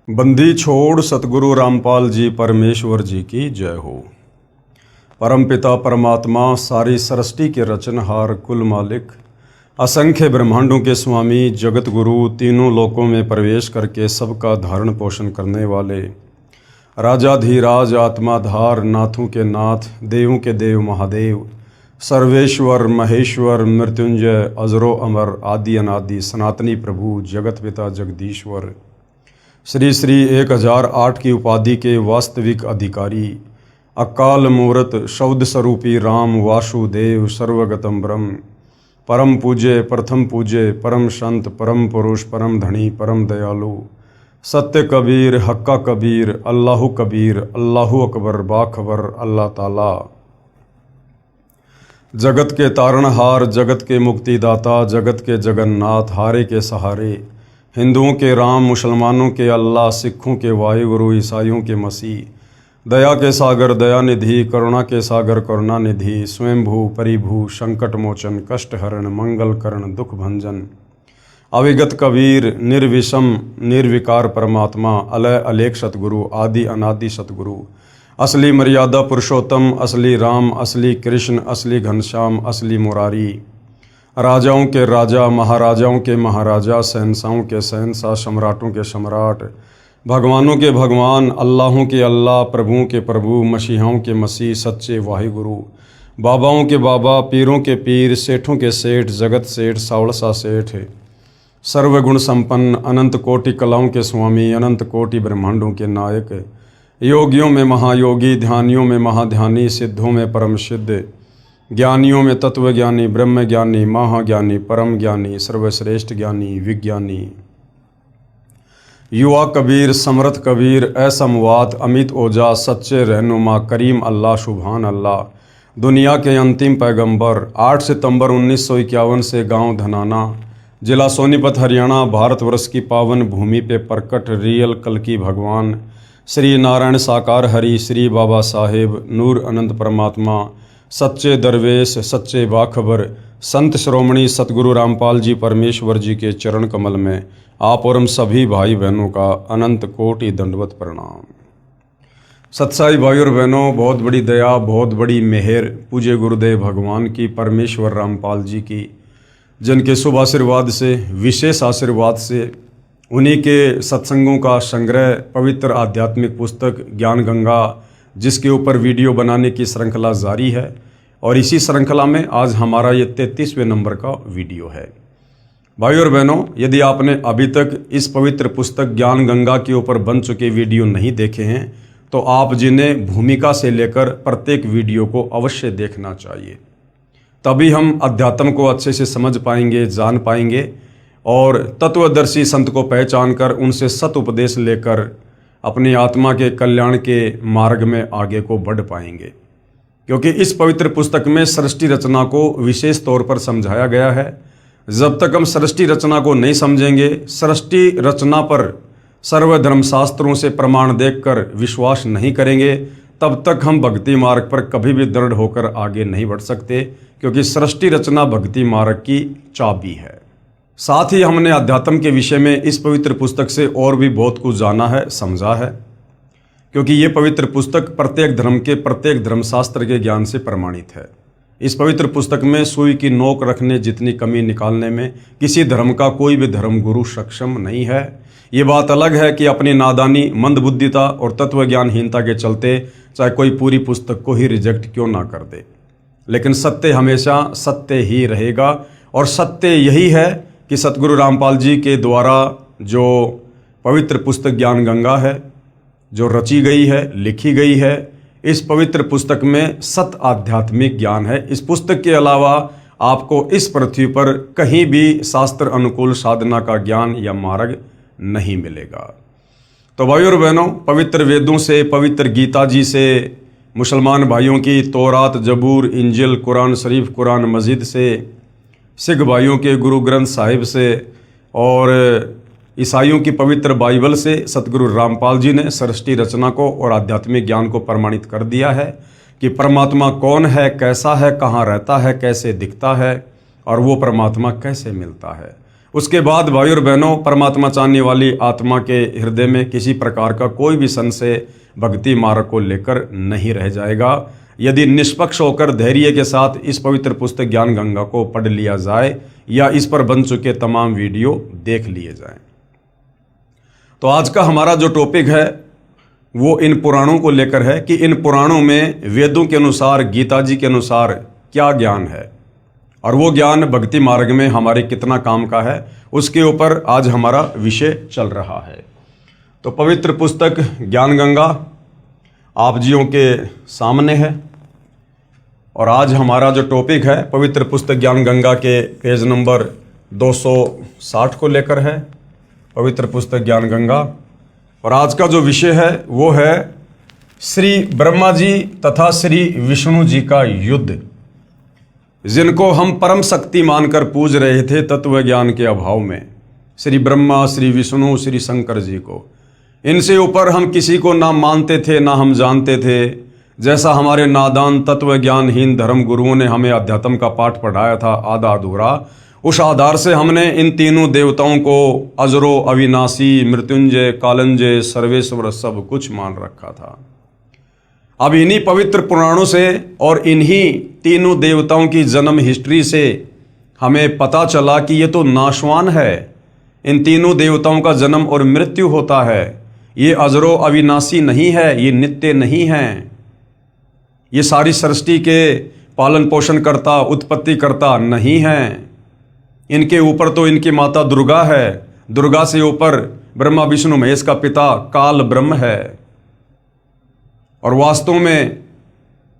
बंदी छोड़ सतगुरु रामपाल जी परमेश्वर जी की जय हो। परमपिता परमात्मा सारी सृष्टि के रचनहार कुल मालिक असंख्य ब्रह्मांडों के स्वामी जगत गुरु तीनों लोकों में प्रवेश करके सबका धारण पोषण करने वाले राजाधीराज आत्माधार नाथों के नाथ देवों के देव महादेव सर्वेश्वर महेश्वर मृत्युंजय अजरो अमर आदि अनादि सनातनी प्रभु जगत पिता जगदीश्वर श्री श्री 1008 की उपाधि के वास्तविक अधिकारी अकाल मूर्त शब्द स्वरूपी राम वासुदेव सर्वगतम ब्रह्म परम पूज्य प्रथम पूज्य परम संत परम पुरुष परम धनी परम दयालु सत्य कबीर हक्का कबीर अल्लाहु कबीर अल्लाहु अकबर बाखबर अल्लाह ताला जगत के तारणहार जगत के मुक्तिदाता जगत के जगन्नाथ हारे के सहारे हिंदुओं के राम मुसलमानों के अल्लाह सिखों के वाहिगुरु ईसाइयों के मसीह दया के सागर दयानिधि करुणा के सागर करुणानिधि स्वयंभू परिभू संकट मोचन कष्ट हरण मंगल करण दुख भंजन अविगत कबीर निर्विषम निर्विकार परमात्मा अलय अलेख सतगुरु आदि अनादि सतगुरु असली मर्यादा पुरुषोत्तम असली राम असली कृष्ण असली घनश्याम असली मुरारी राजाओं के राजा महाराजाओं के महाराजा शहंशाहों के शहंशाह सम्राटों के सम्राट भगवानों के भगवान अल्लाहों के अल्लाह प्रभुओं के प्रभु मसीहाओं के मसीह सच्चे वाहिगुरु बाबाओं के बाबा पीरों के पीर सेठों के सेठ जगत सेठ सावड़सा सेठ सर्वगुण संपन्न अनंत कोटि कलाओं के स्वामी अनंत कोटि ब्रह्मांडों के नायक योगियों में महायोगी ध्यानियों में महाध्यानी सिद्धों में परम सिद्ध ज्ञानियों में तत्वज्ञानी ब्रह्म ज्ञानी महाज्ञानी परम ज्ञानी सर्वश्रेष्ठ ज्ञानी विज्ञानी युवा कबीर समर्थ कबीर असमवात अमित ओजा सच्चे रहनुमा करीम अल्लाह सुभान अल्लाह दुनिया के अंतिम पैगंबर 8 सितंबर 1951 से गांव धनाना जिला सोनीपत हरियाणा भारतवर्ष की पावन भूमि पे प्रकट रियल कल्कि भगवान श्री नारायण साकार हरि श्री बाबा साहेब नूर अनंत परमात्मा सच्चे दरवेश सच्चे बाखबर संत श्रोमणी सतगुरु रामपाल जी परमेश्वर जी के चरण कमल में आप और हम सभी भाई बहनों का अनंत कोटि दंडवत प्रणाम। सत्साई भाई और बहनों, बहुत बड़ी दया बहुत बड़ी मेहर पूज्य गुरुदेव भगवान की परमेश्वर रामपाल जी की, जिनके शुभ आशीर्वाद से विशेष आशीर्वाद से उन्हीं के सत्संगों का संग्रह पवित्र आध्यात्मिक पुस्तक ज्ञान गंगा जिसके ऊपर वीडियो बनाने की श्रृंखला जारी है और इसी श्रृंखला में आज हमारा ये 33वें नंबर का वीडियो है। भाई और बहनों, यदि आपने अभी तक इस पवित्र पुस्तक ज्ञान गंगा के ऊपर बन चुके वीडियो नहीं देखे हैं तो आप जिन्हें भूमिका से लेकर प्रत्येक वीडियो को अवश्य देखना चाहिए, तभी हम अध्यात्म को अच्छे से समझ पाएंगे जान पाएंगे और तत्वदर्शी संत को पहचान कर उनसे सत उपदेश लेकर अपनी आत्मा के कल्याण के मार्ग में आगे को बढ़ पाएंगे। क्योंकि इस पवित्र पुस्तक में सृष्टि रचना को विशेष तौर पर समझाया गया है। जब तक हम सृष्टि रचना को नहीं समझेंगे, सृष्टि रचना पर सर्वधर्म शास्त्रों से प्रमाण देखकर विश्वास नहीं करेंगे, तब तक हम भक्ति मार्ग पर कभी भी दृढ़ होकर आगे नहीं बढ़ सकते। क्योंकि सृष्टि रचना भक्ति मार्ग की चाबी है। साथ ही हमने अध्यात्म के विषय में इस पवित्र पुस्तक से और भी बहुत कुछ जाना है समझा है, क्योंकि ये पवित्र पुस्तक प्रत्येक धर्म के प्रत्येक धर्मशास्त्र के ज्ञान से प्रमाणित है। इस पवित्र पुस्तक में सुई की नोक रखने जितनी कमी निकालने में किसी धर्म का कोई भी धर्म गुरु सक्षम नहीं है। ये बात अलग है कि अपनी नादानी मंदबुद्धिता और तत्वज्ञानहीनता के चलते चाहे कोई पूरी पुस्तक को ही रिजेक्ट क्यों ना कर दे, लेकिन सत्य हमेशा सत्य ही रहेगा। और सत्य यही है कि सतगुरु रामपाल जी के द्वारा जो पवित्र पुस्तक ज्ञान गंगा है जो रची गई है लिखी गई है, इस पवित्र पुस्तक में सत आध्यात्मिक ज्ञान है। इस पुस्तक के अलावा आपको इस पृथ्वी पर कहीं भी शास्त्र अनुकूल साधना का ज्ञान या मार्ग नहीं मिलेगा। तो भाई और बहनों, पवित्र वेदों से पवित्र गीता जी से मुसलमान भाइयों की तौरात जबूर इंजिल कुरान शरीफ कुरान मजीद से सिख भाइयों के गुरु ग्रंथ साहिब से और ईसाइयों की पवित्र बाइबल से सतगुरु रामपाल जी ने सृष्टि रचना को और आध्यात्मिक ज्ञान को प्रमाणित कर दिया है कि परमात्मा कौन है, कैसा है, कहाँ रहता है, कैसे दिखता है और वो परमात्मा कैसे मिलता है। उसके बाद भाई और बहनों, परमात्मा चाहने वाली आत्मा के हृदय में किसी प्रकार का कोई भी संशय भक्ति मार्ग को लेकर नहीं रह जाएगा यदि निष्पक्ष होकर धैर्य के साथ इस पवित्र पुस्तक ज्ञान गंगा को पढ़ लिया जाए या इस पर बन चुके तमाम वीडियो देख लिए जाएं। तो आज का हमारा जो टॉपिक है वो इन पुराणों को लेकर है कि इन पुराणों में वेदों के अनुसार, गीता जी के अनुसार क्या ज्ञान है और वो ज्ञान भक्ति मार्ग में हमारे कितना काम का है, उसके ऊपर आज हमारा विषय चल रहा है। तो पवित्र पुस्तक ज्ञान गंगा आप जियों के सामने है और आज हमारा जो टॉपिक है पवित्र पुस्तक ज्ञान गंगा के पेज नंबर 260 को लेकर है, पवित्र पुस्तक ज्ञान गंगा। और आज का जो विषय है वो है श्री ब्रह्मा जी तथा श्री विष्णु जी का युद्ध, जिनको हम परम शक्ति मानकर पूज रहे थे तत्व ज्ञान के अभाव में। श्री ब्रह्मा, श्री विष्णु, श्री शंकर जी को, इनसे ऊपर हम किसी को ना मानते थे ना हम जानते थे। जैसा हमारे नादान तत्व ज्ञानहीन धर्म गुरुओं ने हमें अध्यात्म का पाठ पढ़ाया था आधा अधूरा, उस आधार से हमने इन तीनों देवताओं को अजरो, अविनाशी, मृत्युंजय, कालंजय, सर्वेश्वर सब कुछ मान रखा था। अब इन्हीं पवित्र पुराणों से और इन्हीं तीनों देवताओं की जन्म हिस्ट्री से हमें पता चला कि ये तो नाशवान है, इन तीनों देवताओं का जन्म और मृत्यु होता है, ये अजरो अविनाशी नहीं है, ये नित्य नहीं है, ये सारी सृष्टि के पालन पोषण करता, उत्पत्ति करता नहीं है। इनके ऊपर तो इनकी माता दुर्गा है, दुर्गा से ऊपर ब्रह्मा विष्णु महेश का पिता काल ब्रह्म है। और वास्तव में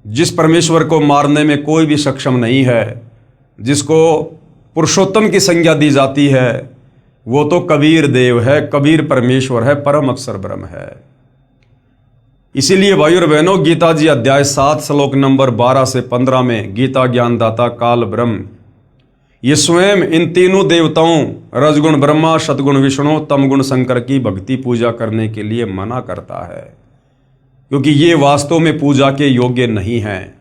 जिस परमेश्वर को मारने में कोई भी सक्षम नहीं है, जिसको पुरुषोत्तम की संज्ञा दी जाती है, वो तो कबीर देव है, कबीर परमेश्वर है, परम अक्षर ब्रह्म है। इसीलिए भाई और बहनों, गीता जी अध्याय 7 श्लोक नंबर 12 से 15 में गीता ज्ञानदाता काल ब्रह्म ये स्वयं इन तीनों देवताओं रजगुण ब्रह्मा, सतगुण विष्णु, तमगुण शंकर की भक्ति पूजा करने के लिए मना करता है, क्योंकि ये वास्तव में पूजा के योग्य नहीं हैं।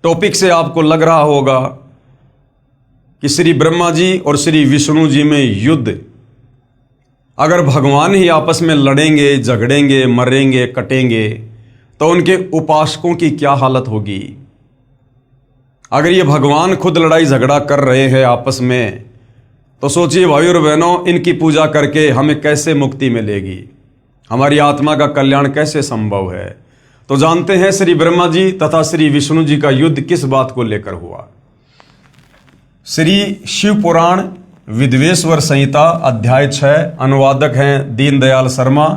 टॉपिक से आपको लग रहा होगा कि श्री ब्रह्मा जी और श्री विष्णु जी में युद्ध, अगर भगवान ही आपस में लड़ेंगे, झगड़ेंगे, मरेंगे, कटेंगे तो उनके उपासकों की क्या हालत होगी। अगर ये भगवान खुद लड़ाई झगड़ा कर रहे हैं आपस में, तो सोचिए भाई और बहनों, इनकी पूजा करके हमें कैसे मुक्ति मिलेगी, हमारी आत्मा का कल्याण कैसे संभव है। तो जानते हैं श्री ब्रह्मा जी तथा श्री विष्णु जी का युद्ध किस बात को लेकर हुआ। श्री शिव पुराण विद्वेश्वर संहिता अध्याय 6, अनुवादक हैं दीनदयाल शर्मा,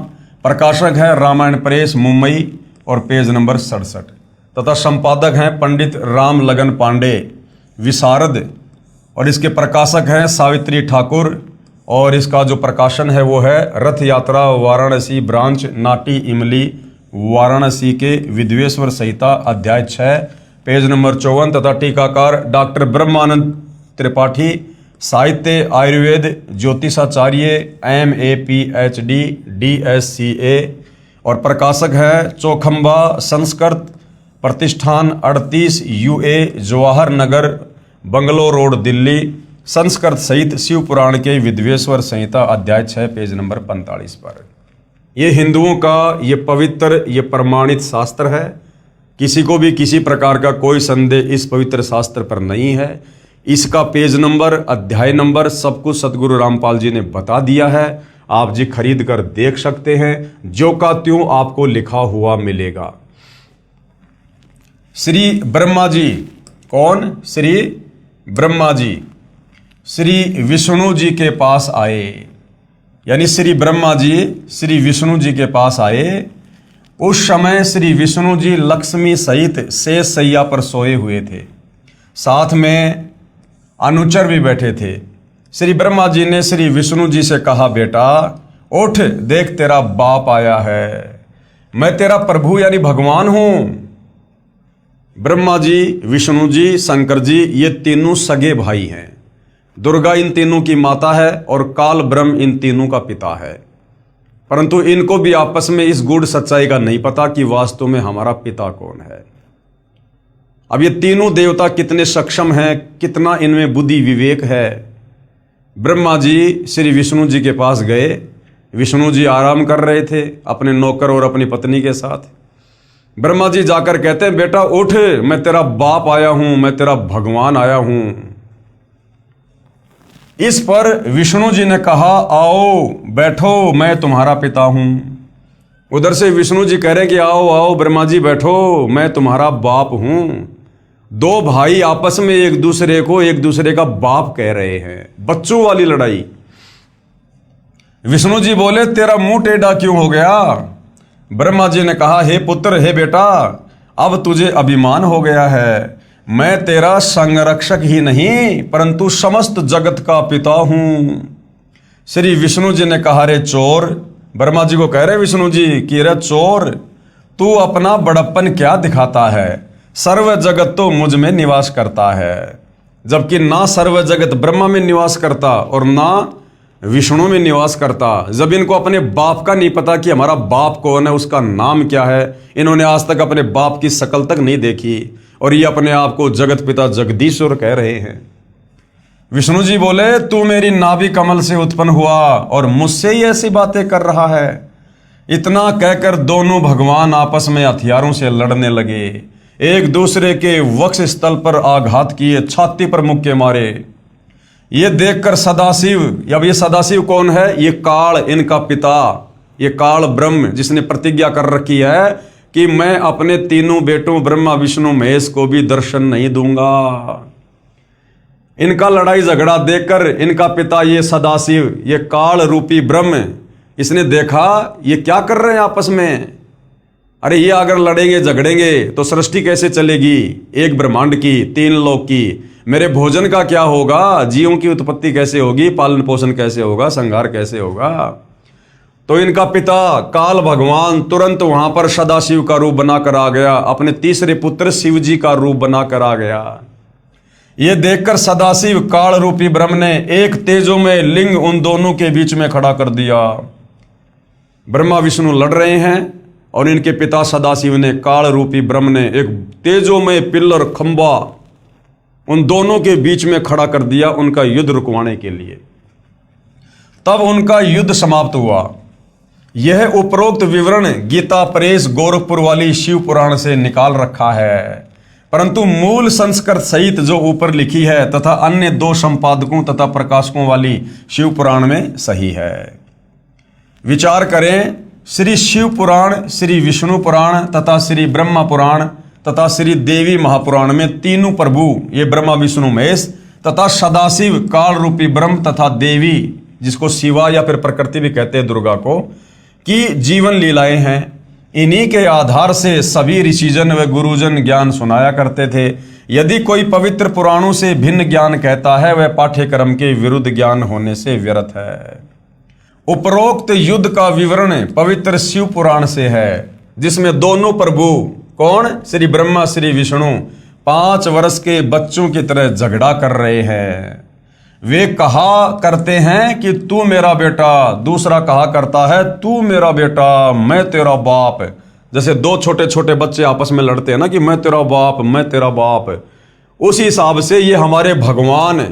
प्रकाशक हैं रामायण प्रेस मुंबई और पेज नंबर 67, तथा संपादक हैं पंडित राम लगन पांडे विशारद, और इसके प्रकाशक हैं सावित्री ठाकुर, और इसका जो प्रकाशन है वो है रथ यात्रा वाराणसी ब्रांच, नाटी इमली वाराणसी के विद्वेश्वर संहिता अध्याय 6 पेज नंबर 54, तथा टीकाकार डॉक्टर ब्रह्मानंद त्रिपाठी, साहित्य आयुर्वेद ज्योतिषाचार्य MA PhD DSCA, और प्रकाशक है चौखंबा संस्कृत प्रतिष्ठान 38 UA Jawahar Nagar bungalow road Delhi, Sanskrit सहित शिव पुराण के विद्वेश्वर संहिता अध्याय 6 पेज नंबर 45 पर। ये हिंदुओं का ये पवित्र, ये प्रमाणित शास्त्र है। किसी को भी किसी प्रकार का कोई संदेह इस पवित्र शास्त्र पर नहीं है। इसका पेज नंबर, अध्याय नंबर सब कुछ सतगुरु रामपाल जी ने बता दिया है। आप जी खरीद कर देख सकते हैं, जो का त्यों आपको लिखा हुआ मिलेगा। श्री ब्रह्मा जी कौन? श्री ब्रह्मा जी श्री विष्णु जी के पास आए, यानी श्री ब्रह्मा जी श्री विष्णु जी के पास आए। उस समय श्री विष्णु जी लक्ष्मी सहित शेष सैया पर सोए हुए थे, साथ में अनुचर भी बैठे थे। श्री ब्रह्मा जी ने श्री विष्णु जी से कहा, बेटा उठ, देख तेरा बाप आया है, मैं तेरा प्रभु यानी भगवान हूं। ब्रह्मा जी, विष्णु जी, शंकर जी ये तीनों सगे भाई हैं। दुर्गा इन तीनों की माता है और काल ब्रह्म इन तीनों का पिता है, परंतु इनको भी आपस में इस गूढ़ सच्चाई का नहीं पता कि वास्तव में हमारा पिता कौन है। अब ये तीनों देवता कितने सक्षम हैं, कितना इनमें बुद्धि विवेक है, ब्रह्मा जी श्री विष्णु जी के पास गए। विष्णु जी आराम कर रहे थे अपने नौकर और अपनी पत्नी के साथ। ब्रह्मा जी जाकर कहते हैं, बेटा उठ, मैं तेरा बाप आया हूं, मैं तेरा भगवान आया हूं। इस पर विष्णु जी ने कहा, आओ बैठो, मैं तुम्हारा पिता हूं। उधर से विष्णु जी कह रहे हैं कि आओ आओ ब्रह्मा जी बैठो, मैं तुम्हारा बाप हूं। दो भाई आपस में एक दूसरे का बाप कह रहे हैं, बच्चों वाली लड़ाई। विष्णु जी बोले, तेरा मुंह टेढ़ा क्यों हो गया? ब्रह्मा जी ने कहा, हे पुत्र, हे बेटा, अब तुझे अभिमान हो गया है। मैं तेरा संरक्षक ही नहीं परंतु समस्त जगत का पिता हूं। श्री विष्णु जी ने कहा, रे चोर, ब्रह्मा जी को कह रहे विष्णु जी कि रे चोर, तू अपना बड़प्पन क्या दिखाता है? सर्व जगत तो मुझ में निवास करता है, जबकि ना सर्व जगत ब्रह्मा में निवास करता और ना विष्णु में निवास करता। जब इनको अपने बाप का नहीं पता कि हमारा बाप कौन है, उसका नाम क्या है, इन्होंने आज तक अपने बाप की शकल तक नहीं देखी और ये अपने आप को जगत पिता जगदीश्वर कह रहे हैं। विष्णु जी बोले, तू मेरी नाभि कमल से उत्पन्न हुआ और मुझसे ही ऐसी बातें कर रहा है। इतना कहकर दोनों भगवान आपस में हथियारों से लड़ने लगे। एक दूसरे के वक्ष स्थल पर आघात किए, छाती पर मुक्के मारे। ये देखकर सदाशिव, अब ये सदाशिव कौन है? ये काल, इनका पिता, ये काल ब्रह्म, जिसने प्रतिज्ञा कर रखी है कि मैं अपने तीनों बेटों ब्रह्मा विष्णु महेश को भी दर्शन नहीं दूंगा। इनका लड़ाई झगड़ा देखकर इनका पिता ये सदाशिव, ये काल रूपी ब्रह्म, इसने देखा ये क्या कर रहे हैं आपस में। अरे ये अगर लड़ेंगे झगड़ेंगे तो सृष्टि कैसे चलेगी? एक ब्रह्मांड की, तीन लोक की। मेरे भोजन का क्या होगा? जीवों की उत्पत्ति कैसे होगी? पालन पोषण कैसे होगा? संहार कैसे होगा? तो इनका पिता काल भगवान तुरंत वहां पर सदाशिव का रूप बनाकर आ गया, अपने तीसरे पुत्र शिव जी का रूप बनाकर आ गया। ये देखकर सदाशिव काल रूपी ब्रह्म ने एक तेजोमय लिंग उन दोनों के बीच में खड़ा कर दिया। ब्रह्मा विष्णु लड़ रहे हैं और इनके पिता सदाशिव ने, काल रूपी ब्रह्म ने, एक तेजोमय पिल्लर खंबा उन दोनों के बीच में खड़ा कर दिया उनका युद्ध रुकवाने के लिए। तब उनका युद्ध समाप्त हुआ। यह उपरोक्त विवरण गीता प्रेस गोरखपुर वाली शिव पुराण से निकाल रखा है, परंतु मूल संस्कृत सहित जो ऊपर लिखी है तथा अन्य दो संपादकों तथा प्रकाशकों वाली शिव पुराण में सही है। विचार करें, श्री शिव पुराण, श्री विष्णु पुराण तथा श्री ब्रह्मा पुराण तथा श्री देवी महापुराण में तीनों प्रभु, ये ब्रह्मा विष्णु महेश तथा सदाशिव काल रूपी ब्रह्म तथा देवी, जिसको शिवा या फिर प्रकृति भी कहते हैं दुर्गा को, की जीवन लीलाएं हैं। इन्हीं के आधार से सभी ऋषिजन व गुरुजन ज्ञान सुनाया करते थे। यदि कोई पवित्र पुराणों से भिन्न ज्ञान कहता है वह पाठ्यक्रम के विरुद्ध ज्ञान होने से व्यर्थ है। उपरोक्त युद्ध का विवरण पवित्र शिव पुराण से है, जिसमें दोनों प्रभु, कौन? श्री ब्रह्मा श्री विष्णु 5 वर्ष के बच्चों की तरह झगड़ा कर रहे हैं। वे कहा करते हैं कि तू मेरा बेटा, दूसरा कहा करता है तू मेरा बेटा, मैं तेरा बाप। जैसे दो छोटे छोटे बच्चे आपस में लड़ते हैं ना कि मैं तेरा बाप, मैं तेरा बाप। उसी हिसाब से ये हमारे भगवान,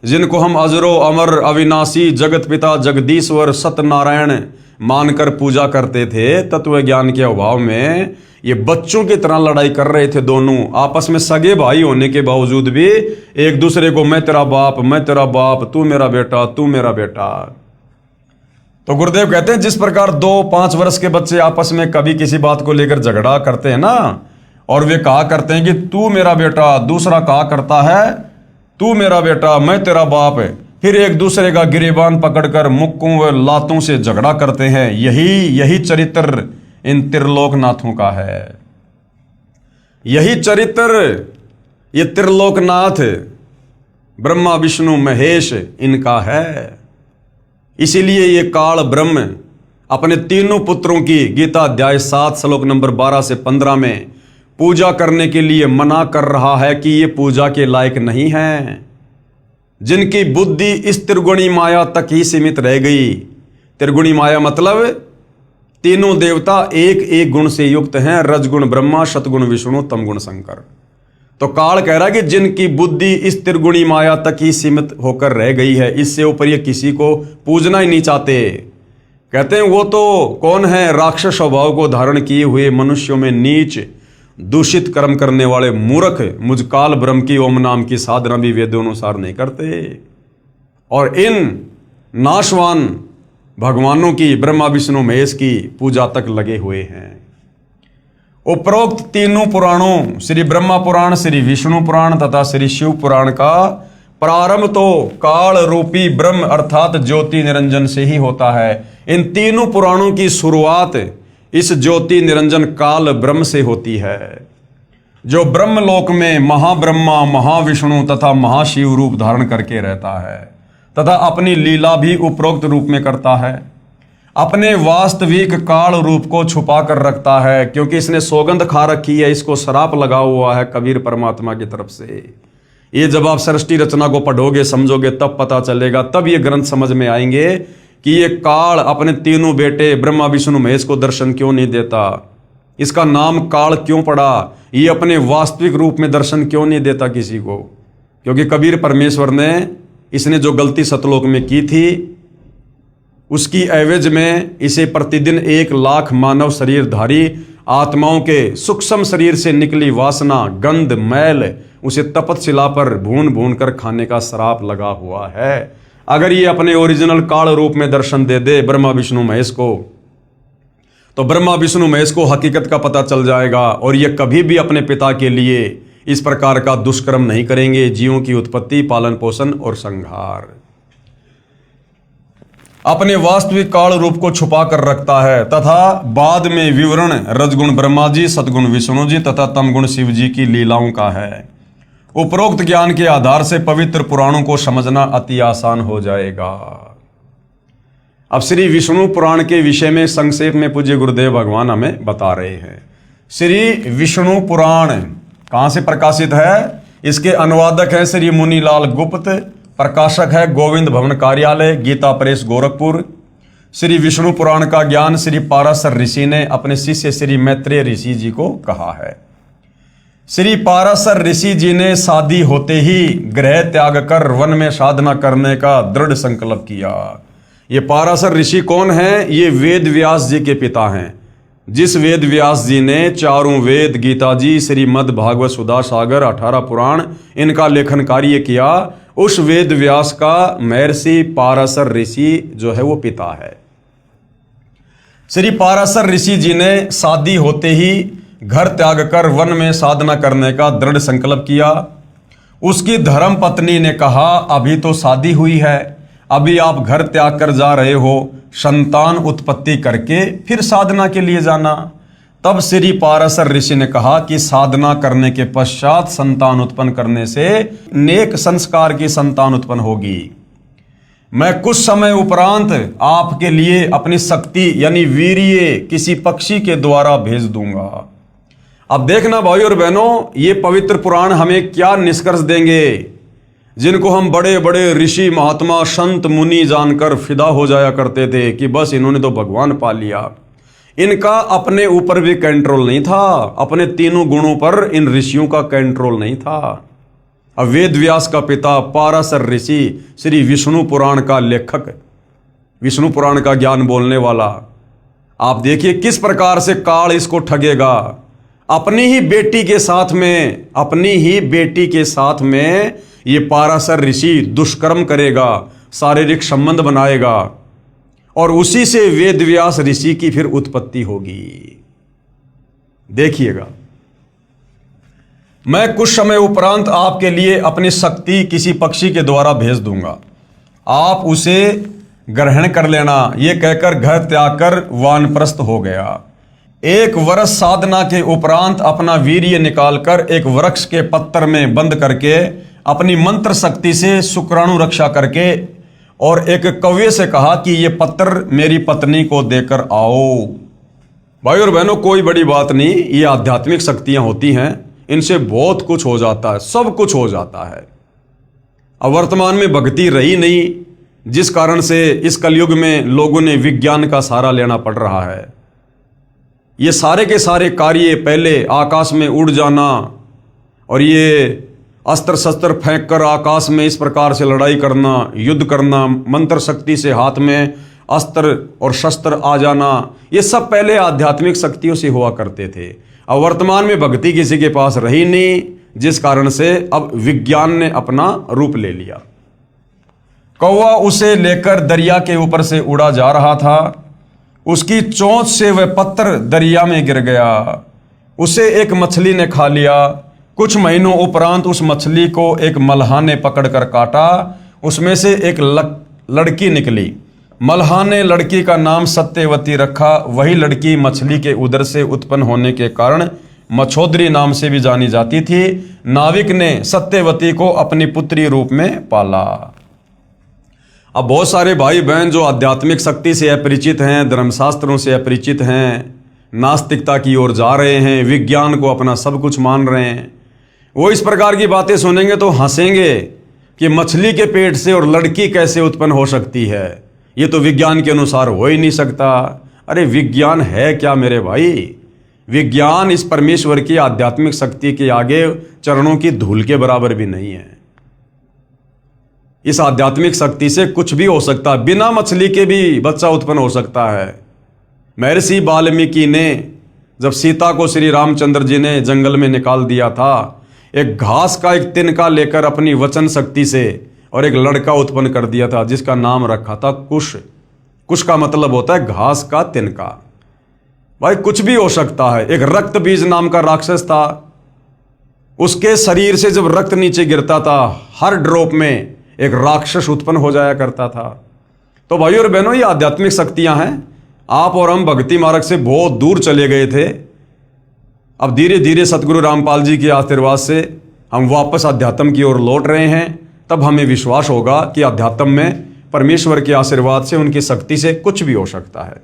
जिनको हम अजरो अमर अविनाशी जगत पिता जगदीश्वर सत्यनारायण मानकर पूजा करते थे, तत्व ज्ञान के अभाव में ये बच्चों की तरह लड़ाई कर रहे थे। दोनों आपस में सगे भाई होने के बावजूद भी एक दूसरे को मैं तेरा बाप, मैं तेरा बाप, तू मेरा बेटा, तू मेरा बेटा। तो गुरुदेव कहते हैं जिस प्रकार 2-5 वर्ष के बच्चे आपस में कभी किसी बात को लेकर झगड़ा करते हैं ना, और वे कहा करते हैं कि तू मेरा बेटा, दूसरा कहा करता है तू मेरा बेटा, मैं तेरा बाप, फिर एक दूसरे का गिरेबान पकड़कर मुक्कों व लातों से झगड़ा करते हैं। यही चरित्र इन त्रिलोकनाथों का है। यही चरित्र ये त्रिलोकनाथ ब्रह्मा विष्णु महेश इनका है। इसीलिए ये काल ब्रह्म अपने तीनों पुत्रों की गीता अध्याय 7 श्लोक नंबर 12 से 15 में पूजा करने के लिए मना कर रहा है कि ये पूजा के लायक नहीं है। जिनकी बुद्धि इस त्रिगुणी माया तक ही सीमित रह गई। त्रिगुणी माया मतलब तीनों देवता एक एक गुण से युक्त हैं, रजगुण ब्रह्मा, सतगुण विष्णु, तमगुण शंकर। तो काल कह रहा है कि जिनकी बुद्धि इस त्रिगुणी माया तक ही सीमित होकर रह गई है, इससे ऊपर ये किसी को पूजना ही नहीं चाहते। कहते हैं वो तो कौन है, राक्षस स्वभाव को धारण किए हुए मनुष्यों में नीच दूषित कर्म करने वाले मूर्ख मुझ काल ब्रह्म की ओम नाम की साधना भी वेदों अनुसार नहीं करते, और इन नाशवान भगवानों की, ब्रह्मा विष्णु महेश की पूजा तक लगे हुए हैं। उपरोक्त तीनों पुराणों, श्री ब्रह्मा पुराण, श्री विष्णु पुराण तथा श्री शिव पुराण का प्रारंभ तो काल रूपी ब्रह्म अर्थात ज्योति निरंजन से ही होता है। इन तीनों पुराणों की शुरुआत इस ज्योति निरंजन काल ब्रह्म से होती है, जो ब्रह्मलोक में महाब्रह्मा, महाविष्णु तथा महाशिव रूप धारण करके रहता है तथा अपनी लीला भी उपरोक्त रूप में करता है। अपने वास्तविक काल रूप को छुपा कर रखता है, क्योंकि इसने सौगंध खा रखी है, इसको श्राप लगा हुआ है कबीर परमात्मा की तरफ से। ये जब आप सृष्टि रचना को पढ़ोगे, समझोगे, तब पता चलेगा, तब ये ग्रंथ समझ में आएंगे कि ये काल अपने तीनों बेटे ब्रह्मा विष्णु महेश को दर्शन क्यों नहीं देता, इसका नाम काल क्यों पड़ा, ये अपने वास्तविक रूप में दर्शन क्यों नहीं देता किसी को। क्योंकि कबीर परमेश्वर ने, इसने जो गलती सतलोक में की थी, उसकी एवज में इसे प्रतिदिन 1 लाख मानव शरीरधारी आत्माओं के सूक्ष्म शरीर से निकली वासना, गंध, मैल उसे तपतशिला पर भून भून कर खाने का श्राप लगा हुआ है। अगर ये अपने ओरिजिनल काल रूप में दर्शन दे दे ब्रह्मा विष्णु महेश को, तो ब्रह्मा विष्णु महेश को हकीकत का पता चल जाएगा, और ये कभी भी अपने पिता के लिए इस प्रकार का दुष्कर्म नहीं करेंगे, जीवों की उत्पत्ति, पालन पोषण और संहार। अपने वास्तविक काल रूप को छुपा कर रखता है तथा बाद में विवरण रजगुण ब्रह्मा जी, सतगुण विष्णु जी तथा तमगुण शिव जी की लीलाओं का है। उपरोक्त ज्ञान के आधार से पवित्र पुराणों को समझना अति आसान हो जाएगा। अब श्री विष्णु पुराण के विषय में संक्षेप में पूज्य गुरुदेव भगवान हमें बता रहे हैं। श्री विष्णु पुराण कहां से प्रकाशित है? इसके अनुवादक है श्री मुनीलाल गुप्त, प्रकाशक है गोविंद भवन कार्यालय, गीता प्रेस गोरखपुर। श्री विष्णु पुराण का ज्ञान श्री पाराशर ऋषि ने अपने शिष्य श्री मैत्रेय ऋषि जी को कहा है। श्री पाराशर ऋषि जी ने शादी होते ही गृह त्याग कर वन में साधना करने का दृढ़ संकल्प किया। ये पाराशर ऋषि कौन है? ये वेद व्यास जी के पिता हैं। जिस वेद व्यास जी ने चारों वेद, गीता जी, श्रीमद् भागवत, सुधा सागर, 18 पुराण इनका लेखन कार्य किया, उस वेद व्यास का महर्षि पाराशर ऋषि जो है वो पिता है। श्री पाराशर ऋषि जी ने शादी होते ही घर त्याग कर वन में साधना करने का दृढ़ संकल्प किया। उसकी धर्म पत्नी ने कहा, अभी तो शादी हुई है, अभी आप घर त्याग कर जा रहे हो, संतान उत्पत्ति करके फिर साधना के लिए जाना। तब श्री पाराशर ऋषि ने कहा कि साधना करने के पश्चात संतान उत्पन्न करने से नेक संस्कार की संतान उत्पन्न होगी। मैं कुछ समय उपरांत आपके लिए अपनी शक्ति यानी वीर्य किसी पक्षी के द्वारा भेज दूंगा। अब देखना भाई और बहनों, ये पवित्र पुराण हमें क्या निष्कर्ष देंगे, जिनको हम बड़े बड़े ऋषि, महात्मा, संत, मुनि जानकर फिदा हो जाया करते थे कि बस इन्होंने तो भगवान पा लिया। इनका अपने ऊपर भी कंट्रोल नहीं था, अपने तीनों गुणों पर इन ऋषियों का कंट्रोल नहीं था। अब वेद व्यास का पिता पाराशर ऋषि, श्री विष्णु पुराण का लेखक, विष्णु पुराण का ज्ञान बोलने वाला, आप देखिए किस प्रकार से काल इसको ठगेगा। अपनी ही बेटी के साथ में ये पाराशर ऋषि दुष्कर्म करेगा, शारीरिक संबंध बनाएगा, और उसी से वेद व्यास ऋषि की फिर उत्पत्ति होगी। देखिएगा, मैं कुछ समय उपरांत आपके लिए अपनी शक्ति किसी पक्षी के द्वारा भेज दूंगा, आप उसे ग्रहण कर लेना। यह कहकर घर त्याग कर वानप्रस्थ हो गया। 1 वर्ष साधना के उपरांत अपना वीर्य निकालकर एक वृक्ष के पत्तर में बंद करके अपनी मंत्र शक्ति से शुक्राणु रक्षा करके और एक कौवे से कहा कि ये पत्र मेरी पत्नी को देकर आओ। भाई और बहनों, कोई बड़ी बात नहीं, ये आध्यात्मिक शक्तियां होती हैं, इनसे बहुत कुछ हो जाता है, सब कुछ हो जाता है। अब वर्तमान में भक्ति रही नहीं, जिस कारण से इस कलयुग में लोगों ने विज्ञान का सहारा लेना पड़ रहा है। ये सारे के सारे कार्य, पहले आकाश में उड़ जाना और ये अस्त्र शस्त्र फेंक कर आकाश में इस प्रकार से लड़ाई करना, युद्ध करना, मंत्र शक्ति से हाथ में अस्त्र और शस्त्र आ जाना, ये सब पहले आध्यात्मिक शक्तियों से हुआ करते थे। अब वर्तमान में भक्ति किसी के पास रही नहीं, जिस कारण से अब विज्ञान ने अपना रूप ले लिया। कौवा उसे लेकर दरिया के ऊपर से उड़ा जा रहा था। उसकी चोंच से वह पत्थर दरिया में गिर गया। उसे एक मछली ने खा लिया। कुछ महीनों उपरांत उस मछली को एक मल्हा ने पकड़कर काटा। उसमें से एक लड़की निकली। मल्हा ने लड़की का नाम सत्यवती रखा। वही लड़की मछली के उदर से उत्पन्न होने के कारण मछोदरी नाम से भी जानी जाती थी। नाविक ने सत्यवती को अपनी पुत्री रूप में पाला। अब बहुत सारे भाई बहन जो आध्यात्मिक शक्ति से अपरिचित हैं, धर्मशास्त्रों से अपरिचित हैं, नास्तिकता की ओर जा रहे हैं, विज्ञान को अपना सब कुछ मान रहे हैं, वो इस प्रकार की बातें सुनेंगे तो हंसेंगे कि मछली के पेट से और लड़की कैसे उत्पन्न हो सकती है, ये तो विज्ञान के अनुसार हो ही नहीं सकता। अरे विज्ञान है क्या मेरे भाई? विज्ञान इस परमेश्वर की आध्यात्मिक शक्ति के आगे चरणों की धूल के बराबर भी नहीं है। इस आध्यात्मिक शक्ति से कुछ भी हो सकता है। बिना मछली के भी बच्चा उत्पन्न हो सकता है। महर्षि वाल्मीकि ने जब सीता को श्री रामचंद्र जी ने जंगल में निकाल दिया था, एक घास का एक तिनका लेकर अपनी वचन शक्ति से और एक लड़का उत्पन्न कर दिया था, जिसका नाम रखा था कुश। कुश का मतलब होता है घास का तिनका। भाई कुछ भी हो सकता है। एक रक्त बीज नाम का राक्षस था। उसके शरीर से जब रक्त नीचे गिरता था, हर ड्रॉप में एक राक्षस उत्पन्न हो जाया करता था। तो भाइयों और बहनों, ये आध्यात्मिक शक्तियां हैं। आप और हम भक्ति मार्ग से बहुत दूर चले गए थे। अब धीरे धीरे सतगुरु रामपाल जी के आशीर्वाद से हम वापस अध्यात्म की ओर लौट रहे हैं। तब हमें विश्वास होगा कि अध्यात्म में परमेश्वर के आशीर्वाद से, उनकी शक्ति से कुछ भी हो सकता है।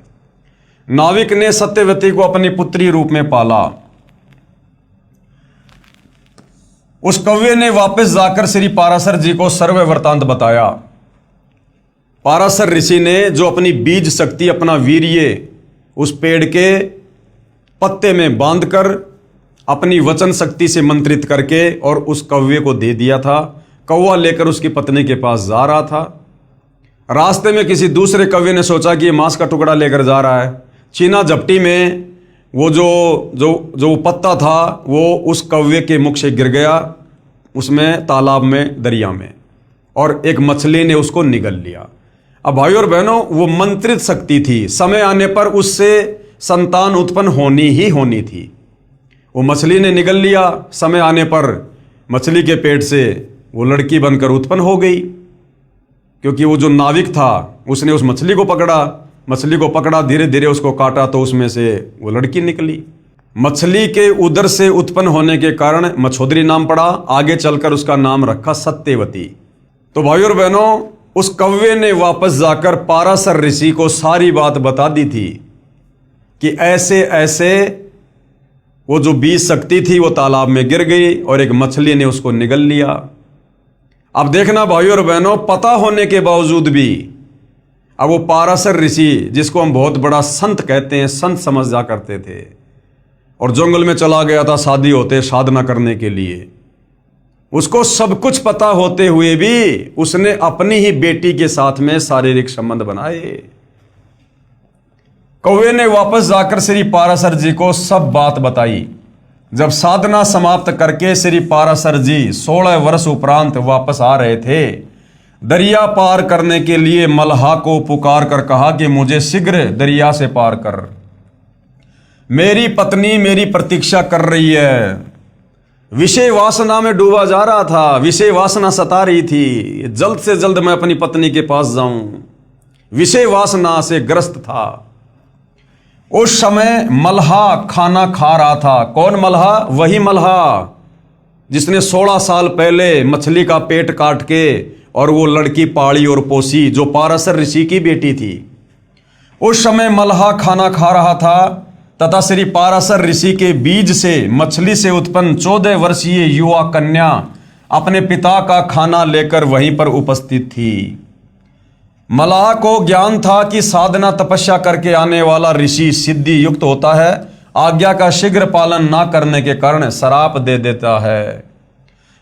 नाविक ने सत्यवती को अपनी पुत्री रूप में पाला। उस कौवे ने वापस जाकर श्री पाराशर जी को सर्व वृतांत बताया। पाराशर ऋषि ने जो अपनी बीज शक्ति, अपना वीर्य उस पेड़ के पत्ते में बांधकर अपनी वचन शक्ति से मंत्रित करके और उस कौवे को दे दिया था। कौवा लेकर उसकी पत्नी के पास जा रहा था। रास्ते में किसी दूसरे कौवे ने सोचा कि ये मांस का टुकड़ा लेकर जा रहा है। चीना झपटी में वो जो पत्ता था वो उस कौवे के मुख से गिर गया, उसमें तालाब में, दरिया में, और एक मछली ने उसको निगल लिया। अब भाइयों और बहनों, वो मंत्रित शक्ति थी। समय आने पर उससे संतान उत्पन्न होनी ही होनी थी। वो मछली ने निगल लिया। समय आने पर मछली के पेट से वो लड़की बनकर उत्पन्न हो गई, क्योंकि वो जो नाविक था उसने उस मछली को पकड़ा, धीरे धीरे उसको काटा तो उसमें से वो लड़की निकली। मछली के उदर से उत्पन्न होने के कारण मछोदरी नाम पड़ा। आगे चलकर उसका नाम रखा सत्यवती। तो भाइयों और बहनों, उस कौवे ने वापस जाकर पाराशर ऋषि को सारी बात बता दी थी कि ऐसे ऐसे वो जो बीज शक्ति थी वो तालाब में गिर गई और एक मछली ने उसको निगल लिया। अब देखना भाइयों और बहनों, पता होने के बावजूद भी अब वो पाराशर ऋषि, जिसको हम बहुत बड़ा संत कहते हैं, संत समझ जा करते थे, और जंगल में चला गया था शादी होते साधना करने के लिए। उसको सब कुछ पता होते हुए भी उसने अपनी ही बेटी के साथ में शारीरिक संबंध बनाए। कौवे ने वापस जाकर श्री पाराशर जी को सब बात बताई। जब साधना समाप्त करके श्री पाराशर जी 16 वर्ष उपरांत वापस आ रहे थे, दरिया पार करने के लिए मल्हा को पुकार कर कहा कि मुझे शीघ्र दरिया से पार कर, मेरी पत्नी मेरी प्रतीक्षा कर रही है। विषय वासना में डूबा जा रहा था, विषय वासना सता रही थी, जल्द से जल्द मैं अपनी पत्नी के पास जाऊं, विषय वासना से ग्रस्त था। उस समय मल्हा खाना खा रहा था। कौन मल्हा? वही मल्हा जिसने 16 साल पहले मछली का पेट काट के और वो लड़की पाली और पोसी, जो पाराशर ऋषि की बेटी थी। उस समय मल्हा खाना खा रहा था तथा श्री पाराशर ऋषि के बीज से, मछली से उत्पन्न 14 वर्षीय युवा कन्या अपने पिता का खाना लेकर वहीं पर उपस्थित थी। मल्लाह को ज्ञान था कि साधना तपस्या करके आने वाला ऋषि सिद्धि युक्त होता है, आज्ञा का शीघ्र पालन ना करने के कारण श्राप दे देता है।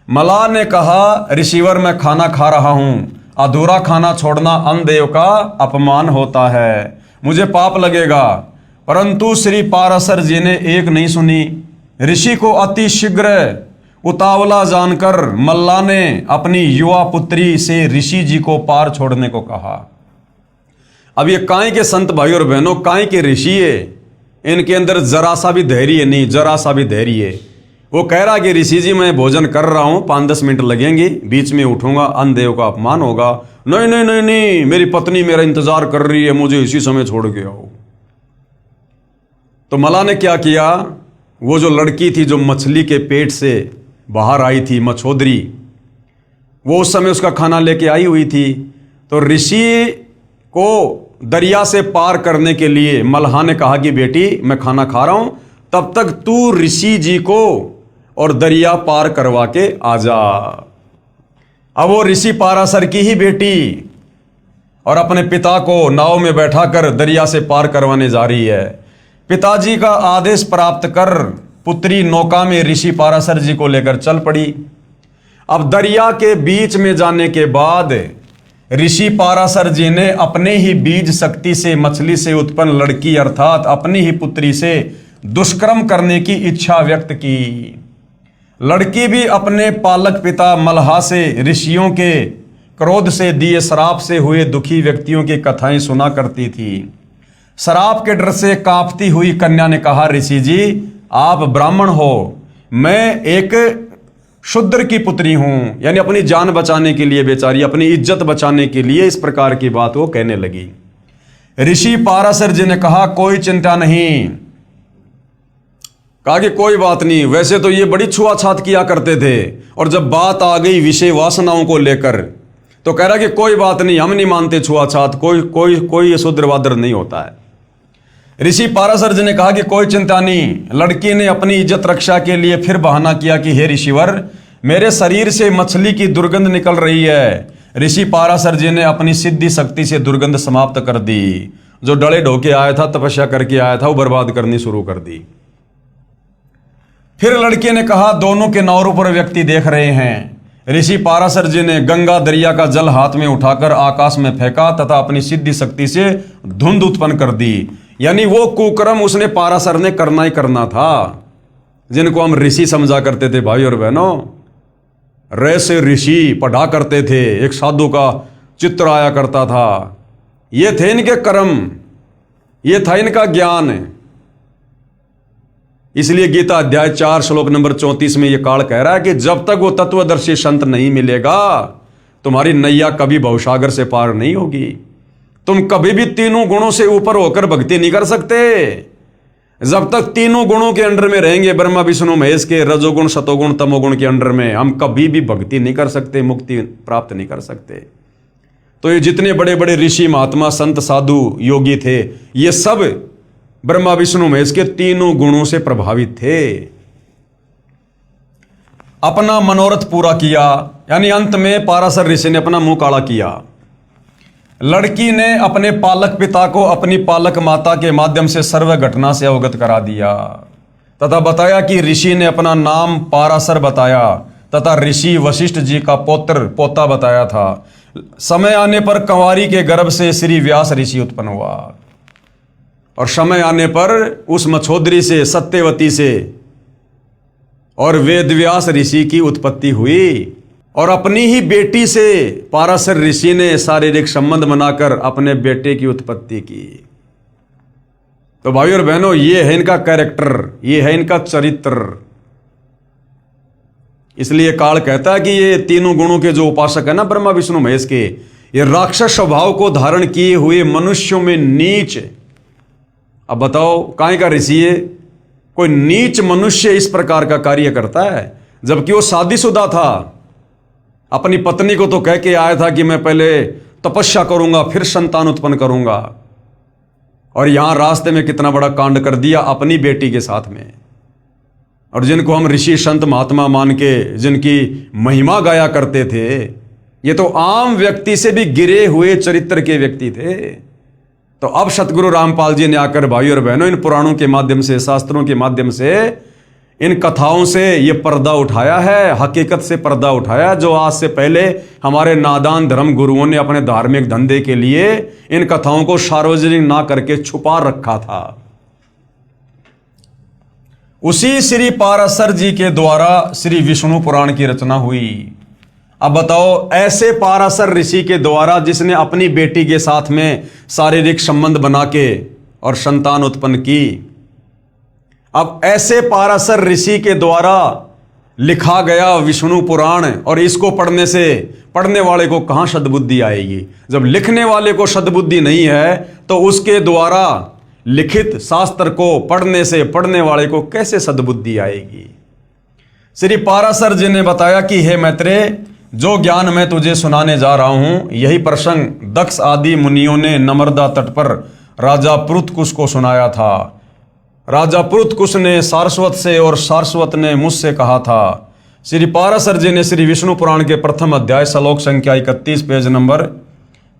मलाह ने कहा, ऋषिवर मैं खाना खा रहा हूं, अधूरा खाना छोड़ना अन्नदेव का अपमान होता है, मुझे पाप लगेगा। परंतु श्री पाराशर जी ने एक नहीं सुनी। ऋषि को अति शीघ्र उतावला जानकर मल्लाह ने अपनी युवा पुत्री से ऋषि जी को पार छोड़ने को कहा। अब ये काहे के संत भाई और बहनों, काहे के ऋषि है, इनके अंदर जरा सा भी धैर्य नहीं, जरा सा भी धैर्य है। वो कह रहा कि ऋषि जी मैं भोजन कर रहा हूं, 5-10 मिनट लगेंगे, बीच में उठूंगा, अन्नदेव का अपमान होगा। नहीं नहीं नहीं नहीं, मेरी पत्नी मेरा इंतजार कर रही है, मुझे इसी समय छोड़ के आओ। तो मल्लाह ने क्या किया, वो जो लड़की थी जो मछली के पेट से बाहर आई थी, मछोदरी, वो उस समय उसका खाना लेके आई हुई थी। तो ऋषि को दरिया से पार करने के लिए मल्लाह ने कहा कि बेटी मैं खाना खा रहा हूं, तब तक तू ऋषि जी को और दरिया पार करवा के आ जा। अब वो ऋषि पाराशर की ही बेटी और अपने पिता को नाव में बैठाकर दरिया से पार करवाने जा रही है। पिताजी का आदेश प्राप्त कर पुत्री नौका में ऋषि पाराशर जी को लेकर चल पड़ी। अब दरिया के बीच में जाने के बाद ऋषि पाराशर जी ने अपने ही बीज शक्ति से मछली से उत्पन्न लड़की अर्थात अपनी ही पुत्री से दुष्कर्म करने की इच्छा व्यक्त की। लड़की भी अपने पालक पिता मल्लाह से ऋषियों के क्रोध से दिए श्राप से हुए दुखी व्यक्तियों की कथाएं सुना करती थी। श्राप के डर से कांपती हुई कन्या ने कहा, ऋषि जी आप ब्राह्मण हो, मैं एक शूद्र की पुत्री हूं। यानी अपनी जान बचाने के लिए, बेचारी अपनी इज्जत बचाने के लिए इस प्रकार की बात वो कहने लगी। ऋषि पाराशर जी ने कहा, कोई चिंता नहीं। कहा कि कोई बात नहीं, वैसे तो ये बड़ी छुआछात किया करते थे, और जब बात आ गई विषय वासनाओं को लेकर तो कह रहा कि कोई बात नहीं, हम नहीं मानते छुआछात, कोई कोई कोई शूद्रवादर नहीं होता है। ऋषि पाराशर जी ने कहा कि कोई चिंता नहीं। लड़की ने अपनी इज्जत रक्षा के लिए फिर बहाना किया कि हे ऋषिवर, मेरे शरीर से मछली की दुर्गंध निकल रही है। ऋषि पाराशर जी ने अपनी सिद्धि शक्ति से दुर्गंध समाप्त कर दी। जो डले ढोके आया था, तपस्या करके आया था, वो बर्बाद करनी शुरू कर दी। फिर लड़के ने कहा, दोनों के नौरों पर व्यक्ति देख रहे हैं। ऋषि पाराशर जी ने गंगा दरिया का जल हाथ में उठाकर आकाश में फेंका तथा अपनी सिद्धि शक्ति से धुंध उत्पन्न कर दी। यानी वो कुकर्म उसने पाराशर ने करना ही करना था, जिनको हम ऋषि समझा करते थे भाई और बहनों। रे से ऋषि पढ़ा करते थे, एक साधु का चित्र आया करता था। ये थे इनके कर्म, ये था इनका ज्ञान। इसलिए गीता अध्याय 4 श्लोक नंबर 34 में यह काल कह रहा है कि जब तक वो तत्वदर्शी संत नहीं मिलेगा, तुम्हारी नैया कभी भवसागर से पार नहीं होगी। तुम कभी भी तीनों गुणों से ऊपर होकर भक्ति नहीं कर सकते। जब तक तीनों गुणों के अंडर में रहेंगे, ब्रह्मा विष्णु महेश के रजोगुण सतोगुण तमोगुण के अंडर में, हम कभी भी भक्ति नहीं कर सकते, मुक्ति प्राप्त नहीं कर सकते। तो ये जितने बड़े बड़े ऋषि महात्मा संत साधु योगी थे, ये सब ब्रह्मा विष्णु महेश के तीनों गुणों से प्रभावित थे। अपना मनोरथ पूरा किया, यानी अंत में पाराशर ऋषि ने अपना मुंह काला किया। लड़की ने अपने पालक पिता को अपनी पालक माता के माध्यम से सर्व घटना से अवगत करा दिया तथा बताया कि ऋषि ने अपना नाम पाराशर बताया तथा ऋषि वशिष्ठ जी का पोता बताया था। समय आने पर कंवारी के गर्भ से श्री व्यास ऋषि उत्पन्न हुआ और समय आने पर उस मछोदरी से, सत्यवती से और वेदव्यास ऋषि की उत्पत्ति हुई और अपनी ही बेटी से पाराशर ऋषि ने शारीरिक संबंध बनाकर अपने बेटे की उत्पत्ति की। तो भाई और बहनों, ये है इनका कैरेक्टर, ये है इनका चरित्र। इसलिए काल कहता है कि ये तीनों गुणों के जो उपासक है ना, ब्रह्मा विष्णु महेश के, ये राक्षस स्वभाव को धारण किए हुए मनुष्यों में नीच। अब बताओ काहे का ऋषि है? कोई नीच मनुष्य इस प्रकार का कार्य करता है, जबकि वो शादीशुदा था। अपनी पत्नी को तो कह के आया था कि मैं पहले तपस्या करूंगा फिर संतान उत्पन्न करूंगा, और यहां रास्ते में कितना बड़ा कांड कर दिया अपनी बेटी के साथ में। और जिनको हम ऋषि संत महात्मा मान के जिनकी महिमा गाया करते थे, ये तो आम व्यक्ति से भी गिरे हुए चरित्र के व्यक्ति थे। तो अब सतगुरु रामपाल जी ने आकर भाई और बहनों इन पुराणों के माध्यम से, शास्त्रों के माध्यम से इन कथाओं से ये पर्दा उठाया है, हकीकत से पर्दा उठाया, जो आज से पहले हमारे नादान धर्म गुरुओं ने अपने धार्मिक धंधे के लिए इन कथाओं को सार्वजनिक ना करके छुपा रखा था। उसी श्री पाराशर जी के द्वारा श्री विष्णु पुराण की रचना हुई। अब बताओ, ऐसे पाराशर ऋषि के द्वारा जिसने अपनी बेटी के साथ में शारीरिक संबंध बना के और संतान उत्पन्न की, अब ऐसे पाराशर ऋषि के द्वारा लिखा गया विष्णु पुराण, और इसको पढ़ने से पढ़ने वाले को कहां सद्बुद्धि आएगी? जब लिखने वाले को सद्बुद्धि नहीं है तो उसके द्वारा लिखित शास्त्र को पढ़ने से पढ़ने वाले को कैसे सद्बुद्धि आएगी? श्री पाराशर जी ने बताया कि हे मैत्रेय, जो ज्ञान मैं तुझे सुनाने जा रहा हूं, यही प्रसंग दक्ष आदि मुनियों ने नर्मदा तट पर राजा पृथकुश को सुनाया था। राजा पृथकुश ने सारस्वत से और सारस्वत ने मुझसे कहा था। श्री पाराशर जी ने श्री विष्णु पुराण के प्रथम अध्याय श्लोक संख्या 31 पेज नंबर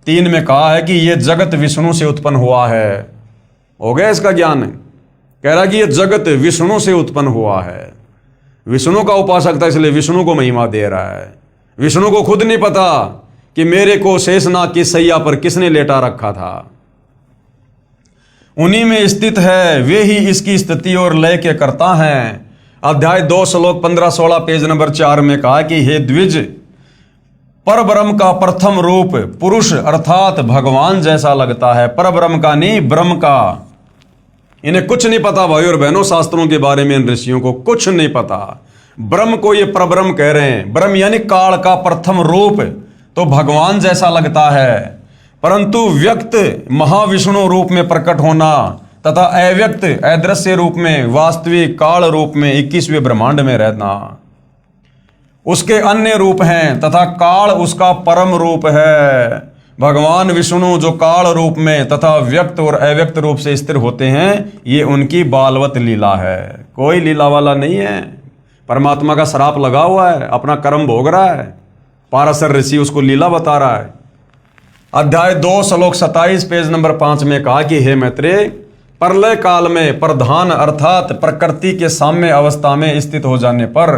3 में कहा है कि यह जगत विष्णु से उत्पन्न हुआ है। हो गया इसका ज्ञान? कह रहा कि यह जगत विष्णु से उत्पन्न हुआ है। विष्णु का उपासक था, इसलिए विष्णु को महिमा दे रहा है। विष्णु को खुद नहीं पता कि मेरे को शेषनाग की सैया पर किसने लेटा रखा था। उन्हीं में स्थित है, वे ही इसकी स्थिति और लय के करता हैं। अध्याय 2 श्लोक 15-16 पेज नंबर 4 में कहा कि हे द्विज, परब्रह्म का प्रथम रूप पुरुष अर्थात भगवान जैसा लगता है। परब्रह्म का नहीं, ब्रह्म का। इन्हें कुछ नहीं पता भाई और बहनों, शास्त्रों के बारे में इन ऋषियों को कुछ नहीं पता। ब्रह्म को ये परब्रह्म कह रहे हैं। ब्रह्म यानी काल का प्रथम रूप तो भगवान जैसा लगता है, परंतु व्यक्त महाविष्णु रूप में प्रकट होना तथा अव्यक्त अदृश्य रूप में वास्तविक काल रूप में 21वें ब्रह्मांड में रहना उसके अन्य रूप हैं तथा काल उसका परम रूप है। भगवान विष्णु जो काल रूप में तथा व्यक्त और अव्यक्त रूप से स्थिर होते हैं, ये उनकी बालवत लीला है। कोई लीला वाला नहीं है। परमात्मा का श्राप लगा हुआ है, अपना कर्म भोग रहा है। पाराशर ऋषि उसको लीला बता रहा है। अध्याय 2 श्लोक 27 पेज नंबर 5 में कहा कि हे मैत्रेय, प्रलय काल में प्रधान अर्थात प्रकृति के साम्य अवस्था में स्थित हो जाने पर,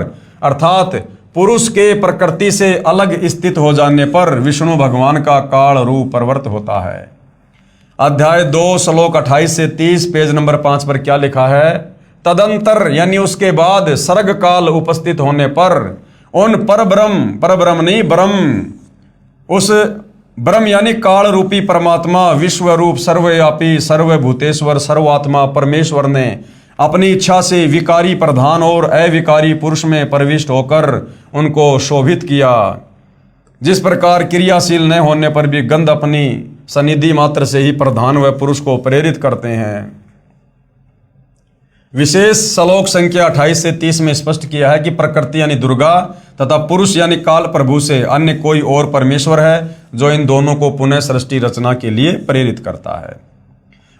अर्थात पुरुष के प्रकृति से अलग स्थित हो जाने पर विष्णु भगवान का काल रूप प्रवृत्त होता है। अध्याय 2 श्लोक 28 से 30 पेज नंबर 5 पर क्या लिखा है? तदंतर यानी उसके बाद सर्ग काल उपस्थित होने पर उन परब्रह्म नहीं ब्रह्म, उस ब्रह्म यानी काल रूपी परमात्मा विश्व रूप सर्वव्यापी सर्वभूतेश्वर सर्वात्मा परमेश्वर ने अपनी इच्छा से विकारी प्रधान और अविकारी पुरुष में प्रविष्ट होकर उनको शोभित किया। जिस प्रकार क्रियाशील न होने पर भी गंध अपनी सनिधि मात्र से ही प्रधान व पुरुष को प्रेरित करते हैं। विशेष श्लोक संख्या 28 से 30 में स्पष्ट किया है कि प्रकृति यानी दुर्गा तथा पुरुष यानी काल प्रभु से अन्य कोई और परमेश्वर है जो इन दोनों को पुनः सृष्टि रचना के लिए प्रेरित करता है।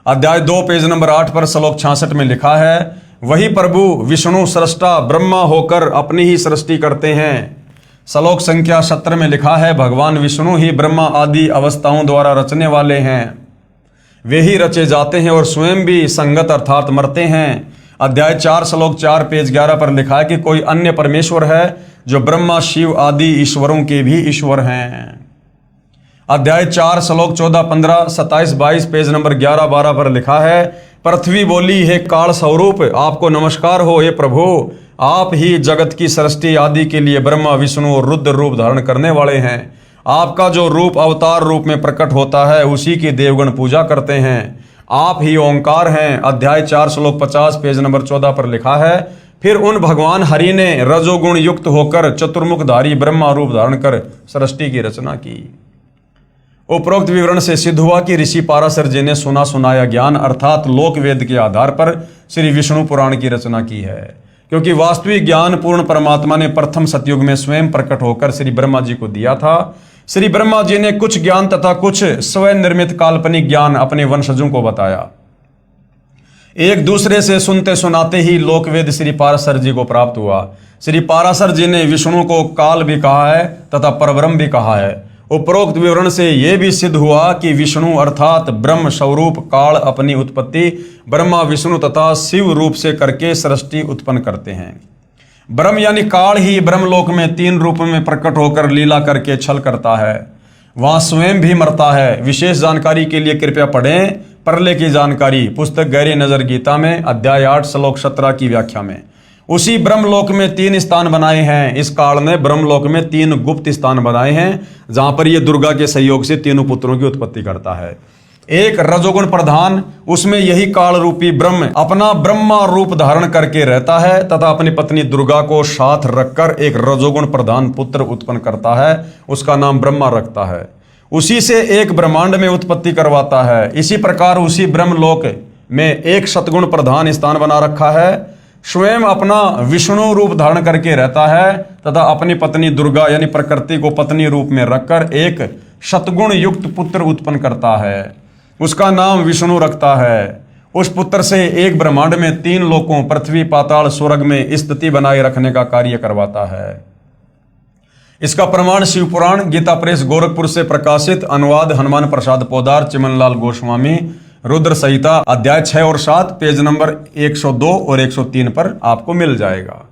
अध्याय 2 पेज नंबर 8 पर श्लोक 66 में लिखा है, वही प्रभु विष्णु सृष्टा ब्रह्मा होकर अपनी ही सृष्टि करते हैं। श्लोक संख्या 17 में लिखा है, भगवान विष्णु ही ब्रह्मा आदि अवस्थाओं द्वारा रचने वाले हैं। वे ही रचे जाते हैं और स्वयं भी संगत अर्थात मरते हैं। अध्याय 4 श्लोक 4 पेज 11 पर लिखा है कि कोई अन्य परमेश्वर है जो ब्रह्मा शिव आदि ईश्वरों के भी ईश्वर हैं। अध्याय 4 श्लोक 14, 15, 27, 22 पेज नंबर 11, 12 पर लिखा है, पृथ्वी बोली हे काल स्वरूप आपको नमस्कार हो हे प्रभु, आप ही जगत की सृष्टि आदि के लिए ब्रह्मा विष्णु और रुद्र रूप धारण करने वाले हैं। आपका जो रूप अवतार रूप में प्रकट होता है उसी की देवगण पूजा करते हैं। आप ही ओंकार हैं। अध्याय 4 श्लोक 50 पेज नंबर 14 पर लिखा है, फिर उन भगवान हरि ने रजोगुण युक्त होकर चतुर्मुखधारी ब्रह्मा रूप धारण कर सृष्टि की रचना की। उपरोक्त विवरण से सिद्ध हुआ कि ऋषि पाराशर जी ने सुना सुनाया ज्ञान अर्थात लोक वेद के आधार पर श्री विष्णु पुराण की रचना की है, क्योंकि वास्तविक ज्ञान पूर्ण परमात्मा ने प्रथम सतयुग में स्वयं प्रकट होकर श्री ब्रह्मा जी को दिया था। श्री ब्रह्मा जी ने कुछ ज्ञान तथा कुछ स्वयं निर्मित काल्पनिक ज्ञान अपने वंशजों को बताया। एक दूसरे से सुनते सुनाते ही लोकवेद श्री पाराशर जी को प्राप्त हुआ। श्री पाराशर जी ने विष्णु को काल भी कहा है तथा परब्रह्म भी कहा है। उपरोक्त विवरण से यह भी सिद्ध हुआ कि विष्णु अर्थात ब्रह्म स्वरूप काल अपनी उत्पत्ति ब्रह्मा विष्णु तथा शिव रूप से करके सृष्टि उत्पन्न करते हैं। ब्रह्म यानी काल ही ब्रह्मलोक में 3 रूप में प्रकट होकर लीला करके छल करता है, वहां स्वयं भी मरता है। विशेष जानकारी के लिए कृपया पढ़ें प्रलय की जानकारी पुस्तक गहरी नजर गीता में अध्याय 8 श्लोक 17 की व्याख्या में। उसी ब्रह्मलोक में 3 स्थान बनाए हैं। इस काल ने ब्रह्मलोक में 3 गुप्त स्थान बनाए हैं जहां पर यह दुर्गा के सहयोग से तीनों पुत्रों की उत्पत्ति करता है। एक रजोगुण प्रधान, उसमें यही काल रूपी ब्रह्म अपना ब्रह्मा रूप धारण करके रहता है तथा अपनी पत्नी दुर्गा को साथ रखकर एक रजोगुण प्रधान पुत्र उत्पन्न करता है, उसका नाम ब्रह्मा रखता है। उसी से एक ब्रह्मांड में उत्पत्ति करवाता है। इसी प्रकार उसी ब्रह्मलोक में एक सतगुण प्रधान स्थान बना रखा है, स्वयं अपना विष्णु रूप धारण करके रहता है तथा अपनी पत्नी दुर्गा यानी प्रकृति को पत्नी रूप में रखकर एक सतगुण युक्त पुत्र उत्पन्न करता है, उसका नाम विष्णु रखता है। उस पुत्र से एक ब्रह्मांड में 3 लोकों पृथ्वी पाताल स्वर्ग में स्थिति बनाए रखने का कार्य करवाता है। इसका प्रमाण शिव पुराण गीता प्रेस गोरखपुर से प्रकाशित अनुवाद हनुमान प्रसाद पोदार चिमनलाल गोस्वामी रुद्र संहिता अध्याय 6 और 7 पेज नंबर 102 और 103 पर आपको मिल जाएगा।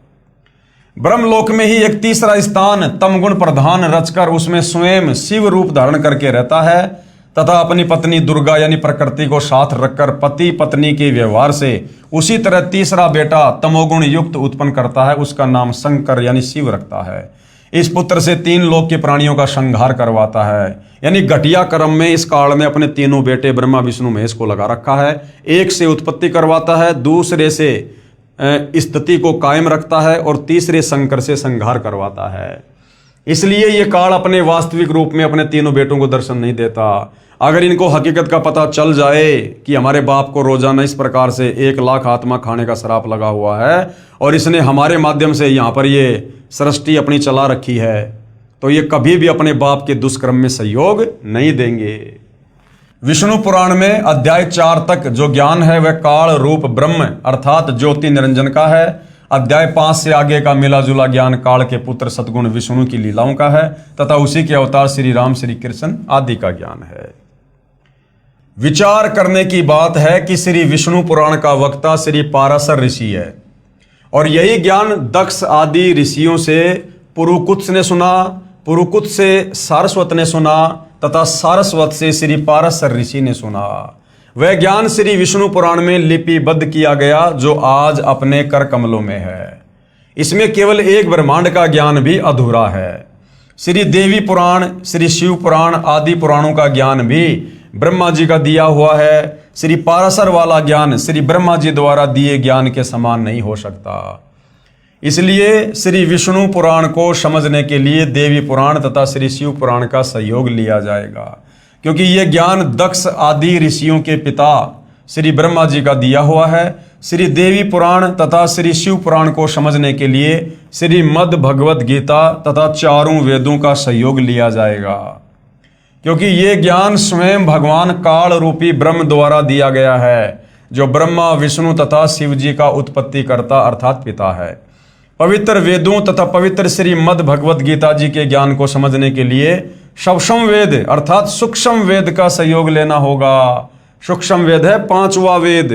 ब्रह्मलोक में ही एक तीसरा स्थान तमगुण प्रधान रचकर उसमें स्वयं शिव रूप धारण करके रहता है तथा अपनी पत्नी दुर्गा यानी प्रकृति को साथ रखकर पति पत्नी के व्यवहार से उसी तरह तीसरा बेटा तमोगुण युक्त उत्पन्न करता है, उसका नाम शंकर यानी शिव रखता है। इस पुत्र से 3 लोक के प्राणियों का संहार करवाता है। यानी घटिया कर्म में इस काल ने अपने तीनों बेटे ब्रह्मा विष्णु महेश को लगा रखा है। एक से उत्पत्ति करवाता है, दूसरे से स्थिति को कायम रखता है और तीसरे शंकर से संहार करवाता है। इसलिए ये काल अपने वास्तविक रूप में अपने तीनों बेटों को दर्शन नहीं देता। अगर इनको हकीकत का पता चल जाए कि हमारे बाप को रोजाना इस प्रकार से 1 लाख आत्मा खाने का श्राप लगा हुआ है और इसने हमारे माध्यम से यहाँ पर ये सृष्टि अपनी चला रखी है, तो ये कभी भी अपने बाप के दुष्कर्म में सहयोग नहीं देंगे। विष्णु पुराण में अध्याय 4 तक जो ज्ञान है वह काल रूप ब्रह्म अर्थात ज्योति निरंजन का है। अध्याय 5 से आगे का मिला जुला ज्ञान काल के पुत्र सतगुण विष्णु की लीलाओं का है तथा उसी के अवतार श्री राम श्री कृष्ण आदि का ज्ञान है। विचार करने की बात है कि श्री विष्णु पुराण का वक्ता श्री पाराशर ऋषि है और यही ज्ञान दक्ष आदि ऋषियों से पुरुकुत्स ने सुना, पुरुकुत्स से सारस्वत ने सुना तथा सारस्वत से श्री पाराशर ऋषि ने सुना। वह ज्ञान श्री विष्णु पुराण में लिपिबद्ध किया गया जो आज अपने कर कमलों में है। इसमें केवल एक ब्रह्मांड का ज्ञान भी अधूरा है। श्री देवी पुराण, श्री शिव पुराण आदि पुराणों का ज्ञान भी ब्रह्मा जी का दिया हुआ है। श्री पाराशर वाला ज्ञान श्री ब्रह्मा जी द्वारा दिए ज्ञान के समान नहीं हो सकता। इसलिए श्री विष्णु पुराण को समझने के लिए देवी पुराण तथा श्री शिव पुराण का सहयोग लिया जाएगा, क्योंकि यह ज्ञान दक्ष आदि ऋषियों के पिता श्री ब्रह्मा जी का दिया हुआ है। श्री देवी पुराण तथा श्री शिव पुराण को समझने के लिए श्रीमद् भगवद गीता तथा 4 वेदों का सहयोग लिया जाएगा, क्योंकि ये ज्ञान स्वयं भगवान काल रूपी ब्रह्म द्वारा दिया गया है, जो ब्रह्मा विष्णु तथा शिव जी का उत्पत्ति करता अर्थात पिता है। पवित्र वेदों तथा पवित्र श्रीमद् भगवद गीता जी के ज्ञान को समझने के लिए सवसम वेद अर्थात सूक्ष्म वेद का सहयोग लेना होगा। सूक्ष्म वेद है 5वां वेद,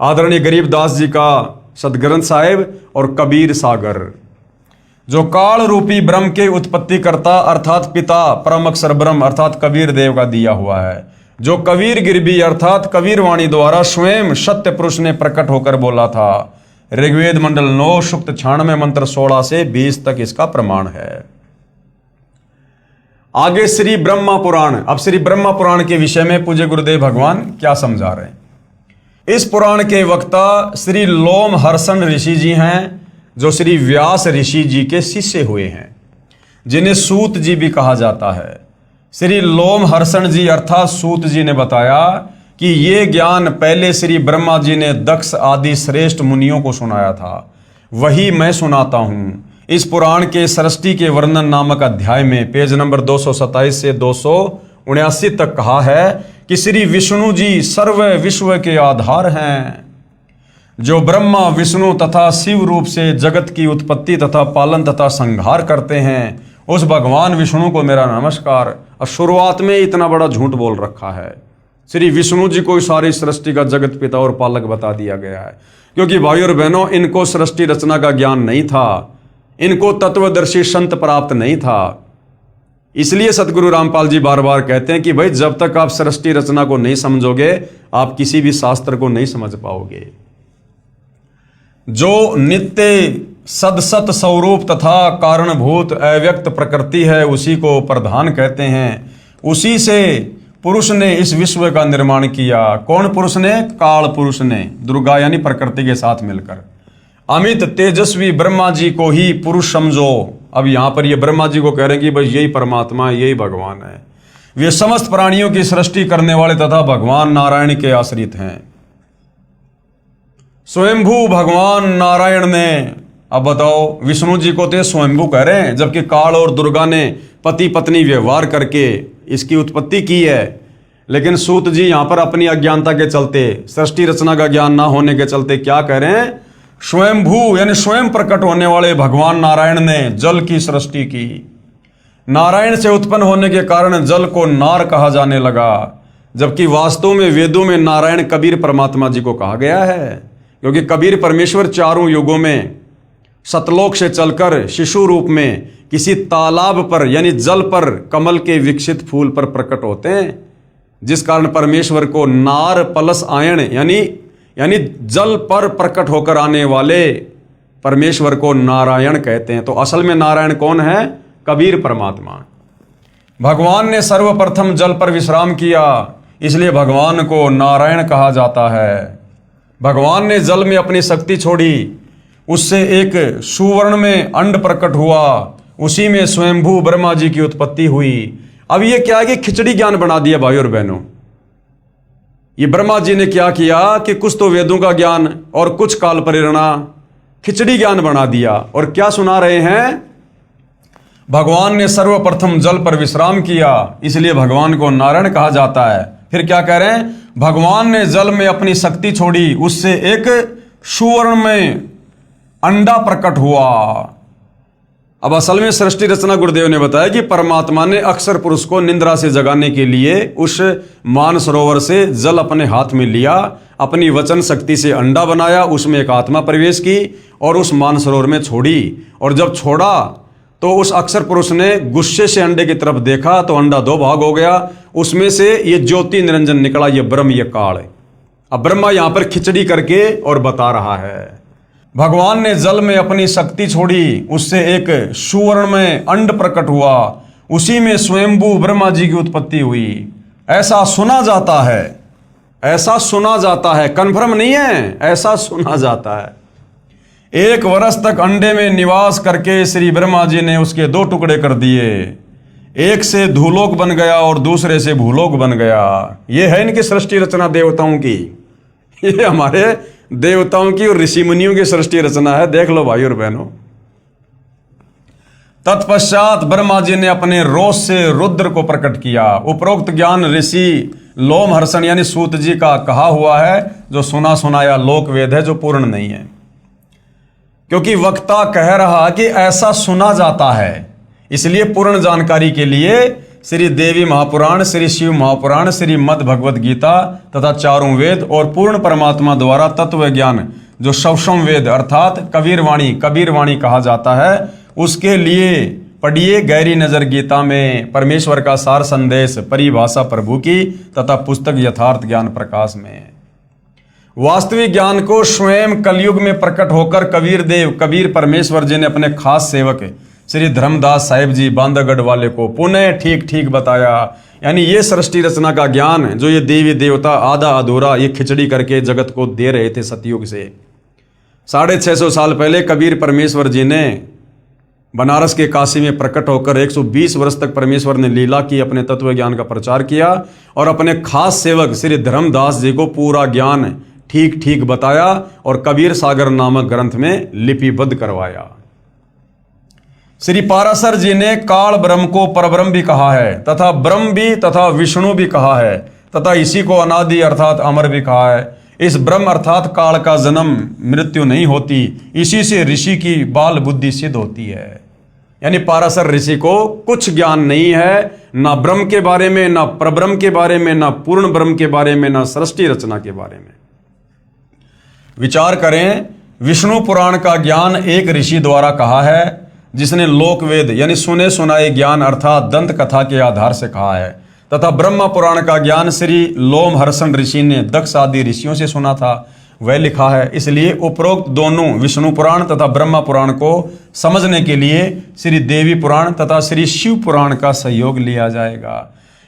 आदरणीय गरीबदास जी का सदग्रंथ साहिब और कबीर सागर, जो काल रूपी ब्रह्म के उत्पत्ति करता अर्थात पिता परम अक्षर ब्रह्म अर्थात कबीर देव का दिया हुआ है, जो कबीर गिरबी अर्थात कबीर वाणी द्वारा स्वयं सत्य पुरुष ने प्रकट होकर बोला था। ऋग्वेद मंडल 9 सूक्त 96 मंत्र 16 से 20 तक इसका प्रमाण है। आगे श्री ब्रह्मा पुराण। अब श्री ब्रह्मा पुराण के विषय में पूज्य गुरुदेव भगवान क्या समझा रहे हैं। इस पुराण के वक्ता श्री लोम हर्षण ऋषि जी हैं, जो श्री व्यास ऋषि जी के शिष्य हुए हैं, जिन्हें सूत जी भी कहा जाता है। श्री लोम हर्षण जी अर्थात सूत जी ने बताया कि ये ज्ञान पहले श्री ब्रह्मा जी ने दक्ष आदि श्रेष्ठ मुनियों को सुनाया था, वही मैं सुनाता हूं। इस पुराण के सृष्टि के वर्णन नामक अध्याय में पेज नंबर 227 से 279 तक कहा है कि श्री विष्णु जी सर्व विश्व के आधार हैं, जो ब्रह्मा विष्णु तथा शिव रूप से जगत की उत्पत्ति तथा पालन तथा संहार करते हैं। उस भगवान विष्णु को मेरा नमस्कार। और शुरुआत में इतना बड़ा झूठ बोल रखा है, श्री विष्णु जी को सारी सृष्टि का जगत पिता और पालक बता दिया गया है। क्योंकि भाई और बहनों, इनको सृष्टि रचना का ज्ञान नहीं था, इनको तत्वदर्शी संत प्राप्त नहीं था। इसलिए सतगुरु रामपाल जी बार बार कहते हैं कि भाई जब तक आप सृष्टि रचना को नहीं समझोगे, आप किसी भी शास्त्र को नहीं समझ पाओगे। जो नित्य सदसत स्वरूप तथा कारणभूत अव्यक्त प्रकृति है, उसी को प्रधान कहते हैं। उसी से पुरुष ने इस विश्व का निर्माण किया। कौन पुरुष ने? काल पुरुष ने, दुर्गा यानी प्रकृति के साथ मिलकर। अमित तेजस्वी ब्रह्मा जी को ही पुरुष समझो। अब यहां पर ये ब्रह्मा जी को कह रहे हैं कि भाई यही परमात्मा, यही भगवान है। वे समस्त प्राणियों की सृष्टि करने वाले तथा भगवान नारायण के आश्रित हैं। स्वयंभू भगवान नारायण ने, अब बताओ, विष्णु जी को तो स्वयंभू कह रहे हैं, जबकि काल और दुर्गा ने पति पत्नी व्यवहार करके इसकी उत्पत्ति की है। लेकिन सूत जी यहां पर अपनी अज्ञानता के चलते, सृष्टि रचना का ज्ञान ना होने के चलते क्या कह रहे हैं? स्वयंभू यानी स्वयं प्रकट होने वाले भगवान नारायण ने जल की सृष्टि की। नारायण से उत्पन्न होने के कारण जल को नार कहा जाने लगा, जबकि वास्तव में वेदों में नारायण कबीर परमात्मा जी को कहा गया है। क्योंकि कबीर परमेश्वर चारों युगों में सतलोक से चलकर शिशु रूप में किसी तालाब पर यानी जल पर कमल के विकसित फूल पर प्रकट होते हैं, जिस कारण परमेश्वर को नार प्लस आयन यानी जल पर प्रकट होकर आने वाले परमेश्वर को नारायण कहते हैं। तो असल में नारायण कौन है? कबीर परमात्मा। भगवान ने सर्वप्रथम जल पर विश्राम किया, इसलिए भगवान को नारायण कहा जाता है। भगवान ने जल में अपनी शक्ति छोड़ी, उससे एक सुवर्ण में अंड प्रकट हुआ, उसी में स्वयंभू ब्रह्मा जी की उत्पत्ति हुई। अब ये क्या है कि खिचड़ी ज्ञान बना दिया भाई और बहनों। ये ब्रह्मा जी ने क्या किया कि कुछ तो वेदों का ज्ञान और कुछ काल परिरणा खिचड़ी ज्ञान बना दिया। और क्या सुना रहे हैं? भगवान ने सर्वप्रथम जल पर विश्राम किया, इसलिए भगवान को नारायण कहा जाता है। फिर क्या कह रहे हैं? भगवान ने जल में अपनी शक्ति छोड़ी, उससे एक सुवर्ण में अंडा प्रकट हुआ। अब असल में सृष्टि रचना गुरुदेव ने बताया कि परमात्मा ने अक्षर पुरुष को निंद्रा से जगाने के लिए उस मानसरोवर से जल अपने हाथ में लिया, अपनी वचन शक्ति से अंडा बनाया, उसमें एक आत्मा प्रवेश की और उस मानसरोवर में छोड़ी। और जब छोड़ा तो उस अक्षर पुरुष ने गुस्से से अंडे की तरफ देखा तो अंडा दो भाग हो गया, उसमें से ये ज्योति निरंजन निकला, ये ब्रह्म, ये काल। अब ब्रह्मा यहां पर खिचड़ी करके और बता रहा है। भगवान ने जल में अपनी शक्ति छोड़ी, उससे एक सुवर्ण में अंड प्रकट हुआ, उसी में स्वयंभू ब्रह्मा जी की उत्पत्ति हुई। ऐसा सुना जाता है, ऐसा सुना जाता है, कन्फर्म नहीं है, ऐसा सुना जाता है। 1 वर्ष तक अंडे में निवास करके श्री ब्रह्मा जी ने उसके 2 टुकड़े कर दिए, एक से धूलोक बन गया और दूसरे से भूलोक बन गया। ये है इनकी सृष्टि रचना देवताओं की, ये हमारे देवताओं की और ऋषि मुनियों की सृष्टि रचना है। देख लो भाई और बहनों। तत्पश्चात ब्रह्मा जी ने अपने रोष से रुद्र को प्रकट किया। उपरोक्त ज्ञान ऋषि लोमहर्षण यानी सूत जी का कहा हुआ है, जो सुना सुनाया लोक वेद है, जो पूर्ण नहीं है। क्योंकि वक्ता कह रहा कि ऐसा सुना जाता है, इसलिए पूर्ण जानकारी के लिए श्री देवी महापुराण, श्री शिव महापुराण, श्री मद भगवत गीता तथा चारों वेद और पूर्ण परमात्मा द्वारा तत्व ज्ञान जो शवशम वेद अर्थात कबीर वाणी कहा जाता है, उसके लिए पढ़िए गहरी नजर गीता में परमेश्वर का सार संदेश, परिभाषा प्रभु की तथा पुस्तक यथार्थ ज्ञान प्रकाश में। वास्तविक ज्ञान को स्वयं कलयुग में प्रकट होकर कबीर परमेश्वर जी ने अपने खास सेवक श्री धर्मदास साहिब जी बांधवगढ़ वाले को पुनः ठीक बताया। यानी ये सृष्टि रचना का ज्ञान जो ये देवी देवता आधा अधूरा ये खिचड़ी करके जगत को दे रहे थे सतयुग से 650 साल पहले कबीर परमेश्वर जी ने बनारस के काशी में प्रकट होकर 120 वर्ष तक परमेश्वर ने लीला की, अपने तत्व ज्ञान का प्रचार किया और अपने खास सेवक श्री धर्मदास जी को पूरा ज्ञान ठीक बताया और कबीर सागर नामक ग्रंथ में लिपिबद्ध करवाया। श्री पाराशर जी ने काल ब्रह्म को परब्रह्म भी कहा है तथा ब्रह्म भी तथा विष्णु भी कहा है तथा इसी को अनादि अर्थात अमर भी कहा है। इस ब्रह्म अर्थात काल का जन्म मृत्यु नहीं होती, इसी से ऋषि की बाल बुद्धि सिद्ध होती है। यानी पाराशर ऋषि को कुछ ज्ञान नहीं है, ना ब्रह्म के बारे में, ना परब्रह्म के बारे में, ना पूर्ण ब्रह्म के बारे में, ना सृष्टि रचना के बारे में। विचार करें, विष्णु पुराण का ज्ञान एक ऋषि द्वारा कहा है, जिसने लोक वेद यानी सुने सुनाए ज्ञान अर्थात दंत कथा के आधार से कहा है, तथा ब्रह्म पुराण का ज्ञान श्री लोमहर्षण ऋषि ने दक्ष आदि ऋषियों से सुना था, वह लिखा है। इसलिए उपरोक्त दोनों विष्णु पुराण तथा ब्रह्मा पुराण को समझने के लिए श्री देवी पुराण तथा श्री शिव पुराण का सहयोग लिया जाएगा।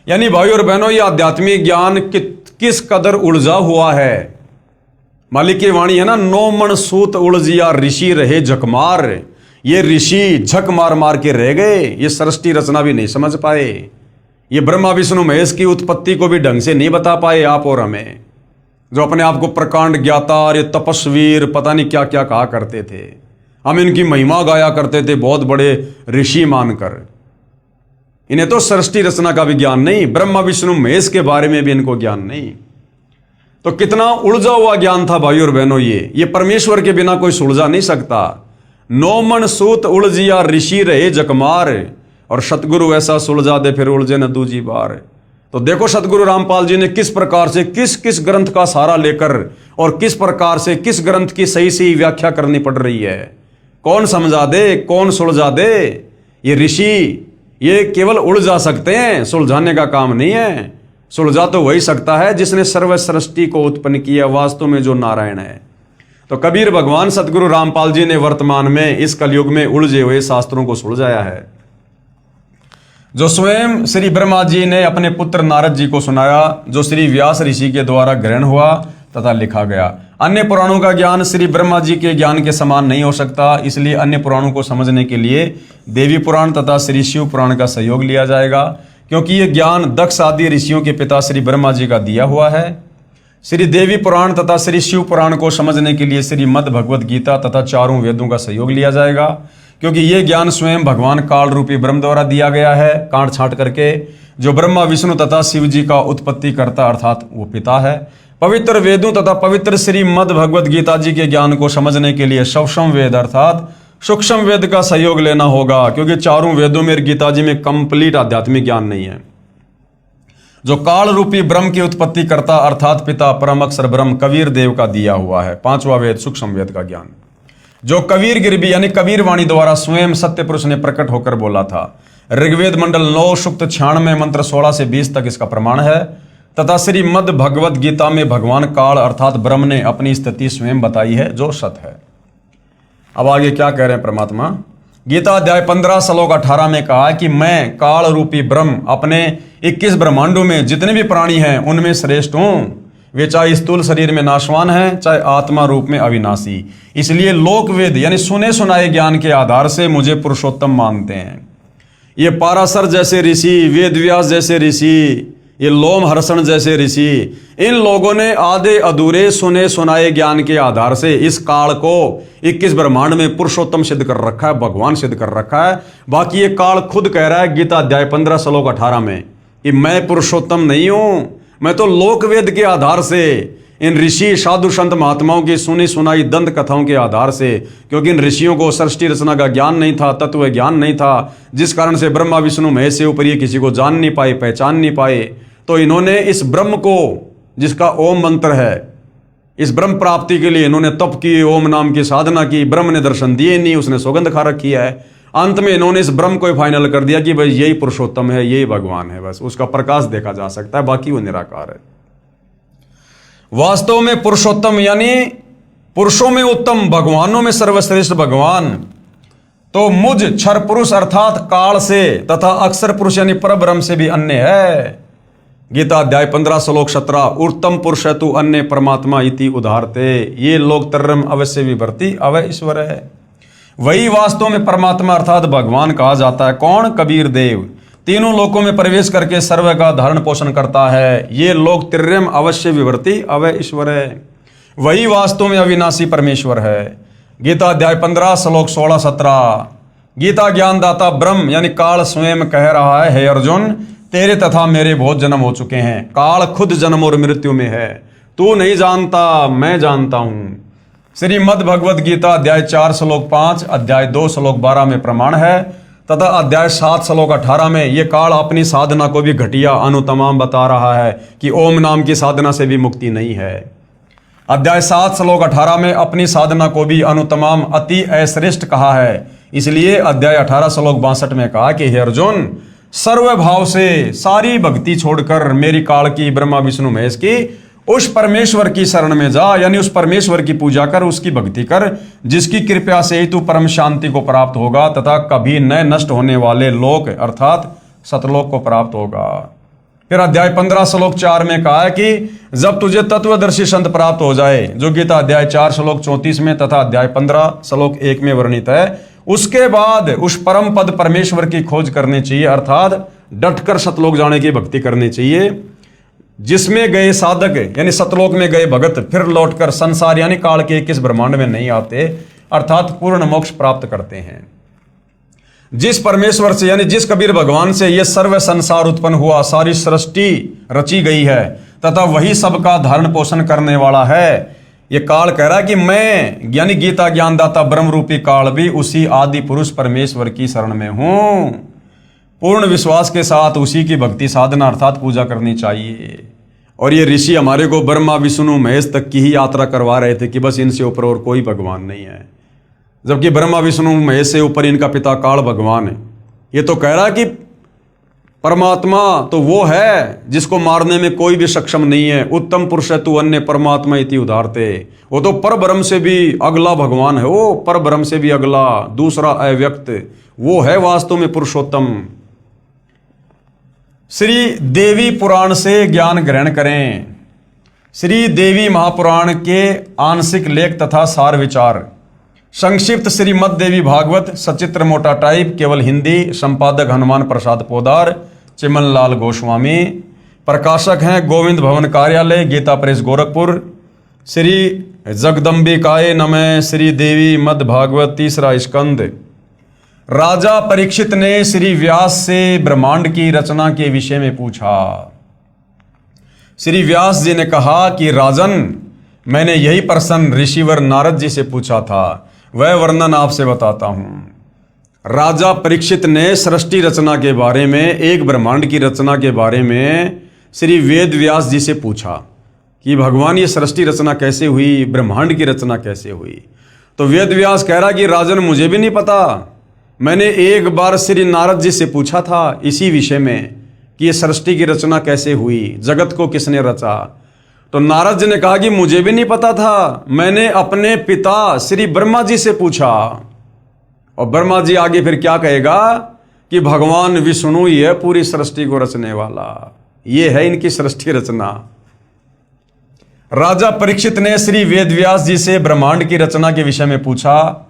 यानी भाइयों और बहनों, यह आध्यात्मिक ज्ञान किस कदर उलझा हुआ है। मालिक की वाणी है ना, 9 मन सूत उलझिया ऋषि रहे झकमार। ये ऋषि झक मार मार के रह गए, ये सृष्टि रचना भी नहीं समझ पाए, ये ब्रह्मा विष्णु महेश की उत्पत्ति को भी ढंग से नहीं बता पाए आप और हमें, जो अपने आप को प्रकांड ज्ञाता और ये तपस्वीर पता नहीं क्या क्या कहा करते थे। हम इनकी महिमा गाया करते थे बहुत बड़े ऋषि मानकर। इन्हें तो सृष्टि रचना का भी ज्ञान नहीं, ब्रह्मा विष्णु महेश के बारे में भी इनको ज्ञान नहीं। तो कितना उलझा हुआ ज्ञान था भाइयों और बहनों। ये परमेश्वर के बिना कोई सुलझा नहीं सकता। 9 मन सूत उलझिया ऋषि रहे जकमार, और सतगुरु ऐसा सुलझा दे फिर उलझे न दूजी बार। तो देखो सतगुरु रामपाल जी ने किस प्रकार से किस ग्रंथ का सहारा लेकर और किस प्रकार से किस ग्रंथ की सही सही व्याख्या करनी पड़ रही है। कौन समझा दे, कौन सुलझा दे। ये ऋषि ये केवल उलझा सकते हैं, सुलझाने का काम नहीं है। सुलझा तो वही सकता है जिसने सर्व सृष्टि को उत्पन्न किया, वास्तव में जो नारायण है। तो कबीर भगवान सतगुरु रामपाल जी ने वर्तमान में इस कलयुग में उलझे हुए शास्त्रों को सुलझाया है, जो स्वयं श्री ब्रह्मा जी ने अपने पुत्र नारद जी को सुनाया, जो श्री व्यास ऋषि के द्वारा ग्रहण हुआ तथा लिखा गया। अन्य पुराणों का ज्ञान श्री ब्रह्मा जी के ज्ञान के समान नहीं हो सकता, इसलिए अन्य पुराणों को समझने के लिए देवी पुराण तथा श्री शिव पुराण का सहयोग लिया जाएगा, क्योंकि ये ज्ञान दक्ष आदि ऋषियों के पिता श्री ब्रह्मा जी का दिया हुआ है। श्री देवी पुराण तथा श्री शिव पुराण को समझने के लिए श्रीमद् भगवद गीता तथा चारों वेदों का सहयोग लिया जाएगा, क्योंकि ये ज्ञान स्वयं भगवान काल रूपी ब्रह्म द्वारा दिया गया है, काट छांट करके, जो ब्रह्मा विष्णु तथा शिव जी का उत्पत्ति करता अर्थात वो पिता है। पवित्र वेदों तथा पवित्र श्रीमद् भगवद गीता जी के ज्ञान को समझने के लिए सूक्ष्म वेद अर्थात सूक्ष्म वेद का सहयोग लेना होगा, क्योंकि चारों वेदों में गीता जी में कंप्लीट आध्यात्मिक ज्ञान नहीं है। जो काल रूपी ब्रह्म की उत्पत्ति करता अर्थात पिता परम अक्षर ब्रह्म कबीर देव का दिया हुआ है 5वां वेद सूक्ष्म वेद का ज्ञान, जो कबीर गिरबी यानी कबीर वाणी द्वारा स्वयं सत्य पुरुष ने प्रकट होकर बोला था। ऋग्वेद मंडल 9 सूक्त 96 मंत्र 16 से 20 तक इसका प्रमाण है, तथा श्रीमद् भगवद गीता में भगवान काल अर्थात ब्रह्म ने अपनी स्थिति स्वयं बताई है, जो सत है। अब आगे क्या कह रहे हैं परमात्मा। गीता अध्याय 15 श्लोक 18 में कहा कि मैं काल रूपी ब्रह्म अपने 21 ब्रह्मांडों में जितने भी प्राणी हैं उनमें श्रेष्ठ हूं। वे चाहे स्थूल शरीर में नाशवान हैं, चाहे आत्मा रूप में अविनाशी। इसलिए लोक वेद यानी सुने सुनाए ज्ञान के आधार से मुझे पुरुषोत्तम मानते हैं। ये पाराशर जैसे ऋषि, वेद व्यास जैसे ऋषि, ये लोमहर्षण जैसे ऋषि, इन लोगों ने आधे अधूरे सुने सुनाए ज्ञान के आधार से इस काल को 21 ब्रह्मांड में पुरुषोत्तम सिद्ध कर रखा है, भगवान सिद्ध कर रखा है। बाकी ये काल खुद कह रहा है गीता अध्याय 15 श्लोक 18 में कि मैं पुरुषोत्तम नहीं हूं, मैं तो लोक वेद के आधार से, इन ऋषि साधु संत महात्माओं की सुनी सुनाई दंत कथाओं के आधार से, क्योंकि इन ऋषियों को सृष्टि रचना का ज्ञान नहीं था, तत्व ज्ञान नहीं था, जिस कारण से ब्रह्मा विष्णु महेश से ऊपर ये किसी को जान नहीं पाए, पहचान नहीं पाए। तो इन्होंने इस ब्रह्म को, जिसका ओम मंत्र है, इस ब्रह्म प्राप्ति के लिए इन्होंने तप की, ओम नाम की साधना की। ब्रह्म ने दर्शन दिए नहीं, उसने सौगंध खा रखी है। अंत में इन्होंने इस ब्रह्म को फाइनल कर दिया कि भाई यही पुरुषोत्तम है, यही भगवान है, बस उसका प्रकाश देखा जा सकता है, बाकी वो निराकार है। वास्तव में पुरुषोत्तम यानी पुरुषों में उत्तम, भगवानों में सर्वश्रेष्ठ भगवान तो मुझ क्षर पुरुष अर्थात काल से तथा अक्षर पुरुष यानी परब्रह्म से भी अन्य है। गीता अध्याय 15 श्लोक 17 उत्तम पुरुष है तू अन्य परमात्मा इति उदाहरते, ये लोक तरम अवश्य विभर्ति अवय ईश्वर है। वही वास्तव में परमात्मा अर्थात भगवान कहा जाता है। कौन? कबीर देव। तीनों लोकों में प्रवेश करके सर्व का धारण पोषण करता है। ये लोक तिर्यम अवश्य विभर्ति अवय ईश्वर है। वही वास्तव में अविनाशी परमेश्वर है। गीता अध्याय 15 श्लोक 16-17 गीता ज्ञानदाता ब्रह्म यानी काल स्वयं कह रहा है, हे अर्जुन तेरे तथा मेरे बहुत जन्म हो चुके हैं। काल खुद जन्म और मृत्यु में है, तू नहीं जानता, मैं जानता हूं। श्रीमद् भगवद गीता अध्याय 4 श्लोक 5 अध्याय 2 श्लोक 12 में प्रमाण है तथा अध्याय 7 श्लोक 18 में ये काल अपनी साधना को भी घटिया अनुतमाम बता रहा है कि ओम नाम की साधना से भी मुक्ति नहीं है। अध्याय 7 श्लोक 18 में अपनी साधना को भी अनुतमाम अति अश्रेष्ठ कहा है। इसलिए अध्याय 18 श्लोक 62 में कहा कि हे अर्जुन, सर्व भाव से सारी भक्ति छोड़कर मेरी काल की ब्रह्मा विष्णु महेश की उस परमेश्वर की शरण में जा, यानी उस परमेश्वर की पूजा कर, उसकी भक्ति कर, जिसकी कृपा से ही तू परम शांति को प्राप्त होगा तथा कभी न नष्ट होने वाले लोक अर्थात सतलोक को प्राप्त होगा। फिर अध्याय 15 श्लोक 4 में कहा है कि जब तुझे तत्वदर्शी संत प्राप्त हो जाए, जो गीता अध्याय 4 श्लोक 34 में तथा अध्याय 15 श्लोक 1 में वर्णित है, उसके बाद उस परम पद परमेश्वर की खोज करनी चाहिए, अर्थात डटकर सतलोक जाने की भक्ति करनी चाहिए, जिसमें गए साधक यानी सतलोक में गए भगत फिर लौटकर संसार यानी काल के किस ब्रह्मांड में नहीं आते, अर्थात पूर्ण मोक्ष प्राप्त करते हैं। जिस परमेश्वर से यानी जिस कबीर भगवान से यह सर्व संसार उत्पन्न हुआ, सारी सृष्टि रची गई है तथा वही सबका धारण पोषण करने वाला है। यह काल कह रहा है कि मैं यानी गीता ज्ञानदाता ब्रह्म रूपी काल भी उसी आदि पुरुष परमेश्वर की शरण में हूं। पूर्ण विश्वास के साथ उसी की भक्ति साधना अर्थात पूजा करनी चाहिए। और ये ऋषि हमारे को ब्रह्मा विष्णु महेश तक की ही यात्रा करवा रहे थे कि बस इनसे ऊपर और कोई भगवान नहीं है, जबकि ब्रह्मा विष्णु महेश से ऊपर इनका पिता काल भगवान है। ये तो कह रहा कि परमात्मा तो वो है जिसको मारने में कोई भी सक्षम नहीं है। उत्तम पुरुष है तू अन्य परमात्मा इति उदारते। वो तो पर ब्रह्म से भी अगला भगवान है, वो पर ब्रह्म से भी अगला दूसरा अव्यक्त, वो है वास्तव में पुरुषोत्तम। श्री देवी पुराण से ज्ञान ग्रहण करें। श्री देवी महापुराण के आंशिक लेख तथा सार विचार। संक्षिप्त श्रीमद देवी भागवत, सचित्र मोटा टाइप, केवल हिंदी। संपादक हनुमान प्रसाद पोदार, चिमनलाल गोस्वामी। प्रकाशक हैं गोविंद भवन कार्यालय, गीता प्रेस गोरखपुर। श्री जगदम्बिकाय नमः। श्री देवी मद भागवत, तीसरा स्कंद। राजा परीक्षित ने श्री व्यास से ब्रह्मांड की रचना के विषय में पूछा। श्री व्यास जी ने कहा कि राजन, मैंने यही प्रश्न ऋषिवर नारद जी से पूछा था, वह वर्णन आपसे बताता हूं। राजा परीक्षित ने सृष्टि रचना के बारे में, एक ब्रह्मांड की रचना के बारे में श्री वेद व्यास जी से पूछा कि भगवान ये सृष्टि रचना कैसे हुई, ब्रह्मांड की रचना कैसे हुई। तो वेद व्यास कह रहा कि राजन, मुझे भी नहीं पता। मैंने एक बार श्री नारद जी से पूछा था इसी विषय में कि ये सृष्टि की रचना कैसे हुई, जगत को किसने रचा। तो नारद जी ने कहा कि मुझे भी नहीं पता था। मैंने अपने पिता श्री ब्रह्मा जी से पूछा। और ब्रह्मा जी आगे फिर क्या कहेगा कि भगवान विष्णु ही है पूरी सृष्टि को रचने वाला, ये है इनकी सृष्टि रचना। राजा परीक्षित ने श्री वेदव्यास जी से ब्रह्मांड की रचना के विषय में पूछा।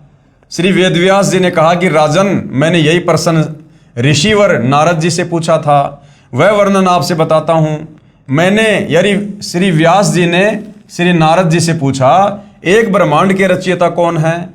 श्री वेदव्यास जी ने कहा कि राजन, मैंने यही प्रश्न ऋषिवर नारद जी से पूछा था, वह वर्णन आपसे बताता हूं। मैंने यानी श्री व्यास जी ने श्री नारद जी से पूछा, एक ब्रह्मांड के रचयिता कौन है?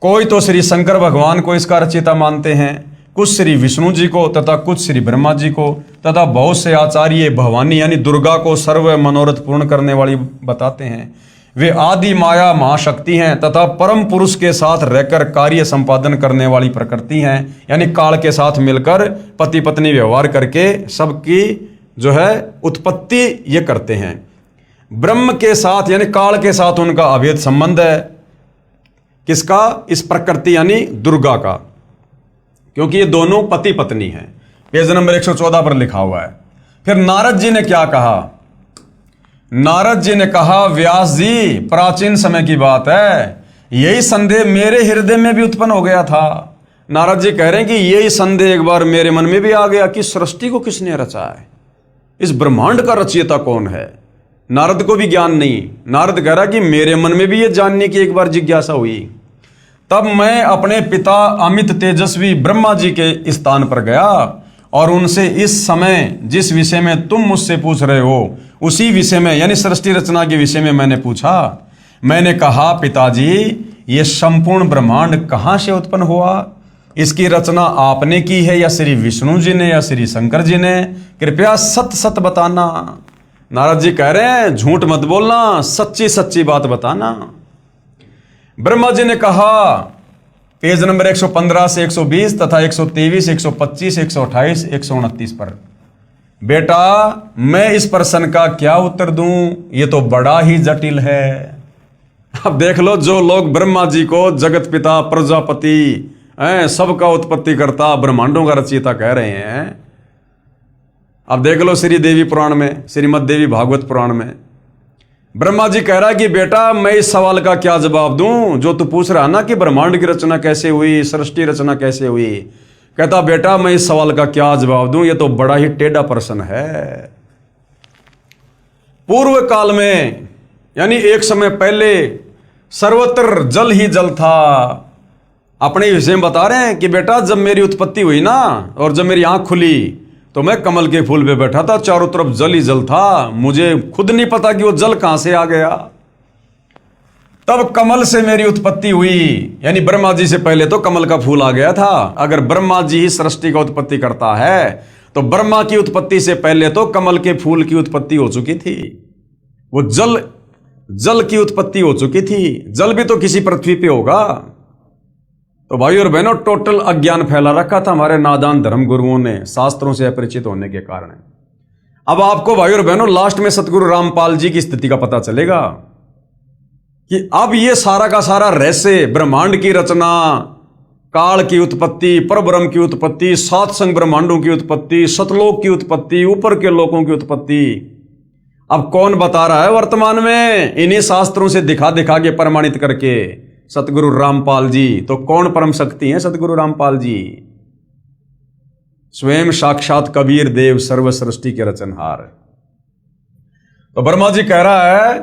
कोई तो श्री शंकर भगवान को इसका रचयिता मानते हैं, कुछ श्री विष्णु जी को तथा कुछ श्री ब्रह्मा जी को, तथा बहुत से आचार्य भवानी यानी दुर्गा को सर्व मनोरथ पूर्ण करने वाली बताते हैं। वे आदि माया महाशक्ति हैं तथा परम पुरुष के साथ रहकर कार्य संपादन करने वाली प्रकृति हैं, यानी काल के साथ मिलकर पति पत्नी व्यवहार करके सबकी जो है उत्पत्ति ये करते हैं। ब्रह्म के साथ यानी काल के साथ उनका अभेद संबंध है। किसका? इस प्रकृति यानी दुर्गा का, क्योंकि ये दोनों पति पत्नी हैं। पेज नंबर 114 पर लिखा हुआ है। फिर नारद जी ने क्या कहा? नारद जी ने कहा, व्यास जी, प्राचीन समय की बात है, यही संदेह मेरे हृदय में भी उत्पन्न हो गया था। नारद जी कह रहे हैं कि यही संदेह एक बार मेरे मन में भी आ गया कि सृष्टि को किसने रचा है, इस ब्रह्मांड का रचयिता कौन है। नारद को भी ज्ञान नहीं। नारद कह रहा कि मेरे मन में भी ये जानने की एक बार जिज्ञासा हुई। तब मैं अपने पिता अमित तेजस्वी ब्रह्मा जी के स्थान पर गया और उनसे इस समय जिस विषय में तुम मुझसे पूछ रहे हो उसी विषय में यानी सृष्टि रचना के विषय में मैंने पूछा। मैंने कहा, पिताजी, ये संपूर्ण ब्रह्मांड कहाँ से उत्पन्न हुआ? इसकी रचना आपने की है या श्री विष्णु जी ने या श्री शंकर जी ने? कृपया सत्य सत्य बताना। नारद जी कह रहे हैं, झूठ मत बोलना, सच्ची सच्ची बात बताना। ब्रह्मा जी ने कहा, पेज नंबर 115 से 120 तथा 123, 125, 128, 129 पर। बेटा मैं इस प्रश्न का क्या उत्तर दूं, ये तो बड़ा ही जटिल है। अब देख लो, जो लोग ब्रह्मा जी को जगत पिता, प्रजापति, सबका उत्पत्ति करता, ब्रह्मांडों का रचयिता कह रहे हैं, अब देख लो श्री देवी पुराण में, श्रीमद् देवी भागवत पुराण में ब्रह्मा जी कह रहा है कि बेटा मैं इस सवाल का क्या जवाब दूं जो तू पूछ रहा ना कि ब्रह्मांड की रचना कैसे हुई, सृष्टि रचना कैसे हुई। कहता बेटा मैं इस सवाल का क्या जवाब दूं, ये तो बड़ा ही टेढ़ा प्रश्न है। पूर्व काल में यानी एक समय पहले सर्वत्र जल ही जल था। अपने विषय में बता रहे हैं कि बेटा जब मेरी उत्पत्ति हुई ना और जब मेरी आंख खुली तो मैं कमल के फूल पे बैठा था, चारों तरफ जल ही जल था, मुझे खुद नहीं पता कि वो जल कहां से आ गया। तब कमल से मेरी उत्पत्ति हुई, यानी ब्रह्मा जी से पहले तो कमल का फूल आ गया था। अगर ब्रह्मा जी ही सृष्टि का उत्पत्ति करता है तो ब्रह्मा की उत्पत्ति से पहले तो कमल के फूल की उत्पत्ति हो चुकी थी। वो जल की उत्पत्ति हो चुकी थी। जल भी तो किसी पृथ्वी पे होगा। तो भाई और बहनों, टोटल अज्ञान फैला रखा था हमारे नादान धर्म गुरुओं ने, शास्त्रों से अपरिचित होने के कारण। अब आपको भाई और बहनों लास्ट में सतगुरु रामपाल जी की स्थिति का पता चलेगा कि अब ये सारा का सारा रहस्य, ब्रह्मांड की रचना, काल की उत्पत्ति, परब्रह्म की उत्पत्ति, सात संग ब्रह्मांडों की उत्पत्ति, सतलोक की उत्पत्ति, ऊपर के लोकों की उत्पत्ति, अब कौन बता रहा है वर्तमान में? इन्हीं शास्त्रों से दिखा दिखा के प्रमाणित करके सतगुरु रामपाल जी। तो कौन परम शक्ति हैं सतगुरु रामपाल जी? स्वयं साक्षात कबीर देव, सर्व सृष्टि के रचनहार। तो ब्रह्मा जी कह रहा है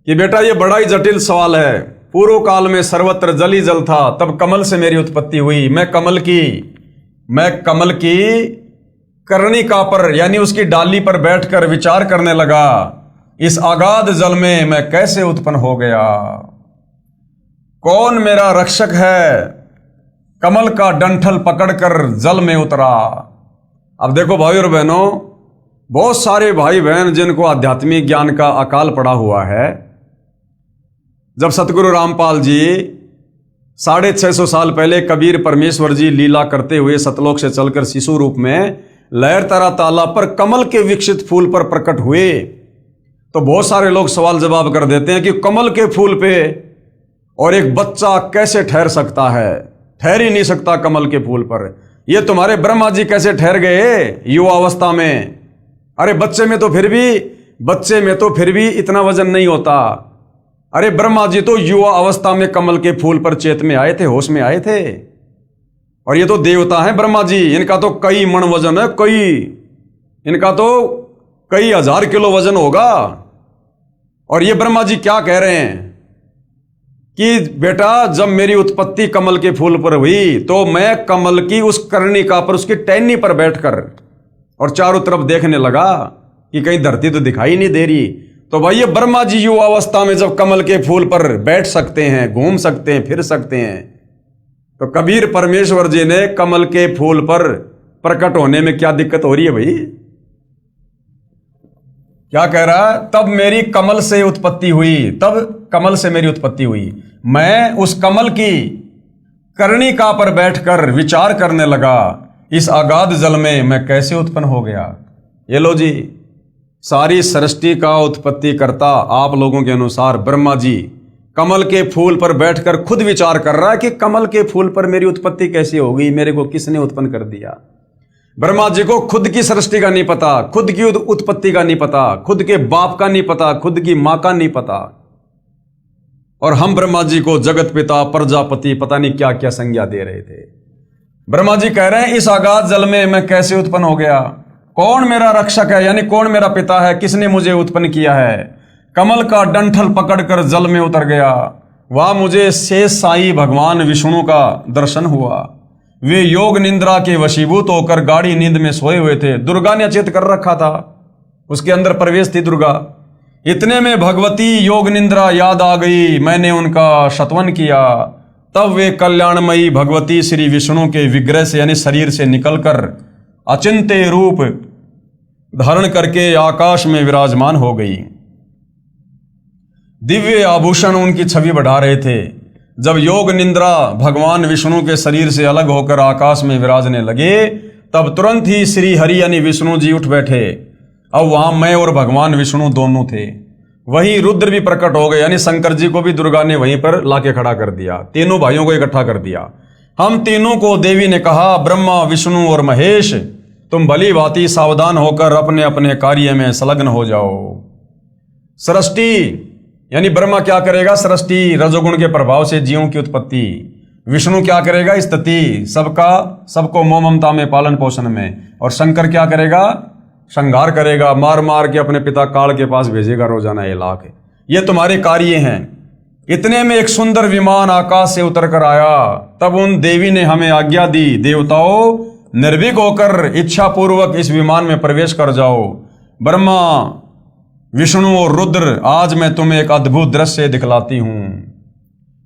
कि बेटा ये बड़ा ही जटिल सवाल है। पूर्व काल में सर्वत्र जल ही जल था, तब कमल से मेरी उत्पत्ति हुई। मैं कमल की कर्णिका पर यानी उसकी डाली पर बैठकर विचार करने लगा, इस अगाध जल में मैं कैसे उत्पन्न हो गया, कौन मेरा रक्षक है। कमल का डंठल पकड़कर जल में उतरा। अब देखो भाई और बहनों, बहुत सारे भाई बहन जिनको आध्यात्मिक ज्ञान का अकाल पड़ा हुआ है, जब सतगुरु रामपाल जी 650 साल पहले कबीर परमेश्वर जी लीला करते हुए सतलोक से चलकर शिशु रूप में लहरतरा तालाब पर कमल के विकसित फूल पर प्रकट हुए, तो बहुत सारे लोग सवाल जवाब कर देते हैं कि कमल के फूल पे और एक बच्चा कैसे ठहर सकता है? ठहर ही नहीं सकता कमल के फूल पर। ये तुम्हारे ब्रह्मा जी कैसे ठहर गए युवा अवस्था में? अरे बच्चे में तो फिर भी इतना वजन नहीं होता। अरे ब्रह्मा जी तो युवा अवस्था में कमल के फूल पर चेत में आए थे, होश में आए थे। और ये तो देवता हैं ब्रह्मा जी, इनका तो कई मन वजन है, इनका तो कई हजार किलो वजन होगा। और ये ब्रह्मा जी क्या कह रहे हैं कि बेटा जब मेरी उत्पत्ति कमल के फूल पर हुई तो मैं कमल की उस कर्णिका पर, उसकी टहनी पर बैठकर और चारों तरफ देखने लगा कि कहीं धरती तो दिखाई नहीं दे रही। तो भाई ये ब्रह्मा जी युवा अवस्था में जब कमल के फूल पर बैठ सकते हैं, घूम सकते हैं, फिर सकते हैं, तो कबीर परमेश्वर जी ने कमल के फूल पर प्रकट होने में क्या दिक्कत हो रही है भाई? क्या कह रहा है? तब मेरी कमल से उत्पत्ति हुई, मैं उस कमल की कर्णिका पर बैठकर विचार करने लगा, इस अगाध जल में मैं कैसे उत्पन्न हो गया। ये लो जी, सारी सृष्टि का उत्पत्ति करता आप लोगों के अनुसार ब्रह्मा जी कमल के फूल पर बैठकर खुद विचार कर रहा है कि कमल के फूल पर मेरी उत्पत्ति कैसे हो गई, मेरे को किसने उत्पन्न कर दिया। ब्रह्मा जी को खुद की सृष्टि का नहीं पता, खुद की उत्पत्ति का नहीं पता, खुद के बाप का नहीं पता, खुद की मां का नहीं पता। और हम ब्रह्मा जी को जगत पिता, प्रजापति, पता नहीं क्या क्या संज्ञा दे रहे थे। ब्रह्मा जी कह रहे हैं इस अगाध जल में मैं कैसे उत्पन्न हो गया, कौन मेरा रक्षक है, यानी कौन मेरा पिता है, किसने मुझे उत्पन्न किया है। कमल का डंठल पकड़कर जल में उतर गया। वहां मुझे शेष साई भगवान विष्णु का दर्शन हुआ। वे योग निंद्रा के वशीभूत होकर गाढ़ी नींद में सोए हुए थे। दुर्गा ने अचेत कर रखा था, उसके अंदर प्रवेश थी दुर्गा। इतने में भगवती योग निंद्रा याद आ गई, मैंने उनका शतवन किया। तब वे कल्याणमयी भगवती श्री विष्णु के विग्रह से यानी शरीर से निकलकर अचिंत्य रूप धारण करके आकाश में विराजमान हो गई। दिव्य आभूषण उनकी छवि बढ़ा रहे थे। जब योग निंद्रा भगवान विष्णु के शरीर से अलग होकर आकाश में विराजने लगे, तब तुरंत ही श्री हरि यानी विष्णु जी उठ बैठे। अब वहां मैं और भगवान विष्णु दोनों थे। वही रुद्र भी प्रकट हो गए, यानी शंकर जी को भी दुर्गा ने वहीं पर लाके खड़ा कर दिया, तीनों भाइयों को इकट्ठा कर दिया। हम तीनों को देवी ने कहा, ब्रह्मा विष्णु और महेश, तुम भली भांति सावधान होकर अपने अपने कार्य में संलग्न हो जाओ। सृष्टि यानी ब्रह्मा क्या करेगा? सृष्टि, रजोगुण के प्रभाव से जीवों की उत्पत्ति। विष्णु क्या करेगा? स्तुति, सबको मोह ममता में, पालन पोषण में। और शंकर क्या करेगा? श्रृंगार करेगा, मार मार के अपने पिता काल के पास भेजेगा रोजाना 1 लाख। ये तुम्हारे कार्य हैं। इतने में एक सुंदर विमान आकाश से उतर कर आया। तब उन देवी ने हमें आज्ञा दी, देवताओं निर्भीक होकर इच्छा पूर्वक इस विमान में प्रवेश कर जाओ। ब्रह्मा विष्णु और रुद्र, आज मैं तुम्हें एक अद्भुत दृश्य दिखलाती हूं।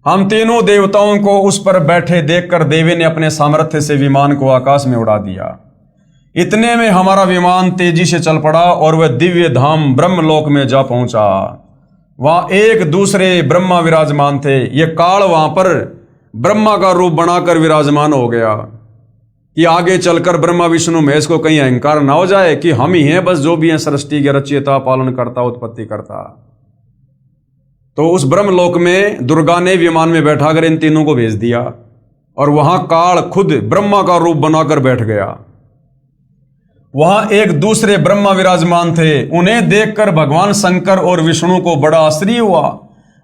हम तीनों देवताओं को उस पर बैठे देखकर देवी ने अपने सामर्थ्य से विमान को आकाश में उड़ा दिया। इतने में हमारा विमान तेजी से चल पड़ा और वह दिव्य धाम ब्रह्मलोक में जा पहुंचा। वहां एक दूसरे ब्रह्मा विराजमान थे। ये काल वहां पर ब्रह्मा का रूप बनाकर विराजमान हो गया कि आगे चलकर ब्रह्मा विष्णु महेश को कहीं अहंकार ना हो जाए कि हम ही हैं बस जो भी हैं सृष्टि के रचयिता, पालन करता, उत्पत्ति करता। तो उस ब्रह्मलोक में दुर्गा ने विमान में बैठाकर इन तीनों को भेज दिया और वहां काल खुद ब्रह्मा का रूप बनाकर बैठ गया। वहां एक दूसरे ब्रह्मा विराजमान थे। उन्हें देखकर भगवान शंकर और विष्णु को बड़ा आश्चर्य हुआ।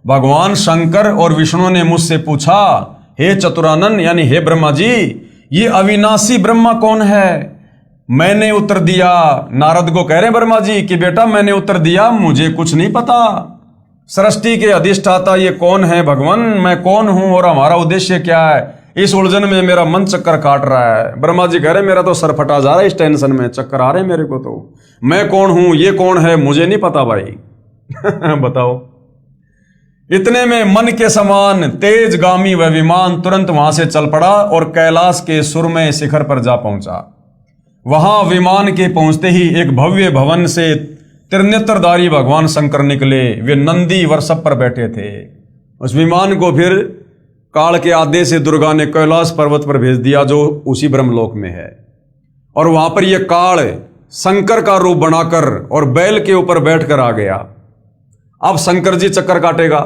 भगवान शंकर और विष्णु ने मुझसे पूछा, हे चतुरानन यानी हे ब्रह्मा जी, ये अविनाशी ब्रह्मा कौन है? मैंने उत्तर दिया, नारद को कह रहे ब्रह्मा जी कि बेटा मैंने उत्तर दिया, मुझे कुछ नहीं पता। सृष्टि के अधिष्ठाता ये कौन है भगवान? मैं कौन हूं और हमारा उद्देश्य क्या है? इस उलझन में मेरा मन चक्कर काट रहा है। ब्रह्मा जी कह रहे मेरा तो सर फटा जा रहा है, इस टेंशन में चक्कर आ रहे हैं मेरे को। तो मैं कौन हूं, ये कौन है, मुझे नहीं पता भाई। बताओ। इतने में मन के समान तेजगामी वह विमान तुरंत वहां से चल पड़ा और कैलाश के सुरमय शिखर पर जा पहुंचा। वहां विमान के पहुंचते ही एक भव्य भवन से त्रिनेत्रधारी भगवान शंकर निकले। वे नंदी वृषभ पर बैठे थे। उस विमान को फिर काल के आदेश से दुर्गा ने कैलाश पर्वत पर भेज दिया जो उसी ब्रह्मलोक में है। और वहां पर यह काल शंकर का रूप बनाकर और बैल के ऊपर बैठकर आ गया। अब शंकर जी चक्कर काटेगा।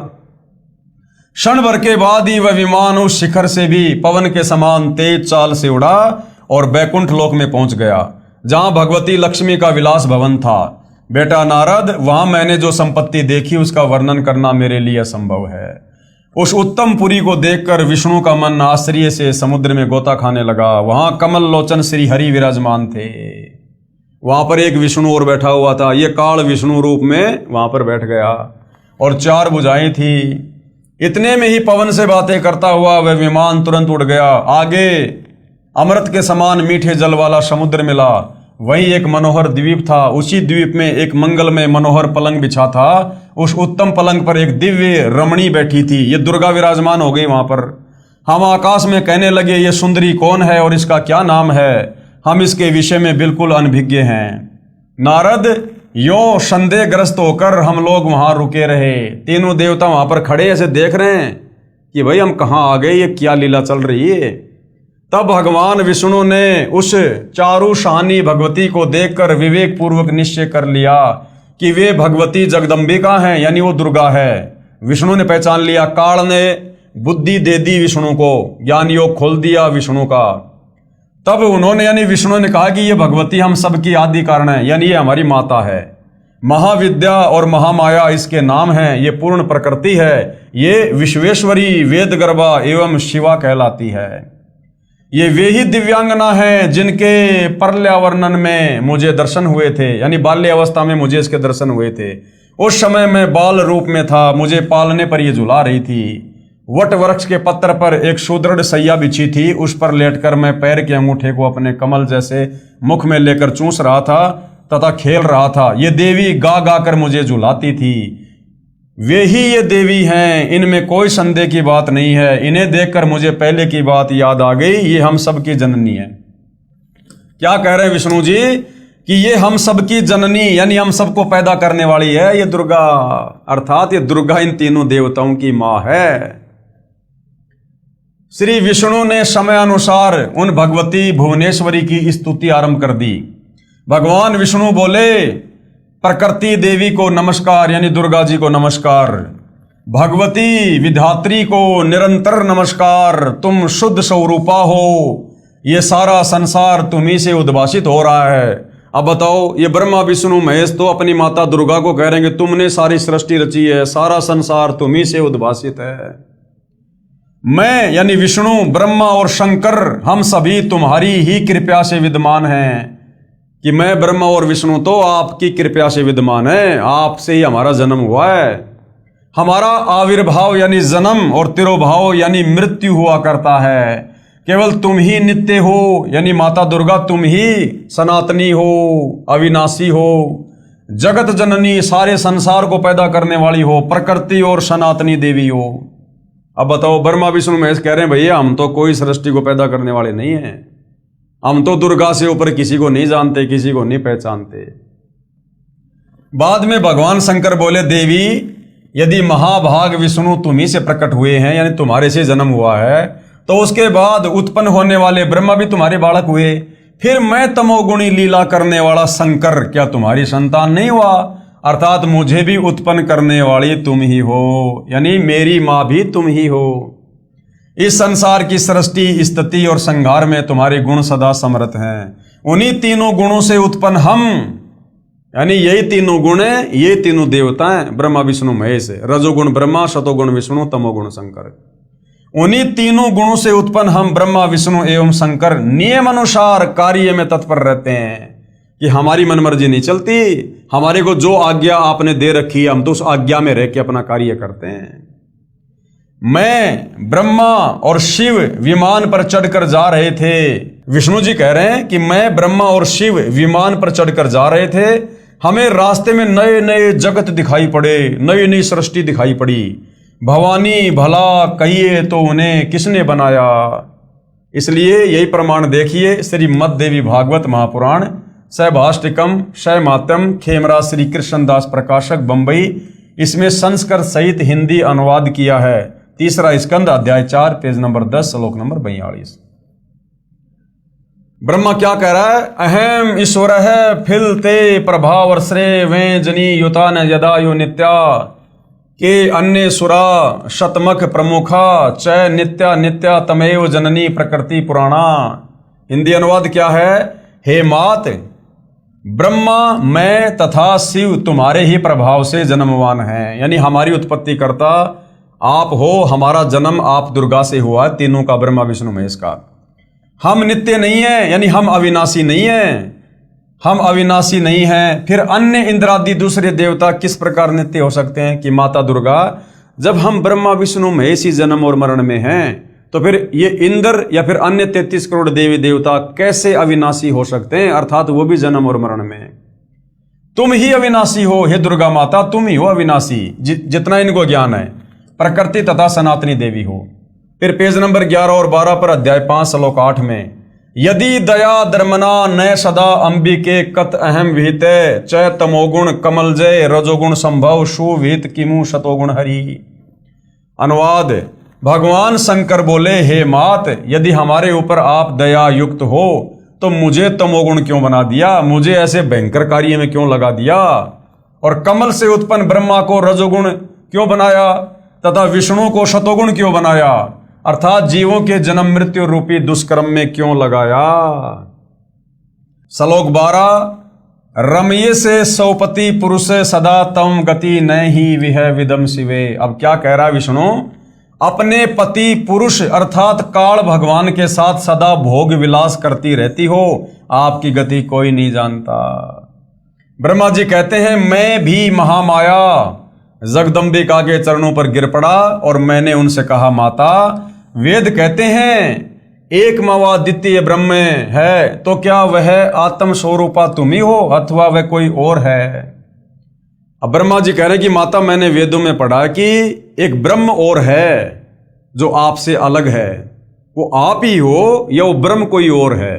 क्षण भर के बाद ही वह विमान उस शिखर से भी पवन के समान तेज चाल से उड़ा और बैकुंठ लोक में पहुंच गया, जहां भगवती लक्ष्मी का विलास भवन था। बेटा नारद, वहां मैंने जो संपत्ति देखी उसका वर्णन करना मेरे लिए असंभव है। उस उत्तम पुरी को देखकर विष्णु का मन आश्चर्य से समुद्र में गोता खाने लगा। वहां कमल लोचन श्री हरि विराजमान थे। वहां पर एक विष्णु और बैठा हुआ था। ये काल विष्णु रूप में वहां पर बैठ गया और 4 भुजाएं थी। इतने में ही पवन से बातें करता हुआ वह विमान तुरंत उड़ गया। आगे अमृत के समान मीठे जल वाला समुद्र मिला। वहीं एक मनोहर द्वीप था। उसी द्वीप में एक मंगलमय मनोहर पलंग बिछा था। उस उत्तम पलंग पर एक दिव्य रमणी बैठी थी। ये दुर्गा विराजमान हो गई वहां पर। हम आकाश में कहने लगे, ये सुंदरी कौन है और इसका क्या नाम है? हम इसके विषय में बिल्कुल अनभिज्ञ हैं। नारद, यो संदेहग्रस्त होकर हम लोग वहां रुके रहे। तीनों देवता वहां पर खड़े ऐसे देख रहे हैं कि भाई हम कहां आ गए, ये क्या लीला चल रही है। तब भगवान विष्णु ने उस चारु शानी भगवती को देखकर विवेक पूर्वक निश्चय कर लिया कि वे भगवती जगदम्बिका हैं, यानी वो दुर्गा है। विष्णु ने पहचान लिया। काल ने बुद्धि दे दी विष्णु को, ज्ञान योग खोल दिया विष्णु का। तब उन्होंने यानी विष्णु ने कहा कि ये भगवती हम सबकी आदि कारण है, यानी ये हमारी माता है। महाविद्या और महामाया इसके नाम हैं। ये पूर्ण प्रकृति है। ये विश्वेश्वरी, वेद गर्भा एवं शिवा कहलाती है। ये वे ही दिव्यांगना हैं जिनके पर्यावरणन में मुझे दर्शन हुए थे, यानी बाल्य अवस्था में मुझे इसके दर्शन हुए थे। उस समय मैं बाल रूप में था। मुझे पालने पर ये झुला रही थी। वट वृक्ष के पत्र पर एक सुदृढ़ सैया बिछी थी। उस पर लेटकर मैं पैर के अंगूठे को अपने कमल जैसे मुख में लेकर चूस रहा था तथा खेल रहा था। ये देवी गा गा कर मुझे झुलाती थी। वे ही ये देवी हैं, इनमें कोई संदेह की बात नहीं है। इन्हें देखकर मुझे पहले की बात याद आ गई। ये हम सबकी जननी है। क्या कह रहे हैं विष्णु जी कि ये हम सबकी जननी, यानी हम सबको पैदा करने वाली है ये दुर्गा, अर्थात ये दुर्गा इन तीनों देवताओं की मां है। श्री विष्णु ने समय अनुसार उन भगवती भुवनेश्वरी की स्तुति आरंभ कर दी। भगवान विष्णु बोले, प्रकृति देवी को नमस्कार, यानी दुर्गा जी को नमस्कार। भगवती विधात्री को निरंतर नमस्कार, तुम शुद्ध स्वरूपा हो, ये सारा संसार तुम्ही से उद्भासित हो रहा है। अब बताओ, ये ब्रह्मा विष्णु महेश तो अपनी माता दुर्गा को कह रहे हैं कि तुमने सारी सृष्टि रची है, सारा संसार तुम्ही से उद्भासित है। मैं यानी विष्णु, ब्रह्मा और शंकर, हम सभी तुम्हारी ही कृपा से विद्यमान हैं। कि मैं ब्रह्मा और विष्णु तो आपकी कृपा से विद्यमान है, आपसे ही हमारा जन्म हुआ है। हमारा आविर्भाव यानी जन्म और तिरोभाव यानी मृत्यु हुआ करता है। केवल तुम ही नित्य हो, यानी माता दुर्गा तुम ही सनातनी हो, अविनाशी हो, जगत जननी, सारे संसार को पैदा करने वाली हो, प्रकृति और सनातनी देवी हो। अब बताओ, ब्रह्मा विष्णु महेश कह रहे हैं भैया हम तो कोई सृष्टि को पैदा करने वाले नहीं हैं, हम तो दुर्गा से ऊपर किसी को नहीं जानते, किसी को नहीं पहचानते। बाद में भगवान शंकर बोले, देवी यदि महाभाग विष्णु तुम्ही से प्रकट हुए हैं, यानी तुम्हारे से जन्म हुआ है, तो उसके बाद उत्पन्न होने वाले ब्रह्मा भी तुम्हारे बालक हुए, फिर मैं तमोगुणी लीला करने वाला शंकर क्या तुम्हारी संतान नहीं हुआ? अर्थात मुझे भी उत्पन्न करने वाली तुम ही हो, यानी मेरी मां भी तुम ही हो। इस संसार की सृष्टि, स्थिति और संहार में तुम्हारे गुण सदा समर्थ हैं। उन्हीं तीनों गुणों से उत्पन्न हम, यानी यही तीनों गुण हैं, ये तीनों देवता हैं, ब्रह्मा विष्णु महेश, रजोगुण ब्रह्मा, शतोगुण विष्णु, तमोगुण शंकर। उन्हीं तीनों गुणों से उत्पन्न हम ब्रह्मा विष्णु एवं शंकर नियम अनुसार कार्य में तत्पर रहते हैं कि हमारी मनमर्जी नहीं चलती, हमारे को जो आज्ञा आपने दे रखी है हम तो उस आज्ञा में रह के अपना कार्य करते हैं। मैं, ब्रह्मा और शिव विमान पर चढ़कर जा रहे थे। विष्णु जी कह रहे हैं कि मैं, ब्रह्मा और शिव विमान पर चढ़कर जा रहे थे, हमें रास्ते में नए नए जगत दिखाई पड़े, नई नई सृष्टि दिखाई पड़ी। भवानी भला कहिए तो उन्हें किसने बनाया? इसलिए यही प्रमाण देखिए, श्रीमद् देवी भागवत महापुराण, सहभाष्टिकम, शैमात्यम, खेमरा श्री कृष्णदास प्रकाशक, बंबई। इसमें संस्कृत सहित हिंदी अनुवाद किया है। तीसरा स्कंद, अध्याय 4, पेज नंबर 10, श्लोक नंबर 42। ब्रह्मा क्या कह रहा है? अहम ईश्वर है फिलते प्रभाव श्रेय वेजनी युता न यदायु नित्या के अन्य सुरा शतमख प्रमुखा चय नित्या नित्या तमेव जननी प्रकृति पुराणा। हिंदी अनुवाद क्या है? हे मात, ब्रह्मा, मैं तथा शिव तुम्हारे ही प्रभाव से जन्मवान हैं, यानी हमारी उत्पत्ति करता आप हो, हमारा जन्म आप दुर्गा से हुआ है, तीनों का, ब्रह्मा विष्णु महेश का। हम नित्य नहीं हैं, यानी हम अविनाशी नहीं हैं, हम अविनाशी नहीं हैं। फिर अन्य इंद्रादि दूसरे देवता किस प्रकार नित्य हो सकते हैं? कि माता दुर्गा, जब हम ब्रह्मा विष्णु महेश ही जन्म और मरण में हैं, तो फिर ये इंद्र या फिर अन्य 33 करोड़ देवी देवता कैसे अविनाशी हो सकते हैं? अर्थात वो भी जन्म और मरण में। तुम ही अविनाशी हो, हे दुर्गा माता, तुम ही हो अविनाशी, जितना इनको ज्ञान है, प्रकृति तथा सनातनी देवी हो। फिर पेज नंबर 11 और 12 पर, अध्याय 5, श्लोक 8 में, यदि दया धर्मना न सदा अंबिके कत अहम विहिते चय तमोगुण कमल जय रजोगुण संभव सुविहित किमु शतोगुण हरि। अनुवाद, भगवान शंकर बोले, हे मात, यदि हमारे ऊपर आप दया युक्त हो तो मुझे तमोगुण क्यों बना दिया? मुझे ऐसे भयंकर कार्य में क्यों लगा दिया? और कमल से उत्पन्न ब्रह्मा को रजोगुण क्यों बनाया तथा विष्णु को शतोगुण क्यों बनाया? अर्थात जीवों के जन्म मृत्यु रूपी दुष्कर्म में क्यों लगाया? श्लोक 12, रमये से सौपति पुरुष सदा तम गति नहीं विह विदम शिवे। अब क्या कह रहा है विष्णु? अपने पति पुरुष अर्थात काल भगवान के साथ सदा भोग विलास करती रहती हो, आपकी गति कोई नहीं जानता। ब्रह्मा जी कहते हैं, मैं भी महामाया जगदम्बिका के चरणों पर गिर पड़ा और मैंने उनसे कहा, माता, वेद कहते हैं एक मवा द्वितीय ब्रह्म है, तो क्या वह आत्म स्वरूपा तुम ही हो अथवा वह कोई और है? अब ब्रह्मा जी कह रहे हैं कि माता, मैंने वेदों में पढ़ा कि एक ब्रह्म और है जो आपसे अलग है, वो आप ही हो या वो ब्रह्म कोई और है?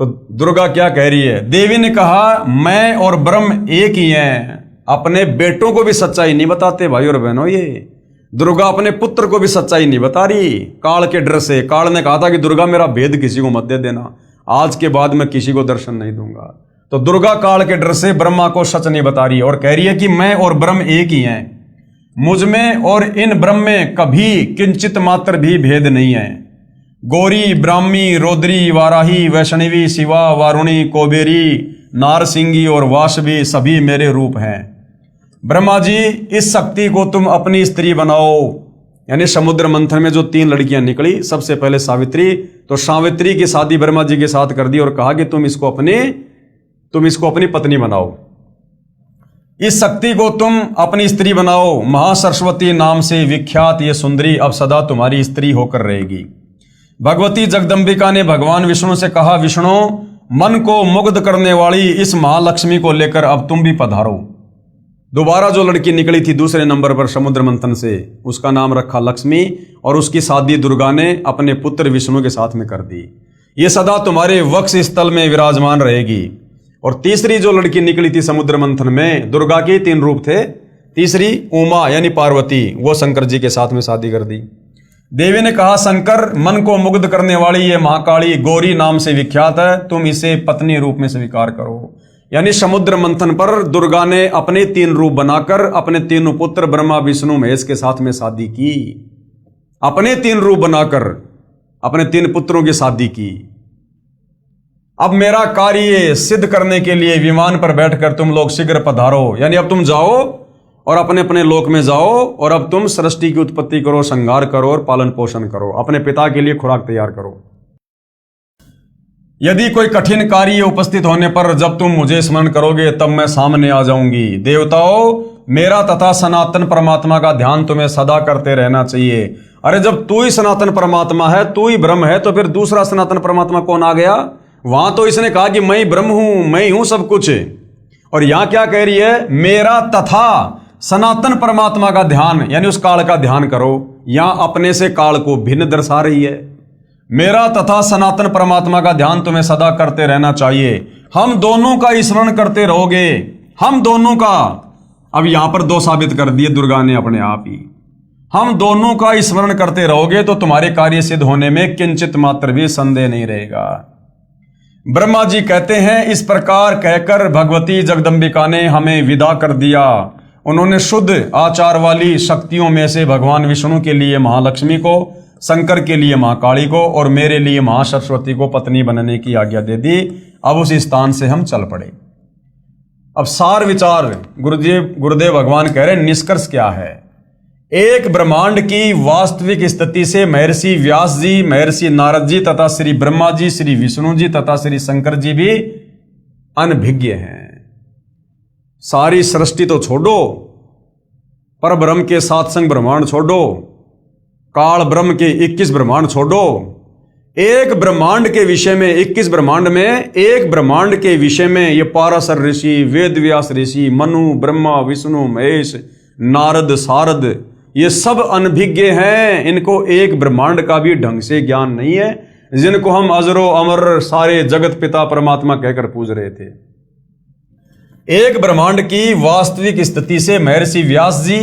तो दुर्गा क्या कह रही है? देवी ने कहा, मैं और ब्रह्म एक ही हैं। अपने बेटों को भी सच्चाई नहीं बताते भाई और बहनों, ये दुर्गा अपने पुत्र को भी सच्चाई नहीं बता रही काल के डर से। काल ने कहा था कि दुर्गा मेरा भेद किसी को मत दे देना, आज के बाद मैं किसी को दर्शन नहीं दूंगा। तो दुर्गा काल के डर से ब्रह्मा को सच नहीं बता रही और कह रही है कि मैं और ब्रह्म एक ही हैं, मुझ में और इन ब्रह्म में कभी किंचित मात्र भी भेद नहीं है। गौरी, ब्राह्मी, रौद्री, वाराही, वैष्णवी, शिवा, वारुणी, कोबेरी, नारसिंगी और वासवी सभी मेरे रूप हैं। ब्रह्मा जी, इस शक्ति को तुम अपनी स्त्री बनाओ। यानी समुद्र मंथन में जो 3 लड़कियां निकली, सबसे पहले सावित्री, तो सावित्री की शादी ब्रह्मा जी के साथ कर दी और कहा कि तुम इसको अपनी पत्नी बनाओ। इस शक्ति को तुम अपनी स्त्री बनाओ। महासरस्वती नाम से विख्यात ये सुंदरी अब सदा तुम्हारी स्त्री होकर रहेगी। भगवती जगदम्बिका ने भगवान विष्णु से कहा, विष्णु, मन को मुग्ध करने वाली इस महालक्ष्मी को लेकर अब तुम भी पधारो। दोबारा जो लड़की निकली थी दूसरे नंबर पर समुद्र मंथन से, उसका नाम रखा लक्ष्मी और उसकी शादी दुर्गा ने अपने पुत्र विष्णु के साथ में कर दी। ये सदा तुम्हारे वक्ष स्थल में विराजमान रहेगी। और तीसरी जो लड़की निकली थी समुद्र मंथन में, दुर्गा के 3 रूप थे, तीसरी उमा यानी पार्वती, वो शंकर जी के साथ में शादी कर दी। देवी ने कहा, शंकर, मन को मुग्ध करने वाली ये महाकाली गौरी नाम से विख्यात है, तुम इसे पत्नी रूप में स्वीकार करो। यानी समुद्र मंथन पर दुर्गा ने अपने 3 रूप बनाकर अपने 3 पुत्र ब्रह्मा, विष्णु, महेश के साथ में शादी की। अपने 3 रूप बनाकर अपने 3 पुत्रों की शादी की। अब मेरा कार्य सिद्ध करने के लिए विमान पर बैठकर तुम लोग शीघ्र पधारो। यानी अब तुम जाओ और अपने अपने लोक में जाओ और अब तुम सृष्टि की उत्पत्ति करो, संहार करो और पालन पोषण करो, अपने पिता के लिए खुराक तैयार करो। यदि कोई कठिन कार्य उपस्थित होने पर जब तुम मुझे स्मरण करोगे तब मैं सामने आ जाऊंगी। देवताओं, मेरा तथा सनातन परमात्मा का ध्यान तुम्हें सदा करते रहना चाहिए। अरे जब तू ही सनातन परमात्मा है, तू ही ब्रह्म है, तो फिर दूसरा सनातन परमात्मा कौन आ गया? वहां तो इसने कहा कि मैं ही ब्रह्म हूं, मैं ही हूं सब कुछ। और यहां क्या कह रही है? मेरा तथा सनातन परमात्मा का ध्यान, यानी उस काल का ध्यान करो। यहां अपने से काल को भिन्न दर्शा रही है। मेरा तथा सनातन परमात्मा का ध्यान तुम्हें सदा करते रहना चाहिए। हम दोनों का स्मरण करते रहोगे, हम दोनों का। अब यहां पर 2 साबित कर दिए दुर्गा ने अपने आप ही। हम दोनों का स्मरण करते रहोगे तो तुम्हारे कार्य सिद्ध होने में किंचित मात्र भी संदेह नहीं रहेगा। ब्रह्मा जी कहते हैं, इस प्रकार कहकर भगवती जगदम्बिका ने हमें विदा कर दिया। उन्होंने शुद्ध आचार वाली शक्तियों में से भगवान विष्णु के लिए महालक्ष्मी को, शंकर के लिए महाकाली को और मेरे लिए महासरस्वती को पत्नी बनने की आज्ञा दे दी। अब उस स्थान से हम चल पड़े। अब सार विचार गुरुदेव भगवान कह रहे, निष्कर्ष क्या है? एक ब्रह्मांड की वास्तविक स्थिति से महर्षि व्यास जी, महर्षि नारद जी तथा श्री ब्रह्मा जी, श्री विष्णु जी तथा श्री शंकर जी भी अनभिज्ञ हैं। सारी सृष्टि तो छोड़ो, पर ब्रह्म के 7 संग ब्रह्मांड छोड़ो, काल ब्रह्म के 21 ब्रह्मांड छोड़ो, एक ब्रह्मांड के विषय में 21 ब्रह्मांड में एक ब्रह्मांड के विषय में ये पाराशर ऋषि, वेद व्यास ऋषि, मनु, ब्रह्मा, विष्णु, महेश, नारद, सारद, ये सब अनभिज्ञ हैं। इनको एक ब्रह्मांड का भी ढंग से ज्ञान नहीं है, जिनको हम अजरो अमर सारे जगत पिता परमात्मा कहकर पूज रहे थे। एक ब्रह्मांड की वास्तविक स्थिति से महर्षि व्यास जी,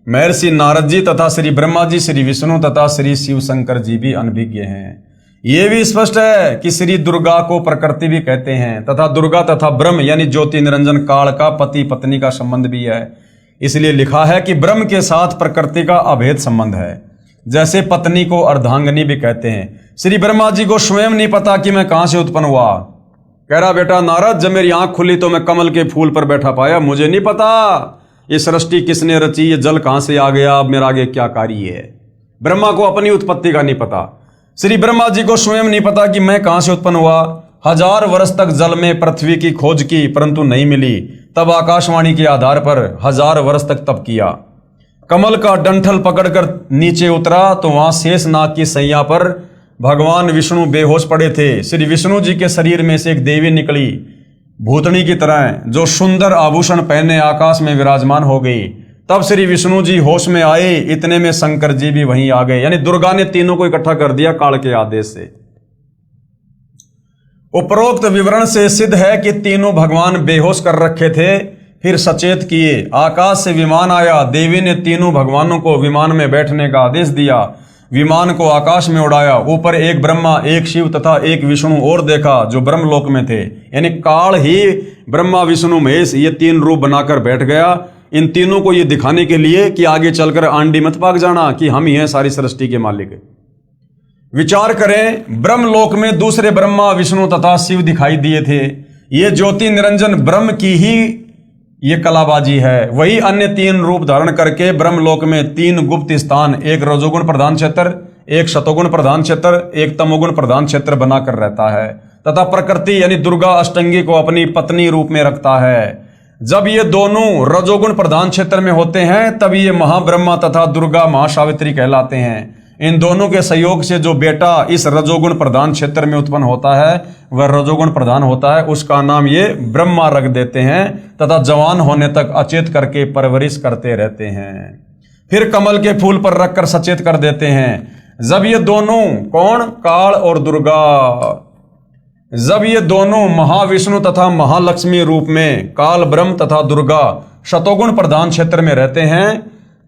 महर्षि नारद जी तथा श्री ब्रह्मा जी, श्री विष्णु तथा श्री शिव शंकर जी भी अनभिज्ञ हैं। यह भी स्पष्ट है कि श्री दुर्गा को प्रकृति भी कहते हैं तथा दुर्गा तथा ब्रह्म यानी ज्योति निरंजन काल का पति पत्नी का संबंध भी है। इसलिए लिखा है कि ब्रह्म के साथ प्रकृति का अभेद संबंध है। जैसे पत्नी को अर्धांगिनी भी कहते हैं। श्री ब्रह्मा जी को स्वयं नहीं पता कि मैं कहां से उत्पन्न हुआ। कह रहा, बेटा नारद, जब मेरी आंख खुली तो मैं कमल के फूल पर बैठा पाया, मुझे नहीं पता ये सृष्टि किसने रची, ये जल कहां से आ गया, अब मेरा आगे क्या कार्य है। ब्रह्मा को अपनी उत्पत्ति का नहीं पता। श्री ब्रह्मा जी को स्वयं नहीं पता कि मैं कहां से उत्पन्न हुआ। 1000 वर्ष तक जल में पृथ्वी की खोज की परंतु नहीं मिली। तब आकाशवाणी के आधार पर 1000 वर्ष तक तप किया। कमल का डंठल पकड़कर नीचे उतरा तो वहां शेषनाग की सैया पर भगवान विष्णु बेहोश पड़े थे। श्री विष्णु जी के शरीर में से एक देवी निकली भूतनी की तरह, जो सुंदर आभूषण पहने आकाश में विराजमान हो गई। तब श्री विष्णु जी होश में आए, इतने में शंकर जी भी वहीं आ गए। यानी दुर्गा ने तीनों को इकट्ठा कर दिया काल के आदेश से। उपरोक्त विवरण से सिद्ध है कि तीनों भगवान बेहोश कर रखे थे फिर सचेत किए। आकाश से विमान आया, देवी ने तीनों भगवानों को विमान में बैठने का आदेश दिया। विमान को आकाश में उड़ाया। ऊपर एक ब्रह्मा, एक शिव तथा एक विष्णु और देखा जो ब्रह्मलोक में थे। यानी काल ही ब्रह्मा विष्णु महेश ये तीन रूप बनाकर बैठ गया, इन तीनों को ये दिखाने के लिए कि आगे चलकर आंडी मत भाग जाना कि हम ही हैं सारी सृष्टि के मालिक। विचार करें, ब्रह्मलोक में दूसरे ब्रह्मा विष्णु तथा शिव दिखाई दिए थे। ये ज्योति निरंजन ब्रह्म की ही ये कलाबाजी है। वही अन्य तीन रूप धारण करके ब्रह्मलोक में तीन गुप्त स्थान, एक रजोगुण प्रधान क्षेत्र, एक शतोगुण प्रधान क्षेत्र, एक तमोगुण प्रधान क्षेत्र बनाकर रहता है तथा प्रकृति यानी दुर्गा अष्टंगी को अपनी पत्नी रूप में रखता है। जब ये दोनों रजोगुण प्रधान क्षेत्र में होते हैं तब ये महाब्रह्मा तथा दुर्गा महासावित्री कहलाते हैं। इन दोनों के सहयोग से जो बेटा इस रजोगुण प्रधान क्षेत्र में उत्पन्न होता है वह रजोगुण प्रधान होता है, उसका नाम ये ब्रह्मा रख देते हैं तथा जवान होने तक अचेत करके परवरिश करते रहते हैं। फिर कमल के फूल पर रखकर सचेत कर देते हैं। जब ये दोनों कौन, काल और दुर्गा, जब ये दोनों महाविष्णु तथा महालक्ष्मी रूप में काल ब्रह्म तथा दुर्गा शतोगुण प्रधान क्षेत्र में रहते हैं,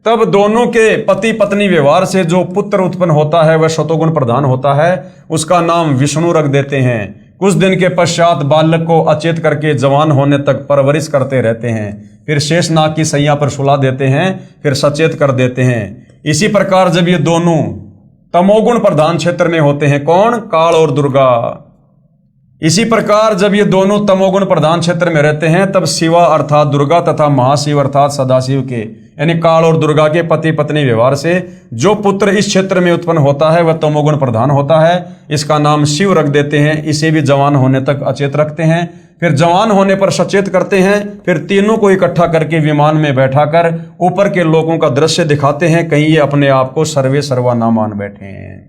तब दोनों के पति पत्नी व्यवहार से जो पुत्र उत्पन्न होता है वह शतोगुण प्रधान होता है, उसका नाम विष्णु रख देते हैं। कुछ दिन के पश्चात बालक को अचेत करके जवान होने तक परवरिश करते रहते हैं। फिर शेषनाग की सैया पर सुला देते हैं, फिर सचेत कर देते हैं। इसी प्रकार जब ये दोनों तमोगुण प्रधान क्षेत्र में होते हैं, कौन, काल और दुर्गा, इसी प्रकार जब ये दोनों तमोगुण प्रधान क्षेत्र में रहते हैं तब शिवा अर्थात दुर्गा तथा महाशिव अर्थात सदाशिव के यानी काल और दुर्गा के पति पत्नी व्यवहार से जो पुत्र इस क्षेत्र में उत्पन्न होता है वह तमोगुण प्रधान होता है, इसका नाम शिव रख देते हैं। इसे भी जवान होने तक अचेत रखते हैं, फिर जवान होने पर सचेत करते हैं। फिर तीनों को इकट्ठा करके विमान में बैठाकर ऊपर के लोगों का दृश्य दिखाते हैं, कहीं ये अपने आप को सर्वे सर्वा ना मान बैठे हैं।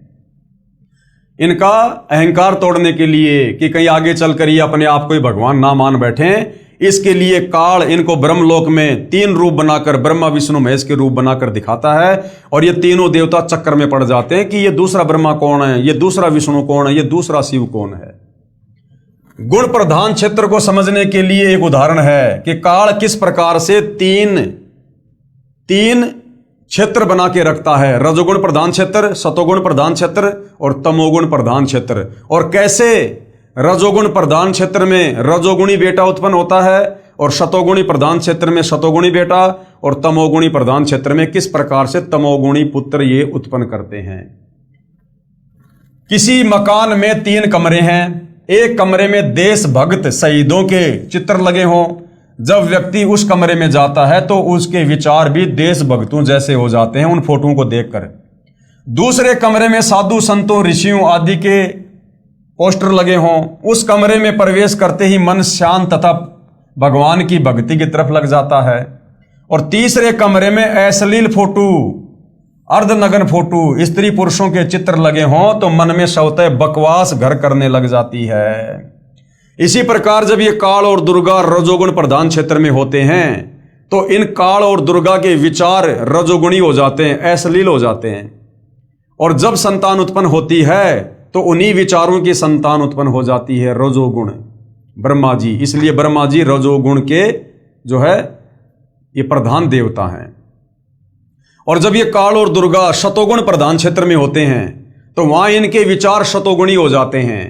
इनका अहंकार तोड़ने के लिए कि कहीं आगे चलकर ये अपने आप को ही भगवान ना मान बैठे, इसके लिए काल इनको ब्रह्मलोक में तीन रूप बनाकर ब्रह्मा विष्णु महेश के रूप बनाकर दिखाता है और ये तीनों देवता चक्कर में पड़ जाते हैं कि ये दूसरा ब्रह्मा कौन है, ये दूसरा विष्णु कौन है, ये दूसरा शिव कौन है। गुण प्रधान क्षेत्र को समझने के लिए एक उदाहरण है कि काल किस प्रकार से तीन क्षेत्र बना के रखता है, रजोगुण प्रधान क्षेत्र, सतोगुण प्रधान क्षेत्र और तमोगुण प्रधान क्षेत्र, और कैसे रजोगुण प्रधान क्षेत्र में रजोगुणी बेटा उत्पन्न होता है और शतोगुणी प्रधान क्षेत्र में शतोगुणी बेटा और तमोगुणी प्रधान क्षेत्र में किस प्रकार से तमोगुणी पुत्र ये उत्पन्न करते हैं। किसी मकान में 3 कमरे हैं, एक कमरे में देशभक्त शहीदों के चित्र लगे हों। जब व्यक्ति उस कमरे में जाता है तो उसके विचार भी देशभक्तों जैसे हो जाते हैं उन फोटोओं को देखकर। दूसरे कमरे में साधु संतों ऋषियों आदि के पोस्टर लगे हों। उस कमरे में प्रवेश करते ही मन शांत तथा भगवान की भक्ति की तरफ लग जाता है। और तीसरे कमरे में अश्लील फोटो, अर्धनग्न फोटो, स्त्री पुरुषों के चित्र लगे हों तो मन में स्वतः बकवास घर करने लग जाती है। इसी प्रकार जब ये काल और दुर्गा रजोगुण प्रधान क्षेत्र में होते हैं तो इन काल और दुर्गा के विचार रजोगुणी हो जाते हैं, अश्लील हो जाते हैं। और जब संतान उत्पन्न होती है तो उन्हीं विचारों की संतान उत्पन्न हो जाती है रजोगुण, ब्रह्मा जी। इसलिए ब्रह्मा जी रजोगुण के जो है ये प्रधान देवता हैं। और जब ये काल और दुर्गा शतोगुण प्रधान क्षेत्र में होते हैं तो वहां इनके विचार शतोगुणी हो जाते हैं।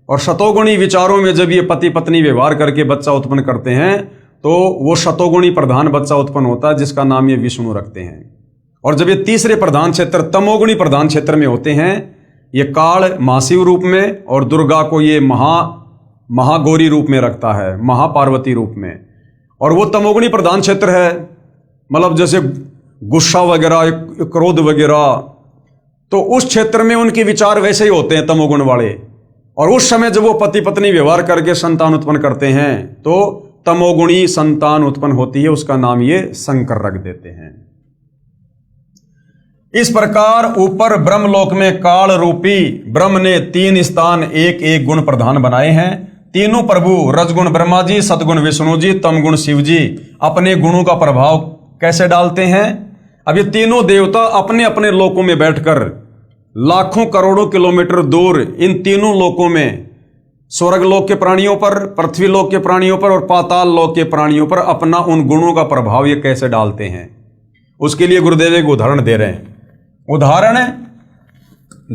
और शतोगुणी विचारों में जब ये पति पत्नी व्यवहार करके बच्चा उत्पन्न करते हैं तो वो शतोगुणी प्रधान बच्चा उत्पन्न होता है जिसका नाम ये विष्णु रखते हैं। और जब ये तीसरे प्रधान क्षेत्र तमोगुणी प्रधान क्षेत्र में होते हैं, ये काल महाशिव रूप में और दुर्गा को ये महागौरी रूप में रखता है, महापार्वती रूप में। और वो तमोगुणी प्रधान क्षेत्र है, मतलब जैसे गुस्सा वगैरह, क्रोध वगैरह, तो उस क्षेत्र में उनके विचार वैसे ही होते हैं तमोगुण वाले। और उस समय जब वो पति पत्नी व्यवहार करके संतान उत्पन्न करते हैं तो तमोगुणी संतान उत्पन्न होती है, उसका नाम ये शंकर रख देते हैं। इस प्रकार ऊपर ब्रह्मलोक में काल रूपी ब्रह्म ने 3 स्थान एक एक गुण प्रधान बनाए हैं। तीनों प्रभु रजगुण ब्रह्मा जी, सतगुण विष्णु जी, तमगुण शिव जी अपने गुणों का प्रभाव कैसे डालते हैं। अब ये तीनों देवता अपने अपने लोकों में बैठकर लाखों करोड़ों किलोमीटर दूर इन तीनों लोकों में स्वर्ग लोक के प्राणियों पर, पृथ्वी लोक के प्राणियों पर और पाताल लोक के प्राणियों पर अपना उन गुणों का प्रभाव ये कैसे डालते हैं। उसके लिए गुरुदेव एक उदाहरण दे रहे हैं। उदाहरण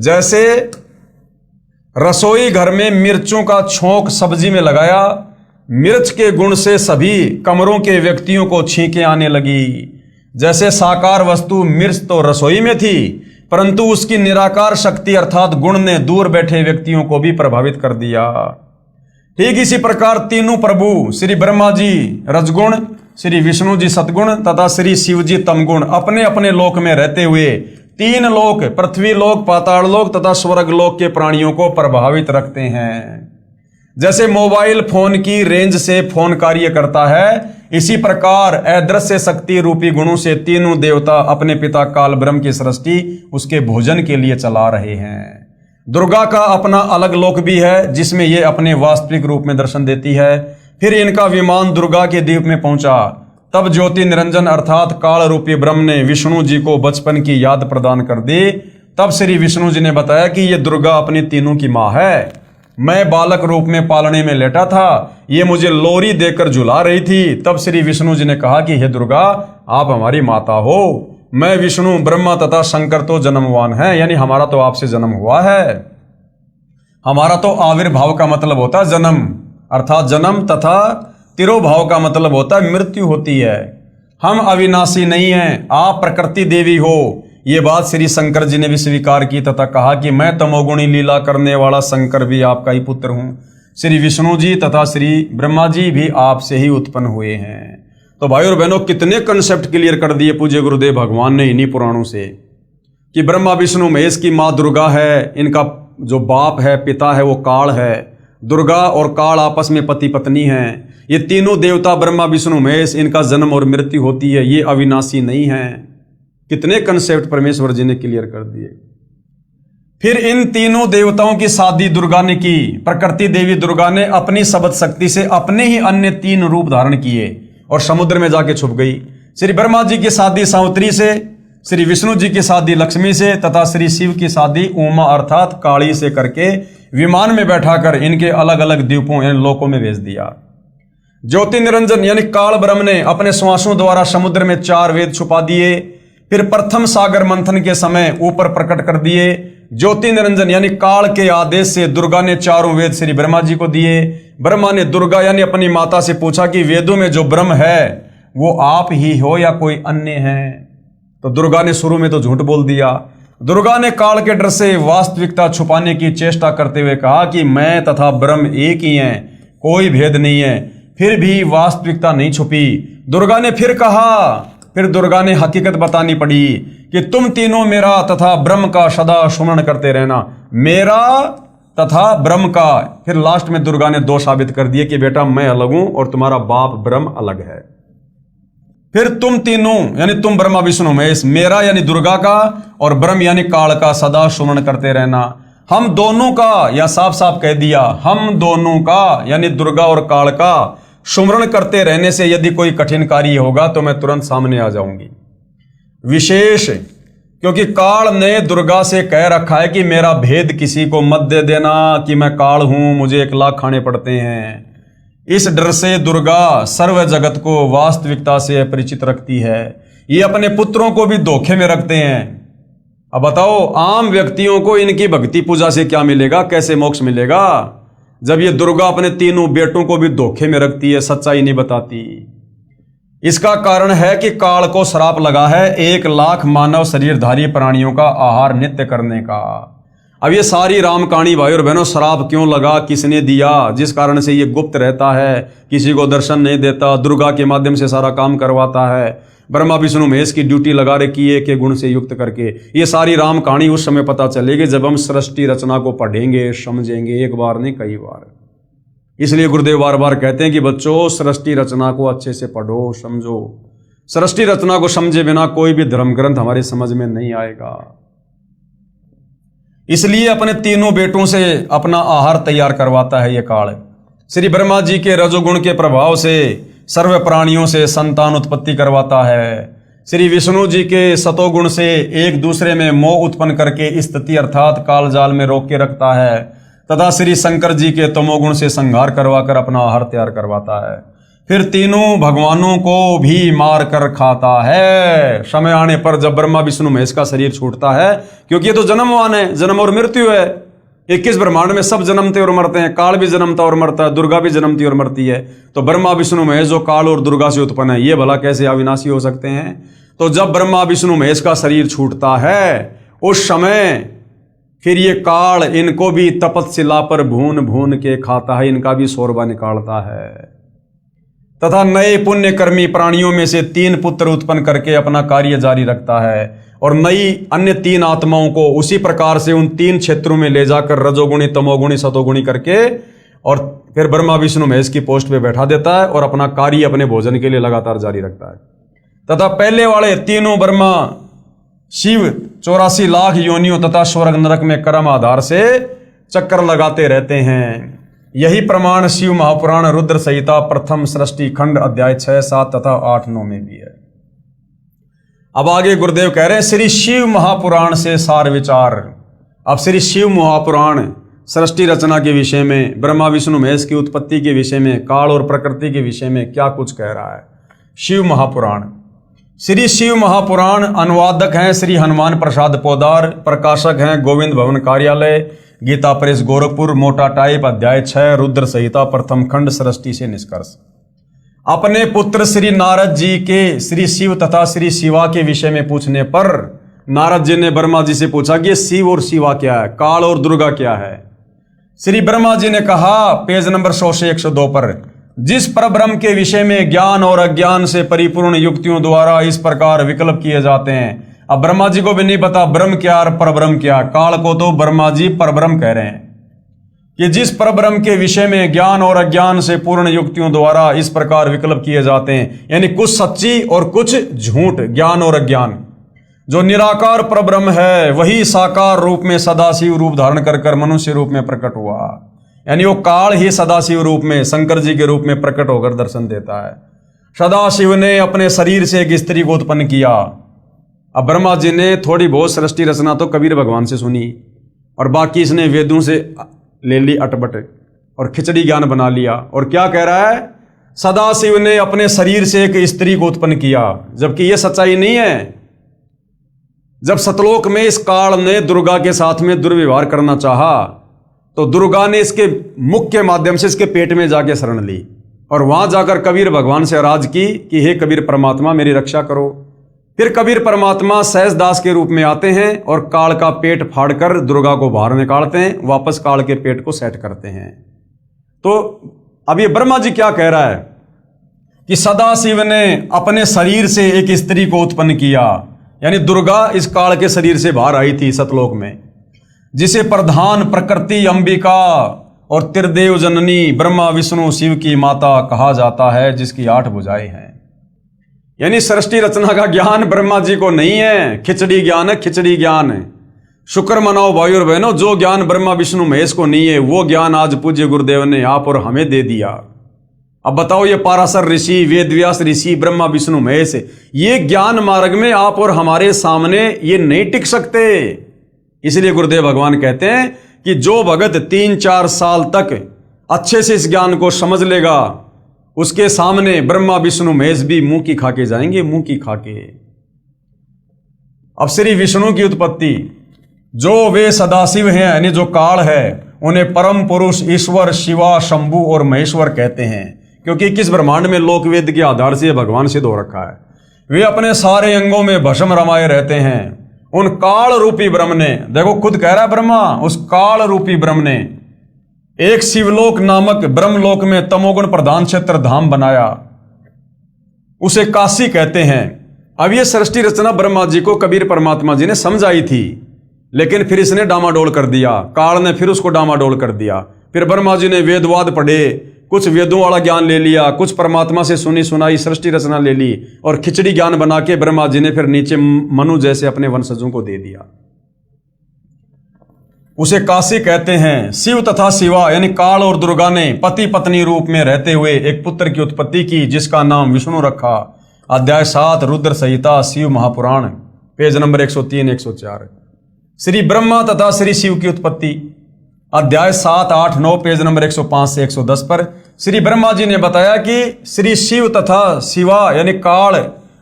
जैसे रसोई घर में मिर्चों का छोंक सब्जी में लगाया, मिर्च के गुण से सभी कमरों के व्यक्तियों को छींकें आने लगी। जैसे साकार वस्तु मिर्च तो रसोई में थी, परंतु उसकी निराकार शक्ति अर्थात गुण ने दूर बैठे व्यक्तियों को भी प्रभावित कर दिया। ठीक इसी प्रकार तीनों प्रभु श्री ब्रह्मा जी रजगुण, श्री विष्णु जी सतगुण तथा श्री शिव जी तमगुण अपने अपने लोक में रहते हुए तीन लोक, पृथ्वी लोक, पाताल लोक तथा स्वर्ग लोक के प्राणियों को प्रभावित रखते हैं। जैसे मोबाइल फोन की रेंज से फोन कार्य करता है, इसी प्रकार अदृश्य शक्ति रूपी गुणों से तीनों देवता अपने पिता काल ब्रह्म की सृष्टि उसके भोजन के लिए चला रहे हैं। दुर्गा का अपना अलग लोक भी है जिसमें ये अपने वास्तविक रूप में दर्शन देती है। फिर इनका विमान दुर्गा के द्वीप में पहुंचा, तब ज्योति निरंजन अर्थात काल रूपी ब्रह्म ने विष्णु जी को बचपन की याद प्रदान कर दी। तब श्री विष्णु जी ने बताया कि ये दुर्गा अपनी तीनों की माँ है। मैं बालक रूप में पालने में लेटा था, ये मुझे लोरी देकर झुला रही थी। तब श्री विष्णु जी ने कहा कि हे दुर्गा, आप हमारी माता हो। मैं विष्णु, ब्रह्मा तथा शंकर तो जन्मवान है, यानी हमारा तो आपसे जन्म हुआ है। हमारा तो आविर्भाव का मतलब होता है जन्म, अर्थात जन्म, तथा तिरोभाव का मतलब होता है मृत्यु होती है। हम अविनाशी नहीं हैं, आप प्रकृति देवी हो। ये बात श्री शंकर जी ने भी स्वीकार की तथा कहा कि मैं तमोगुणी लीला करने वाला शंकर भी आपका ही पुत्र हूं। श्री विष्णु जी तथा श्री ब्रह्मा जी भी आपसे ही उत्पन्न हुए हैं। तो भाई और बहनों, कितने कंसेप्ट क्लियर कर दिए पूज्य गुरुदेव भगवान ने इन्हीं पुराणों से कि ब्रह्मा विष्णु महेश की माँ दुर्गा है, इनका जो बाप है, पिता है, वो काल है। दुर्गा और काल आपस में पति पत्नी हैं। ये तीनों देवता ब्रह्मा विष्णु महेश, इनका जन्म और मृत्यु होती है, ये अविनाशी नहीं है। कितने कंसेप्ट परमेश्वर जी ने क्लियर कर दिए। फिर इन तीनों देवताओं की शादी दुर्गा ने की। प्रकृति देवी दुर्गा ने अपनी शब्द शक्ति से अपने ही अन्य तीन रूप धारण किए और समुद्र में जाके छुप गई। श्री ब्रह्मा जी की शादी सावित्री से, श्री विष्णु जी की शादी लक्ष्मी से तथा श्री शिव की शादी उमा अर्थात काली से करके विमान में बैठाकर इनके अलग अलग द्वीपों इन लोकों में भेज दिया। ज्योति निरंजन यानी काल ब्रह्म ने अपने श्वासों द्वारा समुद्र में 4 वेद छुपा दिए। फिर प्रथम सागर मंथन के समय ऊपर प्रकट कर दिए। ज्योति निरंजन यानी काल के आदेश से दुर्गा ने 4 वेद श्री ब्रह्मा जी को दिए। ब्रह्मा ने दुर्गा यानी अपनी माता से पूछा कि वेदों में जो ब्रह्म है वो आप ही हो या कोई अन्य है। तो दुर्गा ने शुरू में तो झूठ बोल दिया। दुर्गा ने काल के डर से वास्तविकता छुपाने की चेष्टा करते हुए कहा कि मैं तथा ब्रह्म एक ही हैं, कोई भेद नहीं है। फिर भी वास्तविकता नहीं छुपी। दुर्गा ने फिर कहा, फिर दुर्गा ने हकीकत बतानी पड़ी कि तुम तीनों मेरा तथा ब्रह्म का सदा स्मरण करते रहना, मेरा तथा ब्रह्म का। फिर लास्ट में दुर्गा ने 2 साबित कर दिए कि बेटा मैं अलग हूं और तुम्हारा बाप ब्रह्म अलग है। फिर तुम तीनों यानी तुम ब्रह्मा विष्णु महेश, मेरा यानी दुर्गा का और ब्रह्म यानी काल का सदा स्मरण करते रहना। हम दोनों का, या साफ साफ कह दिया, हम दोनों का यानी दुर्गा और काल का सुमरण करते रहने से यदि कोई कठिन कार्य होगा तो मैं तुरंत सामने आ जाऊंगी। विशेष क्योंकि काल ने दुर्गा से कह रखा है कि मेरा भेद किसी को मत दे देना कि मैं काल हूं, मुझे 1 लाख खाने पड़ते हैं। इस डर से दुर्गा सर्व जगत को वास्तविकता से अपरिचित रखती है। ये अपने पुत्रों को भी धोखे में रखते हैं। अब बताओ, आम व्यक्तियों को इनकी भक्ति पूजा से क्या मिलेगा, कैसे मोक्ष मिलेगा, जब ये दुर्गा अपने तीनों बेटों को भी धोखे में रखती है, सच्चाई नहीं बताती। इसका कारण है कि काल को श्राप लगा है 1 लाख मानव शरीरधारी प्राणियों का आहार नित्य करने का। अब ये सारी राम कहानी भाई और बहनों, श्राप क्यों लगा, किसने दिया, जिस कारण से ये गुप्त रहता है, किसी को दर्शन नहीं देता, दुर्गा के माध्यम से सारा काम करवाता है। ब्रह्मा विष्णु महेश की ड्यूटी लगा रखी है के गुण से युक्त करके। ये सारी राम कहानी उस समय पता चलेगी जब हम सृष्टि रचना को पढ़ेंगे, समझेंगे, एक बार नहीं कई बार। इसलिए गुरुदेव बार बार कहते हैं कि बच्चों सृष्टि रचना को अच्छे से पढ़ो, समझो। सृष्टि रचना को समझे बिना कोई भी धर्म ग्रंथ हमारी समझ में नहीं आएगा। इसलिए अपने तीनों बेटों से अपना आहार तैयार करवाता है ये काल। श्री ब्रह्मा जी के रजोगुण के प्रभाव से सर्व प्राणियों से संतान उत्पत्ति करवाता है। श्री विष्णु जी के सतोगुण से एक दूसरे में मोह उत्पन्न करके स्थिति अर्थात काल जाल में रोक के रखता है। तथा श्री शंकर जी के तमोगुण से संहार करवाकर अपना आहार तैयार करवाता है। फिर तीनों भगवानों को भी मार कर खाता है। समय आने पर जब ब्रह्मा विष्णु महेश का शरीर छूटता है, क्योंकि ये तो जन्मवान है, जन्म और मृत्यु है, 21 ब्रह्मांड में सब जन्मते और मरते हैं, काल भी जन्मता और मरता है, दुर्गा भी जन्मती और मरती है। तो ब्रह्मा विष्णु महेश जो काल और दुर्गा से उत्पन्न है, ये भला कैसे अविनाशी हो सकते हैं? तो जब ब्रह्मा विष्णु महेश का शरीर छूटता है, उस समय फिर ये काल इनको भी तपतशिला पर भून भून के खाता है, इनका भी शोरबा निकालता है, तथा नए पुण्यकर्मी प्राणियों में से 3 पुत्र उत्पन्न करके अपना कार्य जारी रखता है, और नई अन्य 3 आत्माओं को उसी प्रकार से उन 3 क्षेत्रों में ले जाकर रजोगुणी, तमोगुणी, सतोगुणी करके और फिर ब्रह्मा विष्णु महेश की पोस्ट पे बैठा देता है और अपना कार्य अपने भोजन के लिए लगातार जारी रखता है। तथा पहले वाले तीनों ब्रह्मा शिव 84 लाख योनियों तथा स्वर्ग नरक में कर्म आधार से चक्कर लगाते रहते हैं। यही प्रमाण शिव महापुराण रुद्र संहिता प्रथम सृष्टि खंड अध्याय 6, 7 तथा 8, 9 में भी है। अब आगे गुरुदेव कह रहे हैं श्री शिव महापुराण से सार विचार। अब श्री शिव महापुराण सृष्टि रचना के विषय में, ब्रह्मा विष्णु महेश की उत्पत्ति के विषय में, काल और प्रकृति के विषय में क्या कुछ कह रहा है। शिव महापुराण। श्री शिव महापुराण अनुवादक हैं श्री हनुमान प्रसाद पोदार, प्रकाशक हैं गोविंद भवन कार्यालय, गीता प्रेस गोरखपुर, मोटा टाइप, अध्याय 6, रुद्र संहिता प्रथम खंड, सृष्टि से निष्कर्ष। अपने पुत्र श्री नारद जी के श्री शिव तथा श्री शिवा के विषय में पूछने पर नारद जी ने ब्रह्मा जी से पूछा कि शिव और शिवा क्या है, काल और दुर्गा क्या है। श्री ब्रह्मा जी ने कहा, पेज नंबर 100 से 102 पर, जिस परब्रह्म के विषय में ज्ञान और अज्ञान से परिपूर्ण युक्तियों द्वारा इस प्रकार विकल्प किए जाते हैं। अब ब्रह्मा जी को भी नहीं पता ब्रह्म क्या और परब्रह्म क्या, काल को तो ब्रह्मा जी परब्रह्म कह रहे हैं कि जिस परब्रह्म के विषय में ज्ञान और अज्ञान से पूर्ण युक्तियों द्वारा इस प्रकार विकल्प किए जाते हैं, यानी कुछ सच्ची और कुछ झूठ, ज्ञान और अज्ञान। जो निराकार परब्रह्म है वही साकार रूप में सदाशिव रूप धारण कर मनुष्य रूप में प्रकट हुआ, यानी वो काल ही सदाशिव रूप में शंकर जी के रूप में प्रकट होकर दर्शन देता है। सदाशिव ने अपने शरीर से एक स्त्री को उत्पन्न किया। अब ब्रह्मा जी ने थोड़ी बहुत सृष्टि रचना तो कबीर भगवान से सुनी और बाकी इसने वेदों से ले ली अटपट और खिचड़ी ज्ञान बना लिया। और क्या कह रहा है, सदाशिव ने अपने शरीर से एक स्त्री को उत्पन्न किया, जबकि यह सच्चाई नहीं है। जब सतलोक में इस काल ने दुर्गा के साथ में दुर्व्यवहार करना चाहा तो दुर्गा ने इसके मुख के माध्यम से इसके पेट में जाके शरण ली और वहां जाकर कबीर भगवान से अराज की कि हे कबीर परमात्मा मेरी रक्षा करो। फिर कबीर परमात्मा सहजदास के रूप में आते हैं और काल का पेट फाड़कर दुर्गा को बाहर निकालते हैं, वापस काल के पेट को सेट करते हैं। तो अब ये ब्रह्मा जी क्या कह रहा है कि सदाशिव ने अपने शरीर से एक स्त्री को उत्पन्न किया, यानी दुर्गा इस काल के शरीर से बाहर आई थी सतलोक में, जिसे प्रधान प्रकृति अंबिका और त्रिदेव जननी ब्रह्मा विष्णु शिव की माता कहा जाता है, जिसकी 8 भुजाएं हैं। यानी सृष्टि रचना का ज्ञान ब्रह्मा जी को नहीं है, खिचड़ी ज्ञान है, खिचड़ी ज्ञान है। शुक्र मनाओ भाई और बहनों, जो ज्ञान ब्रह्मा विष्णु महेश को नहीं है वो ज्ञान आज पूज्य गुरुदेव ने आप और हमें दे दिया। अब बताओ, ये पाराशर ऋषि, वेदव्यास ऋषि, ब्रह्मा विष्णु महेश, ये ज्ञान मार्ग में आप और हमारे सामने ये नहीं टिक सकते। इसलिए गुरुदेव भगवान कहते हैं कि जो भगत 3-4 साल तक अच्छे से इस ज्ञान को समझ लेगा, उसके सामने ब्रह्मा विष्णु महेश भी मुंह की खाके जाएंगे, मुंह की खाके। अब श्री विष्णु की उत्पत्ति, जो वे सदाशिव हैं यानी जो काल है, उन्हें परम पुरुष ईश्वर, शिवा, शंभु और महेश्वर कहते हैं, क्योंकि किस ब्रह्मांड में लोक वेद के आधार से भगवान सिद्ध हो रखा है। वे अपने सारे अंगों में भस्म रमाए रहते हैं। उन काल रूपी ब्रह्म ने, देखो खुद कह रहा है ब्रह्मा, उस काल रूपी ब्रह्म ने एक शिवलोक नामक ब्रह्मलोक में तमोगुण प्रधान क्षेत्र धाम बनाया, उसे काशी कहते हैं। अब यह सृष्टि रचना ब्रह्मा जी को कबीर परमात्मा जी ने समझाई थी, लेकिन फिर इसने डामाडोल कर दिया, काल ने फिर उसको डामाडोल कर दिया। फिर ब्रह्मा जी ने वेदवाद पढ़े, कुछ वेदों वाला ज्ञान ले लिया, कुछ परमात्मा से सुनी सुनाई सृष्टि रचना ले ली और खिचड़ी ज्ञान बना के ब्रह्मा जी ने फिर नीचे मनु जैसे अपने वंशजों को दे दिया। उसे काशी कहते हैं। शिव तथा शिवा यानी काल और दुर्गा ने पति पत्नी रूप में रहते हुए एक पुत्र की उत्पत्ति की, जिसका नाम विष्णु रखा। अध्याय 7 रुद्र संहिता शिव महापुराण, पेज नंबर 103-104। श्री ब्रह्मा तथा श्री शिव की उत्पत्ति। अध्याय 7, 8, 9 पेज नंबर 105 से 110 पर श्री ब्रह्मा जी ने बताया कि श्री शिव तथा शिवा यानी काल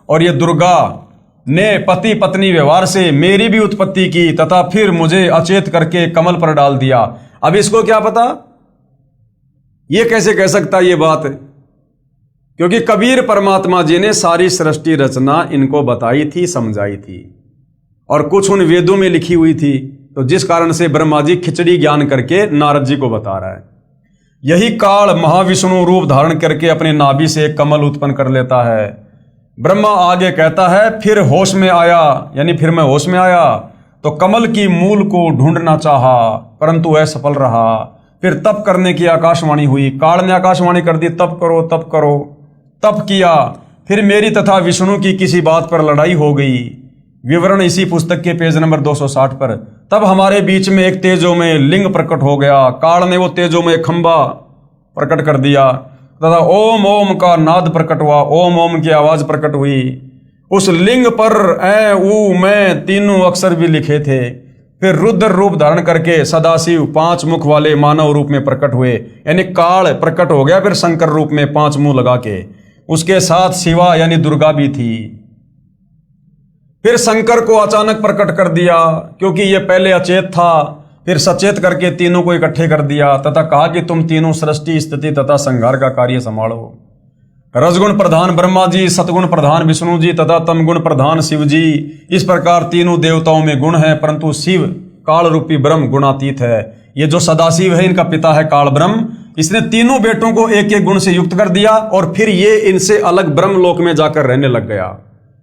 और ये दुर्गा ने पति पत्नी व्यवहार से मेरी भी उत्पत्ति की तथा फिर मुझे अचेत करके कमल पर डाल दिया। अब इसको क्या पता, ये कैसे कह सकता ये बात, क्योंकि कबीर परमात्मा जी ने सारी सृष्टि रचना इनको बताई थी, समझाई थी और कुछ उन वेदों में लिखी हुई थी, तो जिस कारण से ब्रह्मा जी खिचड़ी ज्ञान करके नारद जी को बता रहा है। यही काल महाविष्णु रूप धारण करके अपने नाभि से एक कमल उत्पन्न कर लेता है। ब्रह्मा आगे कहता है फिर होश में आया, यानी फिर मैं होश में आया तो कमल की मूल को ढूंढना चाहा परंतु असफल रहा। फिर तप करने की आकाशवाणी हुई, काल ने आकाशवाणी कर दी तप करो तप करो, तप किया। फिर मेरी तथा विष्णु की किसी बात पर लड़ाई हो गई, विवरण इसी पुस्तक के पेज नंबर 260 पर। तब हमारे बीच में एक तेजो में लिंग प्रकट हो गया, काल ने वो तेजो में खंबा प्रकट कर दिया तथा ओम ओम का नाद प्रकट हुआ, ओम ओम की आवाज प्रकट हुई। उस लिंग पर ऐ ऊ मैं तीनों अक्षर भी लिखे थे। फिर रुद्र रूप धारण करके सदाशिव 5 मुख वाले मानव रूप में प्रकट हुए, यानी काल प्रकट हो गया फिर शंकर रूप में 5 मुंह लगा के, उसके साथ शिवा यानी दुर्गा भी थी। फिर शंकर को अचानक प्रकट कर दिया क्योंकि ये पहले अचेत था, फिर सचेत करके तीनों को इकट्ठे कर दिया तथा कहा कि तुम तीनों सृष्टि स्थिति तथा संहार का कार्य संभालो। रजगुण प्रधान ब्रह्मा जी, सतगुण प्रधान विष्णु जी तथा तमगुण प्रधान शिव जी, इस प्रकार तीनों देवताओं में गुण है परंतु शिव काल रूपी ब्रह्म गुणातीत है। ये जो सदाशिव है इनका पिता है काल ब्रह्म, इसने तीनों बेटों को एक एक गुण से युक्त कर दिया और फिर ये इनसे अलग ब्रह्म लोक में जाकर रहने लग गया।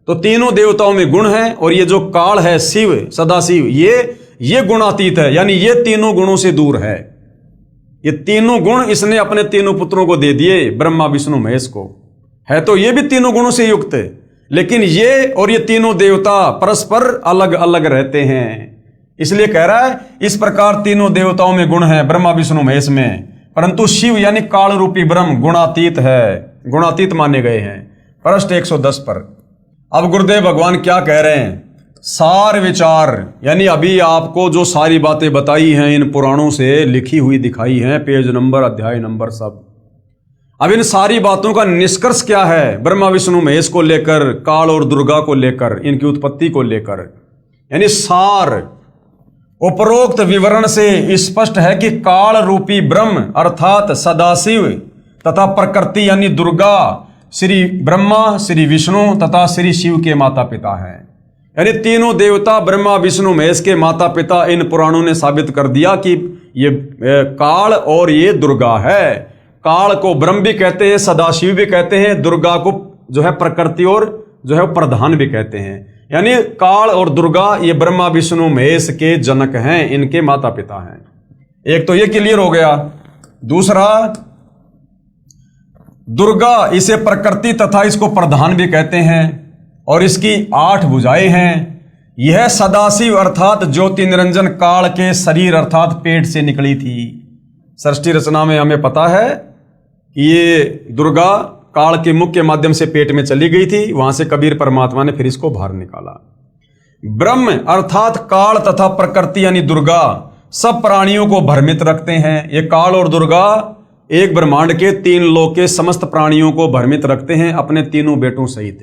तो तीनों देवताओं में गुण है और ये जो काल है शिव सदाशिव ये गुणातीत है, यानी ये तीनों गुणों से दूर है। ये तीनों गुण इसने अपने तीनों पुत्रों को दे दिए, ब्रह्मा विष्णु महेश को। है तो ये भी तीनों गुणों से युक्त है, लेकिन ये और ये तीनों देवता परस्पर अलग अलग रहते हैं। इसलिए कह रहा है इस प्रकार तीनों देवताओं में गुण है ब्रह्मा विष्णु महेश में, परंतु शिव यानी काल रूपी ब्रह्म गुणातीत है, गुणातीत माने गए हैं। पृष्ठ 110 पर अब गुरुदेव भगवान क्या कह रहे हैं, सार विचार, यानी अभी आपको जो सारी बातें बताई हैं इन पुराणों से लिखी हुई दिखाई हैं, पेज नंबर अध्याय नंबर सब। अब इन सारी बातों का निष्कर्ष क्या है ब्रह्मा विष्णु महेश को लेकर, काल और दुर्गा को लेकर, इनकी उत्पत्ति को लेकर, यानी सार उपरोक्त विवरण से स्पष्ट है कि काल रूपी ब्रह्म अर्थात सदाशिव तथा प्रकृति यानी दुर्गा श्री ब्रह्मा श्री विष्णु तथा श्री शिव के माता पिता हैं। यानी तीनों देवता ब्रह्मा विष्णु महेश के माता पिता इन पुराणों ने साबित कर दिया कि ये काल और ये दुर्गा है। काल को ब्रह्म भी कहते हैं, सदाशिव भी कहते हैं, दुर्गा को जो है प्रकृति और जो है प्रधान भी कहते हैं। यानी काल और दुर्गा ये ब्रह्मा विष्णु महेश के जनक हैं, इनके माता पिता हैं। एक तो ये क्लियर हो गया। दूसरा, दुर्गा इसे प्रकृति तथा इसको प्रधान भी कहते हैं और इसकी 8 भुजाएं हैं। यह सदाशिव अर्थात ज्योति निरंजन काल के शरीर अर्थात पेट से निकली थी। सृष्टि रचना में हमें पता है कि ये दुर्गा काल के मुख के माध्यम से पेट में चली गई थी, वहां से कबीर परमात्मा ने फिर इसको बाहर निकाला। ब्रह्म अर्थात काल तथा प्रकृति यानी दुर्गा सब प्राणियों को भ्रमित रखते हैं। ये काल और दुर्गा एक ब्रह्मांड के 3 लोक के समस्त प्राणियों को भ्रमित रखते हैं अपने तीनों बेटों सहित।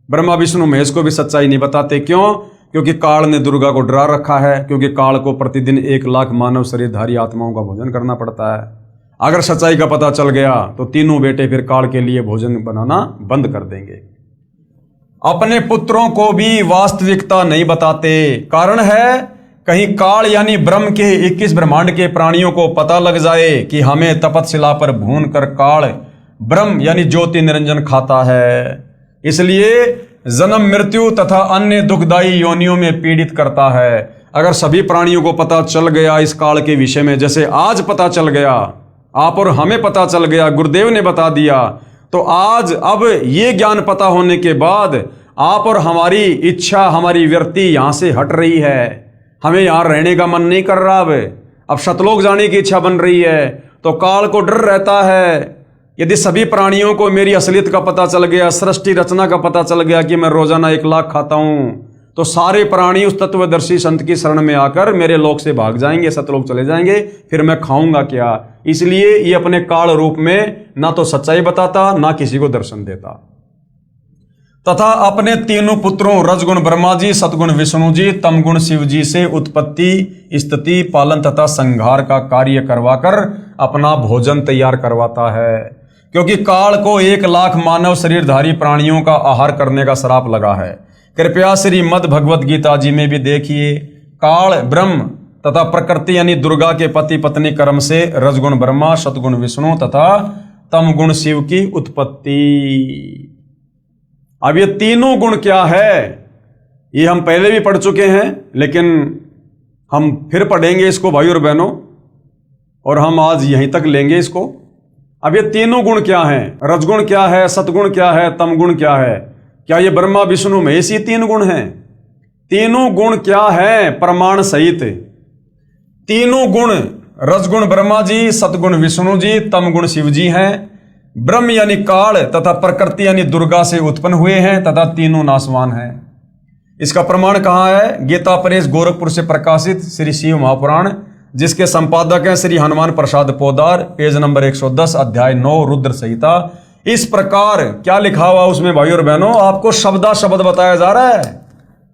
ब्रह्मा विष्णु महेश को भी सच्चाई नहीं बताते। क्यों? क्योंकि काल ने दुर्गा को डरा रखा है, क्योंकि काल को प्रतिदिन 1 लाख मानव शरीरधारी आत्माओं का भोजन करना पड़ता है। अगर सच्चाई का पता चल गया तो तीनों बेटे फिर काल के लिए भोजन बनाना बंद कर देंगे। अपने पुत्रों को भी वास्तविकता नहीं बताते। कारण है कहीं काल यानी ब्रह्म के 21 ब्रह्मांड के प्राणियों को पता लग जाए कि हमें तपतशिला पर भून कर काल ब्रह्म यानी ज्योति निरंजन खाता है, इसलिए जन्म मृत्यु तथा अन्य दुखदायी योनियों में पीड़ित करता है। अगर सभी प्राणियों को पता चल गया इस काल के विषय में, जैसे आज पता चल गया, आप और हमें पता चल गया, गुरुदेव ने बता दिया, तो आज अब ये ज्ञान पता होने के बाद आप और हमारी इच्छा, हमारी वृत्ति यहां से हट रही है। हमें यहां रहने का मन नहीं कर रहा। अब शतलोक जाने की इच्छा बन रही है। तो काल को डर रहता है यदि सभी प्राणियों को मेरी असलियत का पता चल गया, सृष्टि रचना का पता चल गया कि मैं रोजाना 1 लाख खाता हूं, तो सारे प्राणी उस तत्वदर्शी संत की शरण में आकर मेरे लोक से भाग जाएंगे, सतलोक चले जाएंगे, फिर मैं खाऊंगा क्या। इसलिए ये अपने काल रूप में ना तो सच्चाई बताता, ना किसी को दर्शन देता, तथा अपने तीनों पुत्रों रजगुण ब्रह्मा जी, सतगुण विष्णु जी, तमगुण शिव जी से उत्पत्ति, स्थिति, पालन तथा संहार का कार्य करवाकर अपना भोजन तैयार करवाता है। क्योंकि काल को 1,00,000 मानव शरीरधारी प्राणियों का आहार करने का श्राप लगा है। कृपया श्रीमद् भगवत गीता जी में भी देखिए, काल ब्रह्म तथा प्रकृति यानी दुर्गा के पति पत्नी कर्म से रजगुण ब्रह्मा, सतगुण विष्णु तथा तमगुण शिव की उत्पत्ति। अब ये तीनों गुण क्या है, ये हम पहले भी पढ़ चुके हैं, लेकिन हम फिर पढ़ेंगे इसको भाई और बहनों, और हम आज यहीं तक लेंगे इसको। अब ये तीनों गुण क्या हैं, रजगुण क्या है, सतगुण क्या है, तमगुण क्या है, क्या ये ब्रह्मा विष्णु महेश ही 3 गुण हैं? तीनों गुण क्या है प्रमाण सहित? तीनों गुण रजगुण ब्रह्मा जी, सतगुण विष्णु जी, तमगुण शिव जी हैं। ब्रह्म यानी काल तथा प्रकृति यानी दुर्गा से उत्पन्न हुए हैं तथा तीनों नासवान हैं। इसका प्रमाण कहाँ है? गीता प्रेस गोरखपुर से प्रकाशित श्री शिव महापुराण, जिसके संपादक हैं श्री हनुमान प्रसाद पोदार, पेज नंबर 110, अध्याय 9 रुद्र संहिता। इस प्रकार क्या लिखा हुआ उसमें भाई और बहनों, आपको शब्दा शब्द बताया जा रहा है,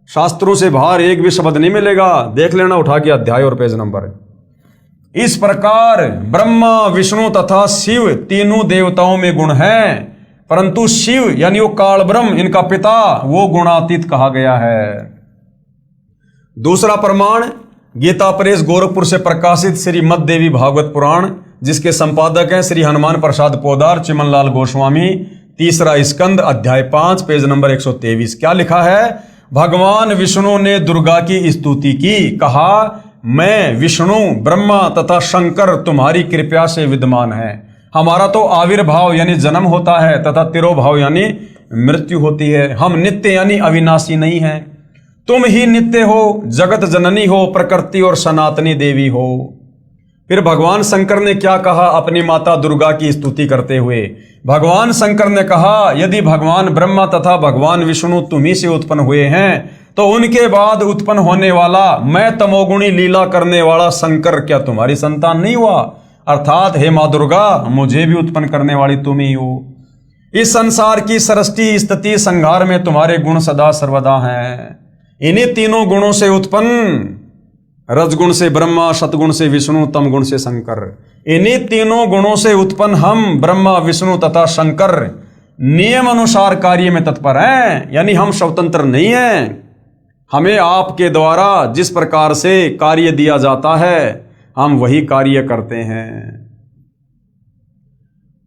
शास्त्रों से बाहर एक भी शब्द नहीं मिलेगा। देख लेना उठा के अध्याय और पेज नंबर। इस प्रकार ब्रह्मा विष्णु तथा शिव तीनों देवताओं में गुण हैं, परंतु शिव यानी वो काल ब्रह्म इनका पिता वो गुणातीत कहा गया है। दूसरा प्रमाण गीता प्रेस गोरखपुर से प्रकाशित श्रीमद् देवी भागवत पुराण, जिसके संपादक हैं श्री हनुमान प्रसाद पोदार, चिमनलाल गोस्वामी, तीसरा स्कंद, अध्याय 5, पेज नंबर 123। क्या लिखा है? भगवान विष्णु ने दुर्गा की स्तुति की, कहा मैं विष्णु ब्रह्मा तथा शंकर तुम्हारी कृपा से विद्यमान है। हमारा तो आविर्भाव यानी जन्म होता है तथा तिरोभाव यानी मृत्यु होती है। हम नित्य यानी अविनाशी नहीं हैं। तुम ही नित्य हो, जगत जननी हो, प्रकृति और सनातनी देवी हो। फिर भगवान शंकर ने क्या कहा अपनी माता दुर्गा की स्तुति करते हुए? भगवान शंकर ने कहा, यदि भगवान ब्रह्मा तथा भगवान विष्णु तुम्ही से उत्पन्न हुए हैं, तो उनके बाद उत्पन्न होने वाला मैं तमोगुणी लीला करने वाला शंकर क्या तुम्हारी संतान नहीं हुआ? अर्थात हे माँ दुर्गा, मुझे भी उत्पन्न करने वाली तुम ही हो। इस संसार की सृष्टि स्थिति संहार में तुम्हारे गुण सदा सर्वदा हैं। इन्हीं तीनों गुणों से उत्पन्न, रजगुण से ब्रह्मा, सतगुण से विष्णु, तमगुण से शंकर, इन्हीं तीनों गुणों से उत्पन्न हम ब्रह्मा विष्णु तथा शंकर नियम अनुसार कार्य में तत्पर हैं। यानी हम स्वतंत्र नहीं हैं। हमें आपके द्वारा जिस प्रकार से कार्य दिया जाता है हम वही कार्य करते हैं।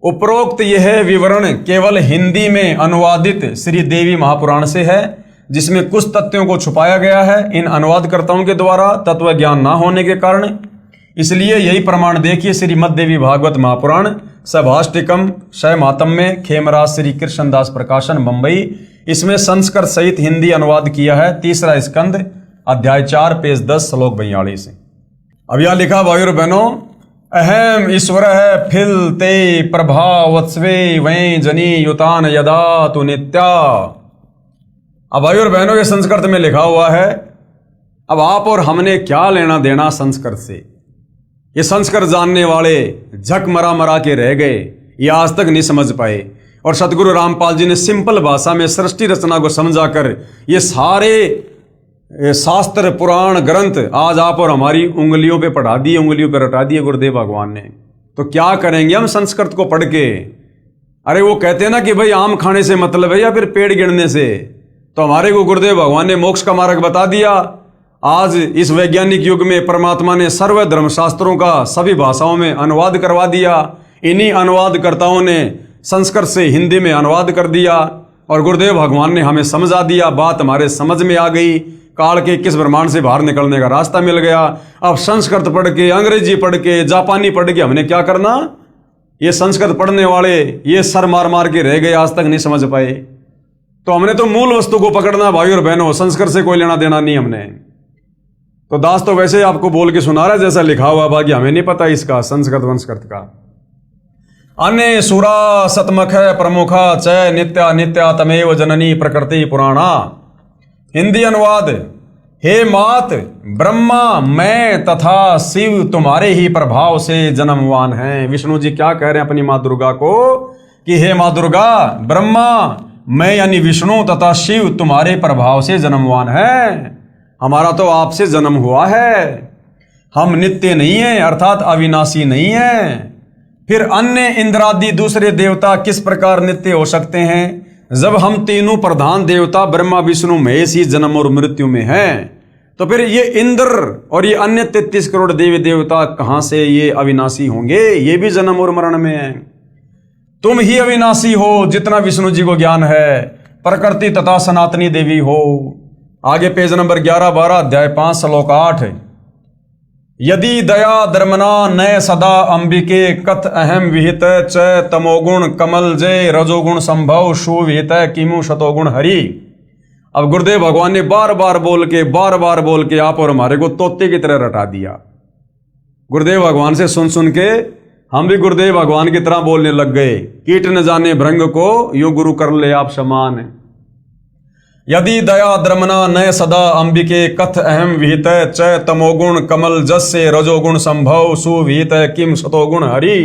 उपरोक्त यह विवरण केवल हिंदी में अनुवादित श्री देवी महापुराण से है, जिसमें कुछ तथ्यों को छुपाया गया है इन अनुवादकर्ताओं के द्वारा तत्व ज्ञान ना होने के कारण। इसलिए यही प्रमाण देखिए श्रीमद् देवी भागवत महापुराण, सभाष्टिकम, शय मातम्य, खेमराज श्री कृष्णदास प्रकाशन, मुंबई। इसमें संस्कृत सहित हिंदी अनुवाद किया है। तीसरा स्कंद, अध्याय 4, पेज 10, श्लोक 42। अब यहां लिखा भाई और बहनों, अहम ईश्वर है फिल ते प्रभावत्स्वे वै जनी युतान यदा तु नित्या। अब भाई और बहनों ये संस्कृत में लिखा हुआ है। अब आप और हमने क्या लेना देना संस्कृत से? ये संस्कृत जानने वाले झक मरा मरा के रह गए, ये आज तक नहीं समझ पाए। और सतगुरु रामपाल जी ने सिंपल भाषा में सृष्टि रचना को समझाकर ये सारे शास्त्र पुराण ग्रंथ आज आप और हमारी उंगलियों पे पढ़ा दिए, उंगलियों पे रटा दिए गुरुदेव भगवान ने। तो क्या करेंगे हम संस्कृत को पढ़ के? अरे वो कहते हैं ना कि भाई आम खाने से मतलब है या फिर पेड़ गिरने से। तो हमारे को गुरुदेव भगवान ने मोक्ष का मार्ग बता दिया। आज इस वैज्ञानिक युग में परमात्मा ने सर्व धर्मशास्त्रों का सभी भाषाओं में अनुवाद करवा दिया। इन्हीं अनुवादकर्ताओं ने संस्कृत से हिंदी में अनुवाद कर दिया और गुरुदेव भगवान ने हमें समझा दिया। बात हमारे समझ में आ गई, काल के किस ब्रह्मांड से बाहर निकलने का रास्ता मिल गया। अब संस्कृत पढ़ के, अंग्रेजी पढ़ के, जापानी पढ़ के हमने क्या करना? ये संस्कृत पढ़ने वाले ये सर मार मार के रह गए, आज तक नहीं समझ पाए। तो हमने तो मूल वस्तु को पकड़ना भाई और बहनों, संस्कृत से कोई लेना देना नहीं हमने। तो दास तो वैसे आपको बोल के सुना रहा है जैसा लिखा हुआ, बाकी हमें नहीं पता इसका संस्कृत वंस्कृत का। अन्य सुरा सतमख प्रमुखा च नित्या नित्या तमेव जननी प्रकृति पुराणा। हिंदी अनुवाद। हे मात, ब्रह्मा मैं तथा शिव तुम्हारे ही प्रभाव से जन्मवान हैं। विष्णु जी क्या कह रहे हैं अपनी माँ दुर्गा को कि हे माँ दुर्गा, ब्रह्मा मैं यानी विष्णु तथा शिव तुम्हारे प्रभाव से जन्मवान है। हमारा तो आपसे जन्म हुआ है। हम नित्य नहीं हैं, अर्थात अविनाशी नहीं हैं। फिर अन्य इंद्रादि दूसरे देवता किस प्रकार नित्य हो सकते हैं जब हम तीनों प्रधान देवता ब्रह्मा विष्णु महेश ही जन्म और मृत्यु में हैं? तो फिर ये इंद्र और ये अन्य 33 करोड़ देवी देवता कहां से ये अविनाशी होंगे? ये भी जन्म और मरण में हैं। तुम ही अविनाशी हो जितना विष्णु जी को ज्ञान है, प्रकृति तथा सनातनी देवी हो। आगे पेज नंबर 11-12 अध्याय 5 श्लोक 8। यदि दया धर्मना नय सदा अंबिके कथ अहम विहित च तमोगुण कमल जय रजोगुण संभव सुविहित किमु शतोगुण हरि। अब गुरुदेव भगवान ने बार बार बोल के आप और हमारे को तोते की तरह रटा दिया। गुरुदेव भगवान से सुन के हम भी गुरुदेव भगवान की तरह बोलने लग गए। कीट न जाने भृंग को यूं गुरु कर ले आप समान। यदि दया द्रमना नय सदा अंबिके कथ अहम विहित च तमोगुण कमल जस्य रजोगुण संभव सुविहित किम शतोगुण हरि।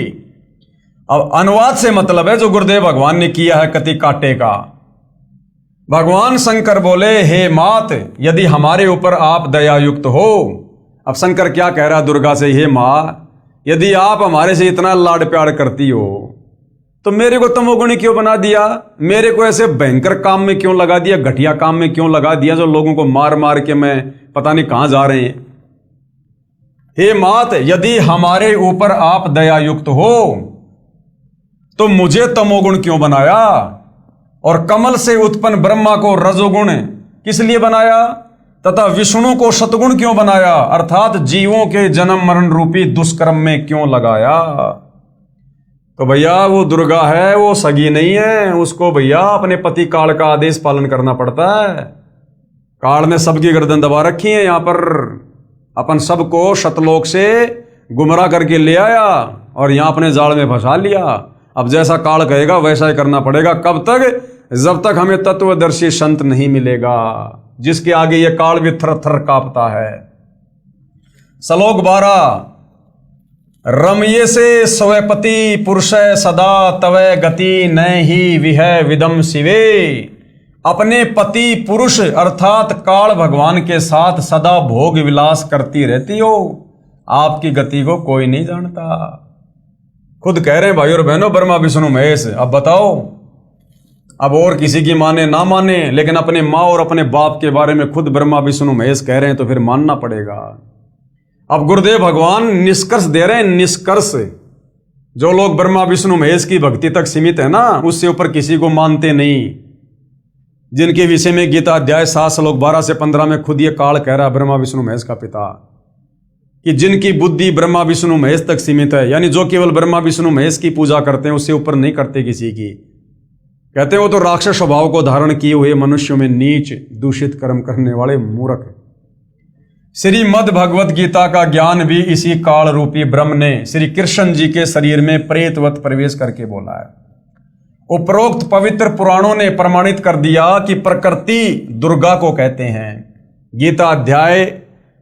अब अनुवाद से मतलब है जो गुरुदेव भगवान ने किया है कति काटे का। भगवान शंकर बोले, हे मात, यदि हमारे ऊपर आप दयायुक्त हो। अब शंकर क्या कह रहा है दुर्गा से, हे माँ, यदि आप हमारे से इतना लाड प्यार करती हो तो मेरे को तमोगुणी क्यों बना दिया? मेरे को ऐसे भयंकर काम में क्यों लगा दिया, घटिया काम में क्यों लगा दिया जो लोगों को मार मार के मैं पता नहीं कहां जा रहे हैं? हे मात, यदि हमारे ऊपर आप दयायुक्त हो तो मुझे तमोगुण क्यों बनाया? और कमल से उत्पन्न ब्रह्मा को रजोगुण किस लिए बनाया? तथा विष्णु को शतगुण क्यों बनाया? अर्थात जीवों के जन्म मरण रूपी दुष्कर्म में क्यों लगाया? तो भैया वो दुर्गा है, वो सगी नहीं है। उसको भैया अपने पति काल का आदेश पालन करना पड़ता है। काल ने सबकी गर्दन दबा रखी है। यहां पर अपन सबको शतलोक से गुमराह करके ले आया और यहां अपने जाल में फंसा लिया। अब जैसा काल कहेगा वैसा ही करना पड़ेगा। कब तक? जब तक हमें तत्वदर्शी संत नहीं मिलेगा जिसके आगे ये काल भी थर थर कांपता है। श्लोक 12। रमये से स्वपति पुरुष सदा तवै गति न ही विह विदम शिवे। अपने पति पुरुष अर्थात काल भगवान के साथ सदा भोग विलास करती रहती हो। आपकी गति को कोई नहीं जानता। खुद कह रहे हैं भाई और बहनों ब्रह्मा विष्णु महेश। अब बताओ, अब और किसी की माने ना माने, लेकिन अपने माँ और अपने बाप के बारे में खुद ब्रह्मा विष्णु महेश कह रहे हैं तो फिर मानना पड़ेगा। अब गुरुदेव भगवान निष्कर्ष दे रहे हैं। निष्कर्ष, जो लोग ब्रह्मा विष्णु महेश की भक्ति तक सीमित है ना, उससे ऊपर किसी को मानते नहीं। जिनके विषय में गीता अध्याय 7 श्लोक 12 से 15 में खुद ये काल कह रहा है ब्रह्मा विष्णु महेश का पिता, कि जिनकी बुद्धि ब्रह्मा विष्णु महेश तक सीमित है, यानी जो केवल ब्रह्मा विष्णु महेश की पूजा करते हैं, उससे ऊपर नहीं करते किसी की। कहते हैं वो तो राक्षस स्वभाव को धारण किए हुए मनुष्यों में नीच दूषित कर्म करने वाले मूर्ख। श्रीमद् भगवत गीता का ज्ञान भी इसी काल रूपी ब्रह्म ने श्री कृष्ण जी के शरीर में प्रेतवत प्रवेश करके बोला है। उपरोक्त पवित्र पुराणों ने प्रमाणित कर दिया कि प्रकृति दुर्गा को कहते हैं। गीता अध्याय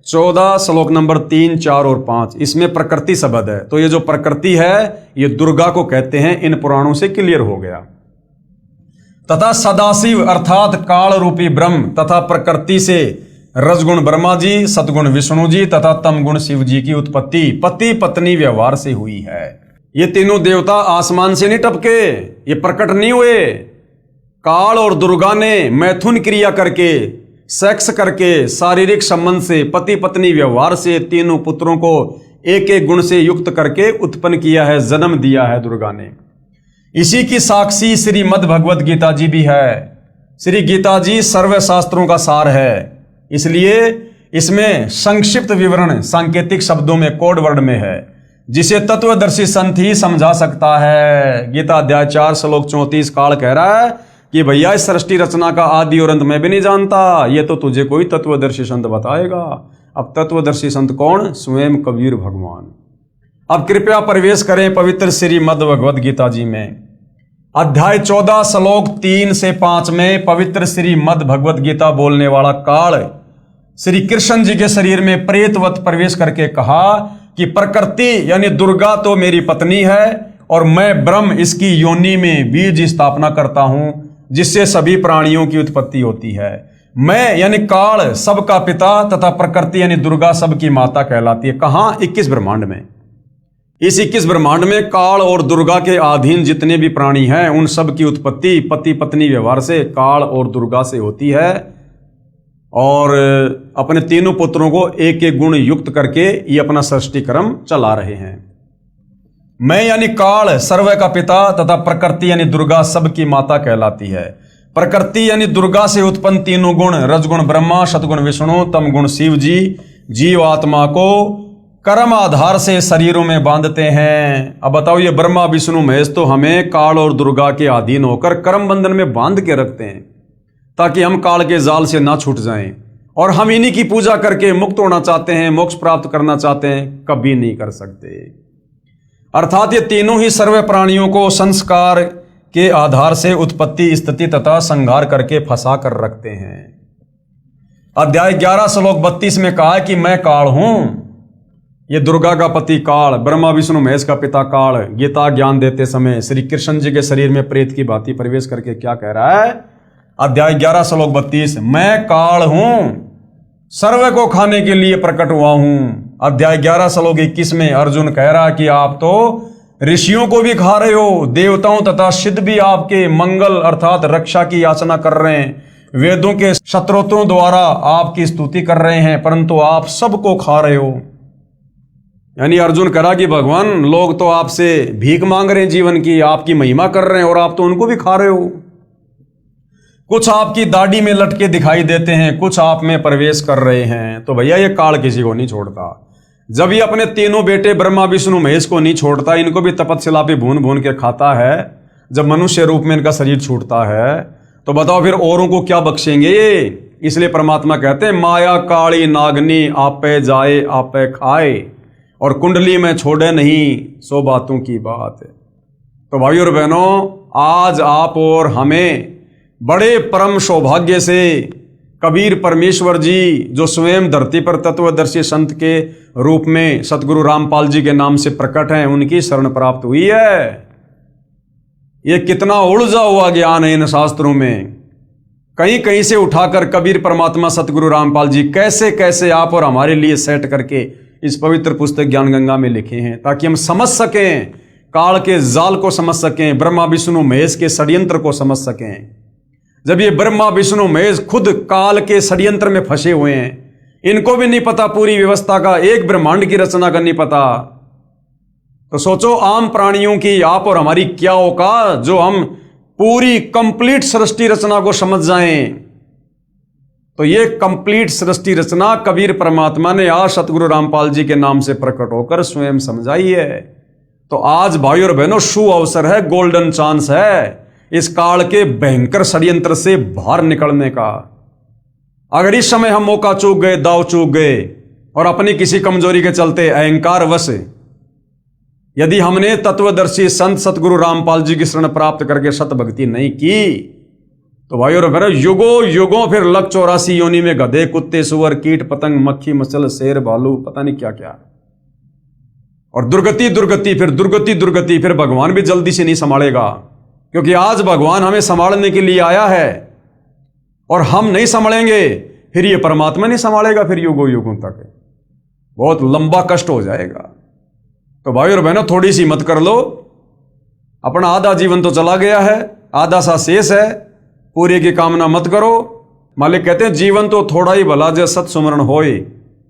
14 श्लोक नंबर 3, 4 और 5, इसमें प्रकृति शब्द है। तो ये जो प्रकृति है ये दुर्गा को कहते हैं। इन पुराणों से क्लियर हो गया। तथा सदाशिव अर्थात काल रूपी ब्रह्म तथा प्रकृति से रजगुण ब्रह्मा जी, सतगुण विष्णु जी तथा तमगुण शिव जी की उत्पत्ति पति पत्नी व्यवहार से हुई है। ये तीनों देवता आसमान से नहीं टपके, ये प्रकट नहीं हुए। काल और दुर्गा ने मैथुन क्रिया करके, सेक्स करके, शारीरिक संबंध से, पति पत्नी व्यवहार से तीनों पुत्रों को एक एक गुण से युक्त करके उत्पन्न किया है, जन्म दिया है दुर्गा ने। इसी की साक्षी श्रीमद् भगवत गीता जी भी है। श्री गीता जी सर्व शास्त्रों का सार है, इसलिए इसमें संक्षिप्त विवरण सांकेतिक शब्दों में कोड वर्ड में है, जिसे तत्वदर्शी संत ही समझा सकता है। गीता अध्याय 4 श्लोक 34 काल कह रहा है कि भैया इस सृष्टि रचना का आदि और अंत मैं भी नहीं जानता, ये तो तुझे कोई तत्वदर्शी संत बताएगा। अब तत्वदर्शी संत कौन? स्वयं कबीर भगवान। अब कृपया प्रवेश करें पवित्र श्रीमद् भगवत गीता जी में। अध्याय 14 श्लोक 3 से 5 में पवित्र श्रीमद् भगवत गीता बोलने वाला काल श्री कृष्ण जी के शरीर में प्रेतवत प्रवेश करके कहा कि प्रकृति यानी दुर्गा तो मेरी पत्नी है और मैं ब्रह्म इसकी योनि में बीज स्थापना करता हूं जिससे सभी प्राणियों की उत्पत्ति होती है। मैं यानी काल सबका पिता तथा प्रकृति यानी दुर्गा सबकी माता कहलाती है। कहां? 21 ब्रह्मांड में। इस 21 ब्रह्मांड में काल और दुर्गा के अधीन जितने भी प्राणी हैं उन सब की उत्पत्ति पति पत्नी व्यवहार से काल और दुर्गा से होती है और अपने तीनों पुत्रों को एक एक गुण युक्त करके ये अपना सृष्टि क्रम चला रहे हैं। मैं यानी काल सर्व का पिता तथा प्रकृति यानी दुर्गा सबकी माता कहलाती है। प्रकृति यानी दुर्गा से उत्पन्न तीनों गुण रजगुण ब्रह्मा, सतगुण विष्णु, तम गुण शिव जी जीव आत्मा को कर्म आधार से शरीरों में बांधते हैं। अब बताओ ये ब्रह्मा विष्णु महेश तो हमें काल और दुर्गा के अधीन होकर कर्म बंधन में बांध के रखते हैं ताकि हम काल के जाल से ना छूट जाएं और हम इन्हीं की पूजा करके मुक्त होना चाहते हैं, मोक्ष प्राप्त करना चाहते हैं, कभी नहीं कर सकते। अर्थात ये तीनों ही सर्व प्राणियों को संस्कार के आधार से उत्पत्ति स्थिति तथा संहार करके फंसा कर रखते हैं। अध्याय 11 श्लोक 32 में कहा है कि मैं काल हूं। ये दुर्गा का पति काल, ब्रह्मा विष्णु महेश का पिता काल गीता ज्ञान देते समय श्री कृष्ण जी के शरीर में प्रेत की भांति प्रवेश करके क्या कह रहा है? अध्याय 11 श्लोक 32 मैं काल हूं, सर्व को खाने के लिए प्रकट हुआ हूं। अध्याय 11 श्लोक 21 में अर्जुन कह रहा है कि आप तो ऋषियों को भी खा रहे हो, देवताओं तथा सिद्ध भी आपके मंगल अर्थात रक्षा की याचना कर रहे हैं, वेदों के शत्रुओं द्वारा आपकी स्तुति कर रहे हैं, परंतु आप सबको खा रहे हो। यानी अर्जुन करा कि भगवान लोग तो आपसे भीख मांग रहे हैं जीवन की, आपकी महिमा कर रहे हैं और आप तो उनको भी खा रहे हो। कुछ आपकी दाढ़ी में लटके दिखाई देते हैं, कुछ आप में प्रवेश कर रहे हैं। तो भैया ये काल किसी को नहीं छोड़ता। जब ये अपने तीनों बेटे ब्रह्मा विष्णु महेश को नहीं छोड़ता, इनको भी तपस्या पे भून भून के खाता है, जब मनुष्य रूप में इनका शरीर छूटता है तो बताओ फिर औरों को क्या बख्शेंगे। इसलिए परमात्मा कहते हैं माया काली नागनी आपे जाए आपे खाए और कुंडली में छोड़े नहीं सो बातों की बात। तो भाइयों और बहनों, आज आप और हमें बड़े परम सौभाग्य से कबीर परमेश्वर जी जो स्वयं धरती पर तत्वदर्शी संत के रूप में सतगुरु रामपाल जी के नाम से प्रकट हैं, उनकी शरण प्राप्त हुई है। ये कितना उलझा हुआ ज्ञान है इन शास्त्रों में, कहीं कहीं से उठाकर कबीर परमात्मा सतगुरु रामपाल जी कैसे कैसे आप और हमारे लिए सेट करके इस पवित्र पुस्तक ज्ञान गंगा में लिखे हैं, ताकि हम समझ सकें, काल के जाल को समझ सकें, ब्रह्मा विष्णु महेश के षड्यंत्र को समझ सकें। जब ये ब्रह्मा विष्णु महेश खुद काल के षड्यंत्र में फंसे हुए हैं, इनको भी नहीं पता पूरी व्यवस्था का, एक ब्रह्मांड की रचना का नहीं पता, तो सोचो आम प्राणियों की आप और हमारी क्या औकात जो हम पूरी कंप्लीट सृष्टि रचना को समझ जाएं। तो ये कंप्लीट सृष्टि रचना कबीर परमात्मा ने आज सतगुरु रामपाल जी के नाम से प्रकट होकर स्वयं समझाई है। तो आज भाई और बहनों शु अवसर है, गोल्डन चांस है इस काल के भयंकर षड्यंत्र से बाहर निकलने का। अगर इस समय हम मौका चूक गए, दाव चूक गए और अपनी किसी कमजोरी के चलते अहंकार वश यदि हमने तत्वदर्शी संत सतगुरु रामपाल जी की शरण प्राप्त करके सत भक्ति नहीं की, तो भाई और बहनों युगों युगों फिर लग 84 योनि में गधे कुत्ते सुअर कीट पतंग मक्खी मचल शेर भालू पता नहीं क्या क्या, और दुर्गति दुर्गति फिर दुर्गति दुर्गति, फिर भगवान भी जल्दी से नहीं संभालेगा, क्योंकि आज भगवान हमें संभालने के लिए आया है और हम नहीं संभालेंगे फिर ये परमात्मा नहीं संभालेगा, फिर युगों युगों तक बहुत लंबा कष्ट हो जाएगा। तो भाई और बहनों थोड़ी सी मत कर लो, अपना आधा जीवन तो चला गया है, आधा सा शेष है, पूरे की कामना मत करो। मालिक कहते हैं जीवन तो थोड़ा ही भला जय सत सुमरण होए,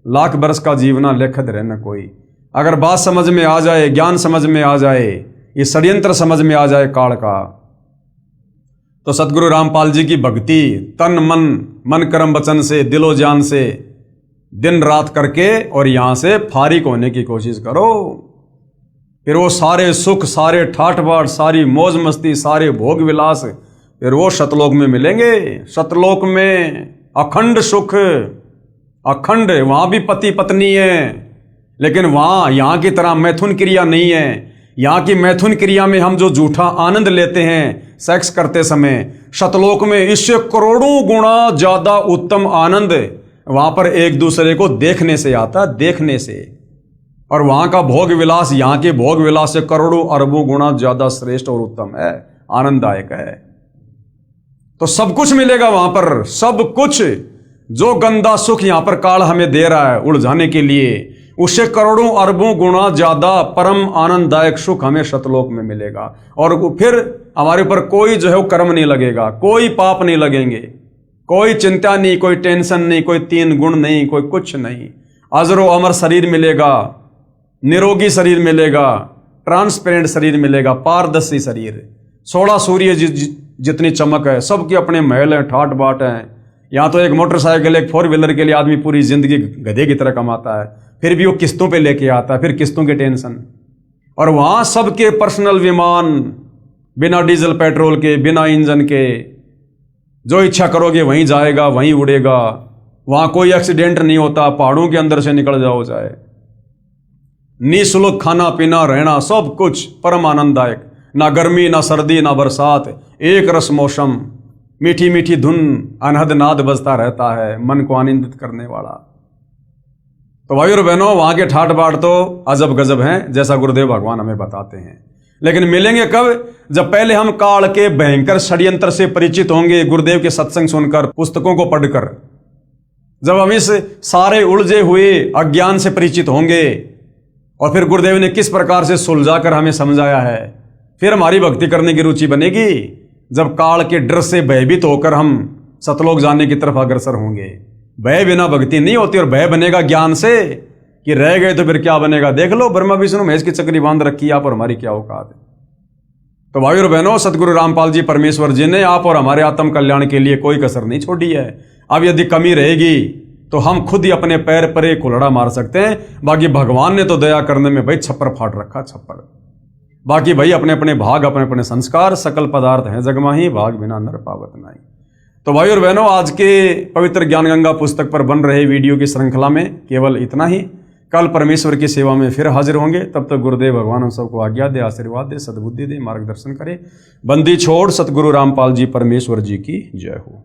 लाख बरस का जीवना लेखत रहना कोई। अगर बात समझ में आ जाए, ज्ञान समझ में आ जाए, ये षड्यंत्र समझ में आ जाए काल का, तो सतगुरु रामपाल जी की भक्ति तन मन मन कर्म वचन से दिलो जान से दिन रात करके और यहां से फारिग होने की कोशिश करो। फिर वो सारे सुख, सारे ठाठ बाट, सारी मौज मस्ती, सारे भोग विलास फिर वो सतलोक में मिलेंगे। सतलोक में अखंड सुख, अखंड, वहां भी पति पत्नी है, लेकिन वहां यहां की तरह मैथुन क्रिया नहीं है। यहाँ की मैथुन क्रिया में हम जो झूठा आनंद लेते हैं सेक्स करते समय, शतलोक में इससे करोड़ों गुणा ज्यादा उत्तम आनंद वहां पर एक दूसरे को देखने से आता, देखने से। और वहां का भोग विलास यहाँ के भोग विलास से करोड़ों अरबों गुणा ज्यादा श्रेष्ठ और उत्तम है, आनंददायक है। तो सब कुछ मिलेगा वहां पर, सब कुछ। जो गंदा सुख यहां पर काल हमें दे रहा है उलझाने के लिए, उससे करोड़ों अरबों गुणा ज्यादा परम आनंददायक सुख हमें शतलोक में मिलेगा। और फिर हमारे ऊपर कोई जो है वो कर्म नहीं लगेगा, कोई पाप नहीं लगेंगे, कोई चिंता नहीं, कोई टेंशन नहीं, कोई 3 गुण नहीं, कोई कुछ नहीं। अजरो अमर शरीर मिलेगा, निरोगी शरीर मिलेगा, ट्रांसपेरेंट शरीर मिलेगा, पारदर्शी शरीर। 16 सूर्य जितनी चमक है, सबके अपने महल हैं, ठाट बाट हैं। यहाँ तो एक मोटरसाइकिल, एक 4 व्हीलर के लिए आदमी पूरी जिंदगी गधे की तरह कमाता है, फिर भी वो किस्तों पे लेके आता है, फिर किस्तों के टेंशन। और वहां सबके पर्सनल विमान, बिना डीजल पेट्रोल के, बिना इंजन के, जो इच्छा करोगे वहीं जाएगा, वहीं उड़ेगा। वहां कोई एक्सीडेंट नहीं होता, पहाड़ों के अंदर से निकल जाओ चाहे। निःशुल्क खाना पीना रहना, सब कुछ परम आनंददायक। ना गर्मी, ना सर्दी, ना बरसात, एक रस मौसम, मीठी मीठी धुन, अनहद नाद बजता रहता है, मन को आनंदित करने वाला। तो भाई और बहनों, वहां के ठाट बाट तो अजब गजब हैं, जैसा गुरुदेव भगवान हमें बताते हैं। लेकिन मिलेंगे कब? जब पहले हम काल के भयंकर षड्यंत्र से परिचित होंगे, गुरुदेव के सत्संग सुनकर, पुस्तकों को पढ़कर। जब हम इस सारे उलझे हुए अज्ञान से परिचित होंगे, और फिर गुरुदेव ने किस प्रकार से सुलझाकर हमें समझाया है, फिर हमारी भक्ति करने की रुचि बनेगी। जब काल के डर से भयभीत होकर हम सतलोक जाने की तरफ अग्रसर होंगे। भय बिना भक्ति नहीं होती, और भय बनेगा ज्ञान से कि रह गए तो फिर क्या बनेगा। देख लो, ब्रह्मा विष्णु महेश की चक्री बांध रखी है, आप और हमारी क्या औकात है। तो भाई और बहनों, सतगुरु रामपाल जी परमेश्वर जी ने आप और हमारे आत्म कल्याण के लिए कोई कसर नहीं छोड़ी है। अब यदि कमी रहेगी तो हम खुद ही अपने पैर पर एक कुल्हड़ा मार सकते हैं। बाकी भगवान ने तो दया करने में भाई छप्पर फाड़ रखा, छप्पर। बाकी भाई अपने अपने भाग, अपने अपने संस्कार, सकल पदार्थ हैं जगमाही, भाग बिना नर पावत नहीं। तो भाई और बहनों, आज के पवित्र ज्ञान गंगा पुस्तक पर बन रहे वीडियो की श्रृंखला में केवल इतना ही। कल परमेश्वर की सेवा में फिर हाजिर होंगे। तब तक गुरुदेव भगवान हम सबको आज्ञा दे, आशीर्वाद दे, सद्बुद्धि दे, मार्गदर्शन करे। बंदी छोड़ सतगुरु रामपाल जी परमेश्वर जी की जय हो।